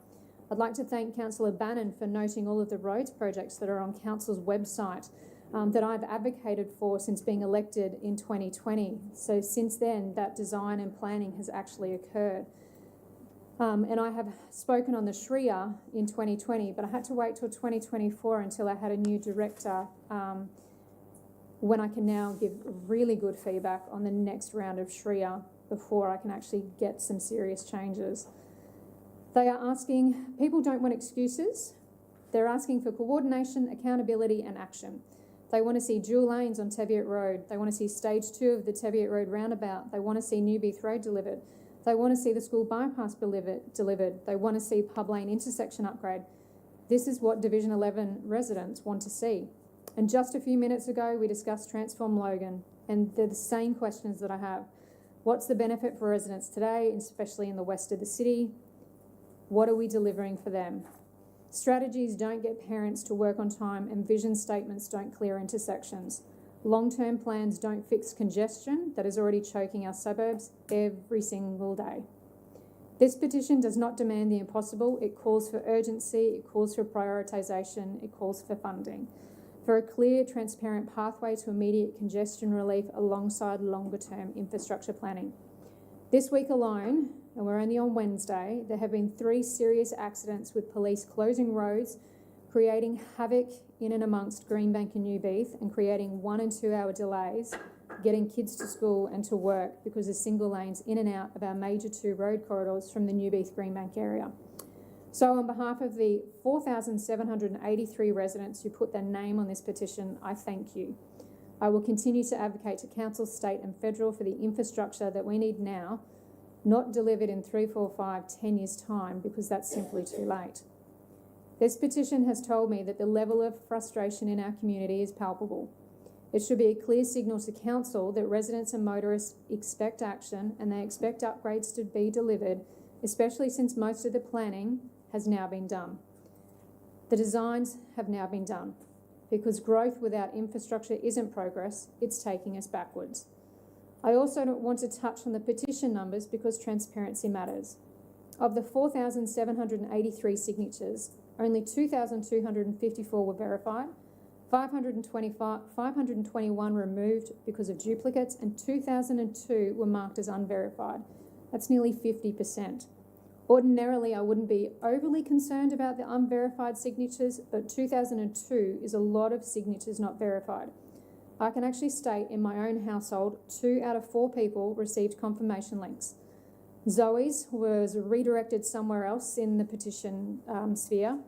I'd like to thank Councillor Bannon for noting all of the roads projects that are on Council's website that I've advocated for since being elected in 2020. So since then, that design and planning has actually occurred. And I have spoken on the Shria in 2020, but I had to wait till 2024 until I had a new director when I can now give really good feedback on the next round of Shria before I can actually get some serious changes. They are asking, people don't want excuses. They're asking for coordination, accountability and action. They want to see dual lanes on Teviot Road. They want to see stage 2 of the Teviot Road roundabout. They want to see Newbeath Road delivered. They want to see the school bypass delivered. They want to see Pub Lane intersection upgrade. This is what Division 11 residents want to see. And just a few minutes ago, we discussed Transform Logan, and they're the same questions that I have. What's the benefit for residents today, especially in the west of the city? What are we delivering for them? Strategies don't get parents to work on time, and vision statements don't clear intersections. Long-term plans don't fix congestion that is already choking our suburbs every single day. This petition does not demand the impossible. It calls for urgency, it calls for prioritisation, it calls for funding, for a clear, transparent pathway to immediate congestion relief alongside longer-term infrastructure planning. This week alone, and we're only on Wednesday, there have been 3 serious accidents with police closing roads, creating havoc in and amongst Greenbank and Newbeath, and creating 1 and 2 hour delays getting kids to school and to work because of single lanes in and out of our major 2 road corridors from the Newbeath Greenbank area. So on behalf of the 4,783 residents who put their name on this petition, I thank you. I will continue to advocate to council, state and federal for the infrastructure that we need now, not delivered in 3, 4, 5, 10 years' time, because that's simply too late. This petition has told me that the level of frustration in our community is palpable. It should be a clear signal to council that residents and motorists expect action and they expect upgrades to be delivered, especially since most of the planning has now been done. The designs have now been done. Because growth without infrastructure isn't progress, it's taking us backwards. I also don't want to touch on the petition numbers because transparency matters. Of the 4,783 signatures, only 2,254 were verified, 521 removed because of duplicates, and 2,002 were marked as unverified. That's nearly 50%. Ordinarily, I wouldn't be overly concerned about the unverified signatures, but 2,002 is a lot of signatures not verified. I can actually state in my own household, 2 out of 4 people received confirmation links. Zoe's was redirected somewhere else in the petition sphere,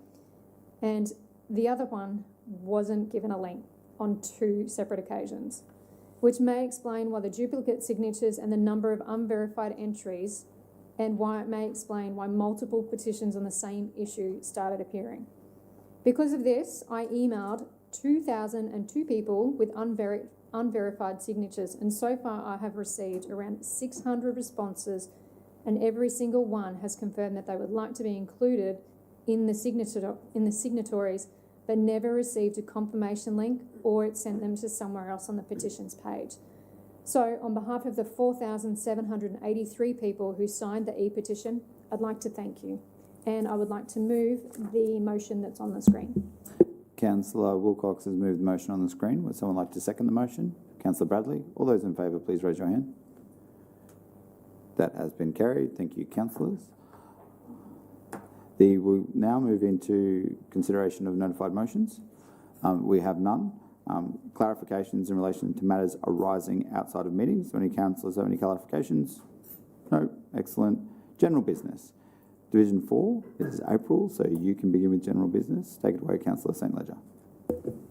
and the other one wasn't given a link on 2 separate occasions, which may explain why the duplicate signatures and the number of unverified entries, and why it may explain why multiple petitions on the same issue started appearing. Because of this, I emailed 2,002 people with unverified signatures, and so far I have received around 600 responses, and every single one has confirmed that they would like to be included in the signatories, but never received a confirmation link, or it sent them to somewhere else on the petitions page. So, on behalf of the 4,783 people who signed the e-petition, I'd like to thank you. And I would like to move the motion that's on the screen. Councillor Wilcox has moved the motion on the screen. Would someone like to second the motion? Councillor Bradley. All those in favour, please raise your hand. That has been carried. Thank you, councillors. We'll now move into consideration of notified motions. We have none. Clarifications in relation to matters arising outside of meetings. Do any councillors have any clarifications? No? Excellent. General business. Division 4 is April, so you can begin with general business. Take it away, Councillor St. Ledger.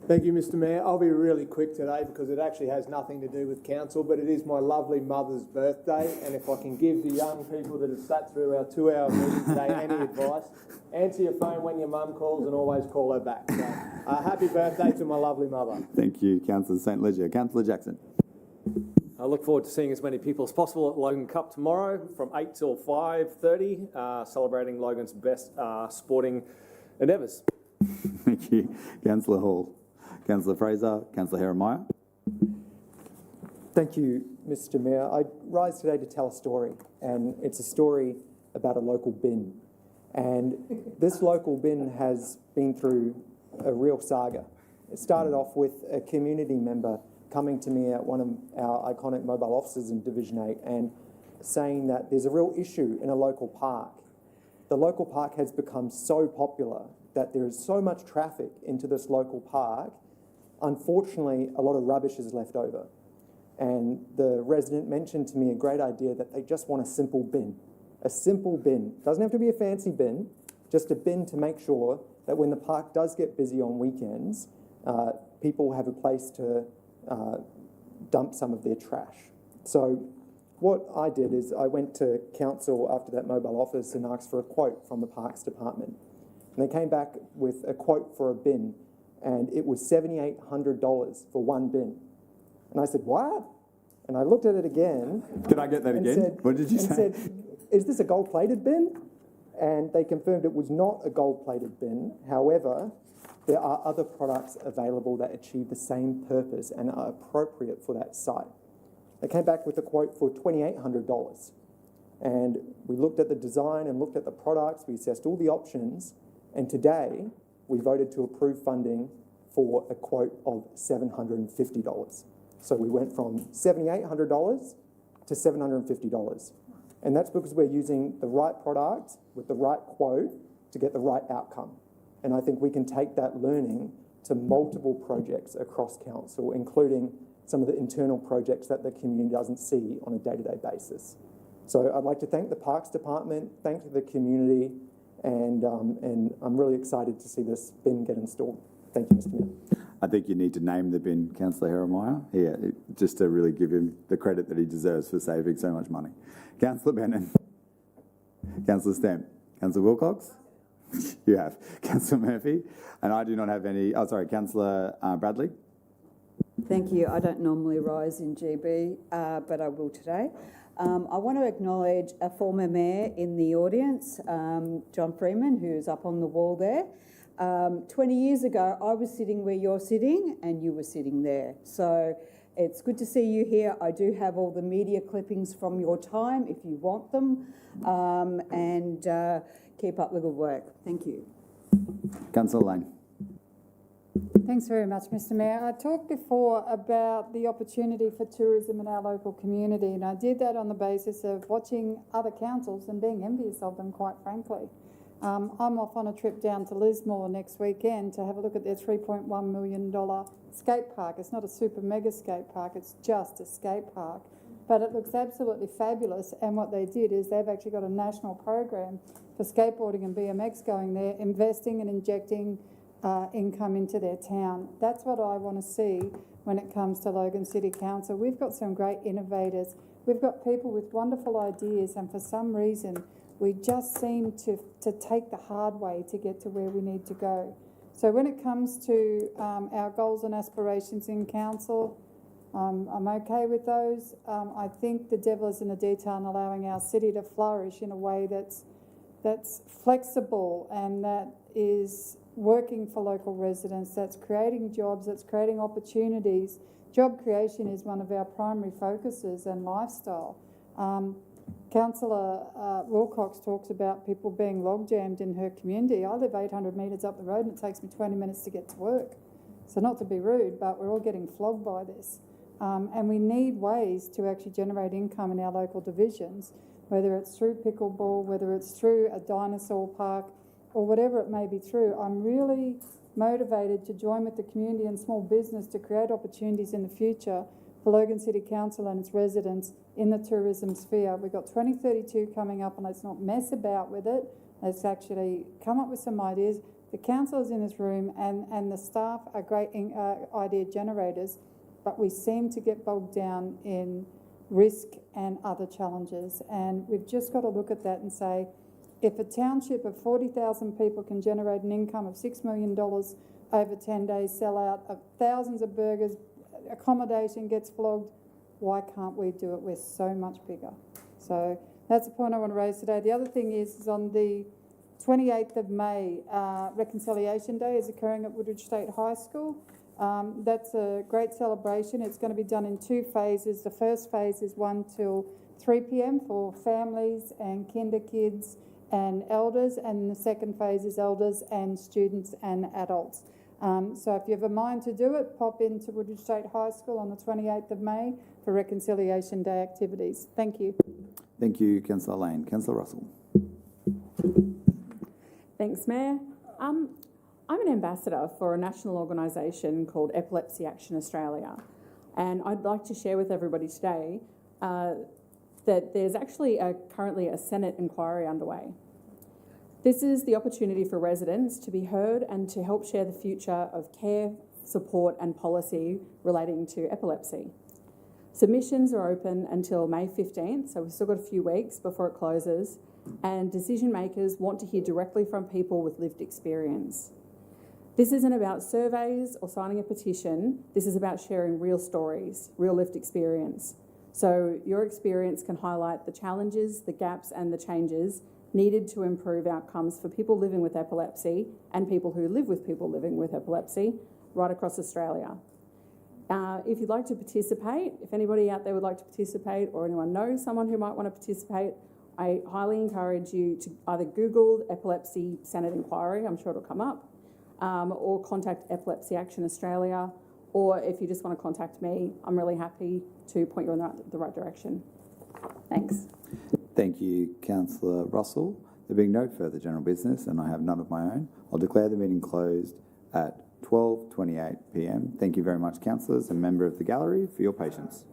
Thank you, Mr. Mayor. I'll be really quick today because it actually has nothing to do with council, but it is my lovely mother's birthday, and if I can give the young people that have sat through our 2-hour meeting today any advice, answer your phone when your mum calls and always call her back. So, happy birthday to my lovely mother. Thank you, Councillor St. Ledger. Councillor Jackson. I look forward to seeing as many people as possible at Logan Cup tomorrow from 8 till 5:30, celebrating Logan's best sporting endeavours. Thank you, Councillor Hall. Councillor Fraser. Councillor Jeremiah. Thank you, Mr. Mayor. I rise today to tell a story, and it's a story about a local bin. And this local bin has been through a real saga. It started off with a community member coming to me at one of our iconic mobile offices in Division 8 and saying that there's a real issue in a local park. The local park has become so popular that there is so much traffic into this local park. Unfortunately, a lot of rubbish is left over. And the resident mentioned to me a great idea that they just want a simple bin. A simple bin. Doesn't have to be a fancy bin, just a bin to make sure that when the park does get busy on weekends, people have a place to dump some of their trash. So what I did is I went to council after that mobile office and asked for a quote from the Parks Department. And they came back with a quote for a bin, and it was $7,800 for one bin. And I said, what? And I looked at it again. Can I get that again? What did you say? And said, is this a gold-plated bin? And they confirmed it was not a gold-plated bin. However, there are other products available that achieve the same purpose and are appropriate for that site. They came back with a quote for $2,800. And we looked at the design and looked at the products, we assessed all the options, and today we voted to approve funding for a quote of $750. So we went from $7,800 to $750. And that's because we're using the right product with the right quote to get the right outcome. And I think we can take that learning to multiple projects across council, including some of the internal projects that the community doesn't see on a day-to-day basis. So I'd like to thank the Parks Department, thank the community, and I'm really excited to see this bin get installed. Thank you, Mr. Mayor. I think you need to name the bin, Councillor Jeremiah. Yeah, just to really give him the credit that he deserves for saving so much money. Councillor Bennett. Councillor Stemp. Councillor Wilcox? You have. Councillor Murphy. And I do not have any... Oh, sorry, Councillor Bradley. Thank you. I don't normally rise in GB, but I will today. I want to acknowledge a former mayor in the audience, John Freeman, who's up on the wall there. 20 years ago, I was sitting where you're sitting and you were sitting there. So it's good to see you here. I do have all the media clippings from your time if you want them. And keep up the good work. Thank you. Councillor Lane. Thanks very much, Mr Mayor. I talked before about the opportunity for tourism in our local community, and I did that on the basis of watching other councils and being envious of them, quite frankly. I'm off on a trip down to Lismore next weekend to have a look at their $3.1 million skate park. It's not a super mega skate park, it's just a skate park. But it looks absolutely fabulous, and what they did is they've actually got a national program for skateboarding and BMX going there, investing and injecting income into their town. That's what I want to see when it comes to Logan City Council. We've got some great innovators. We've got people with wonderful ideas, and for some reason, we just seem to take the hard way to get to where we need to go. So when it comes to our goals and aspirations in council, I'm okay with those. I think the devil is in the detail in allowing our city to flourish in a way that's flexible and that is working for local residents, that's creating jobs, that's creating opportunities. Job creation is one of our primary focuses and lifestyle. Councillor Wilcox talks about people being log jammed in her community. I live 800 metres up the road and it takes me 20 minutes to get to work. So not to be rude, but we're all getting flogged by this. And we need ways to actually generate income in our local divisions, whether it's through pickleball, whether it's through a dinosaur park, or whatever it may be through. I'm really motivated to join with the community and small business to create opportunities in the future for Logan City Council and its residents in the tourism sphere. We've got 2032 coming up, and let's not mess about with it. Let's actually come up with some ideas. The councillors in this room and the staff are great idea generators, but we seem to get bogged down in risk and other challenges. And we've just got to look at that and say, if a township of 40,000 people can generate an income of $6 million over 10 days, sell out of thousands of burgers, accommodation gets flogged, why can't we do it? We're so much bigger. So that's the point I want to raise today. The other thing is on the 28th of May, Reconciliation Day is occurring at Woodridge State High School. That's a great celebration. It's going to be done in 2 phases. The first phase is 1 till 3 p.m. for families and kinder kids and elders, and the second phase is elders and students and adults. So if you have a mind to do it, pop into Woodridge State High School on the 28th of May for Reconciliation Day activities. Thank you. Thank you, Councillor Lane. Councillor Russell. Thanks, Mayor. I'm an ambassador for a national organisation called Epilepsy Action Australia, and I'd like to share with everybody today that there's actually currently a Senate inquiry underway. This is the opportunity for residents to be heard and to help share the future of care, support and policy relating to epilepsy. Submissions are open until May 15th, so we've still got a few weeks before it closes, and decision makers want to hear directly from people with lived experience. This isn't about surveys or signing a petition, this is about sharing real stories, real lived experience. So your experience can highlight the challenges, the gaps and the changes needed to improve outcomes for people living with epilepsy and people who live with people living with epilepsy right across Australia. If you'd like to participate, if anybody out there would like to participate or anyone knows someone who might want to participate, I highly encourage you to either Google Epilepsy Senate Inquiry, I'm sure it'll come up, or contact Epilepsy Action Australia, or if you just want to contact me, I'm really happy to point you in the right direction. Thanks. Thank you, Councillor Russell. There being no further general business, and I have none of my own, I'll declare the meeting closed at 12:28 p.m. Thank you very much, councillors and member of the gallery, for your patience.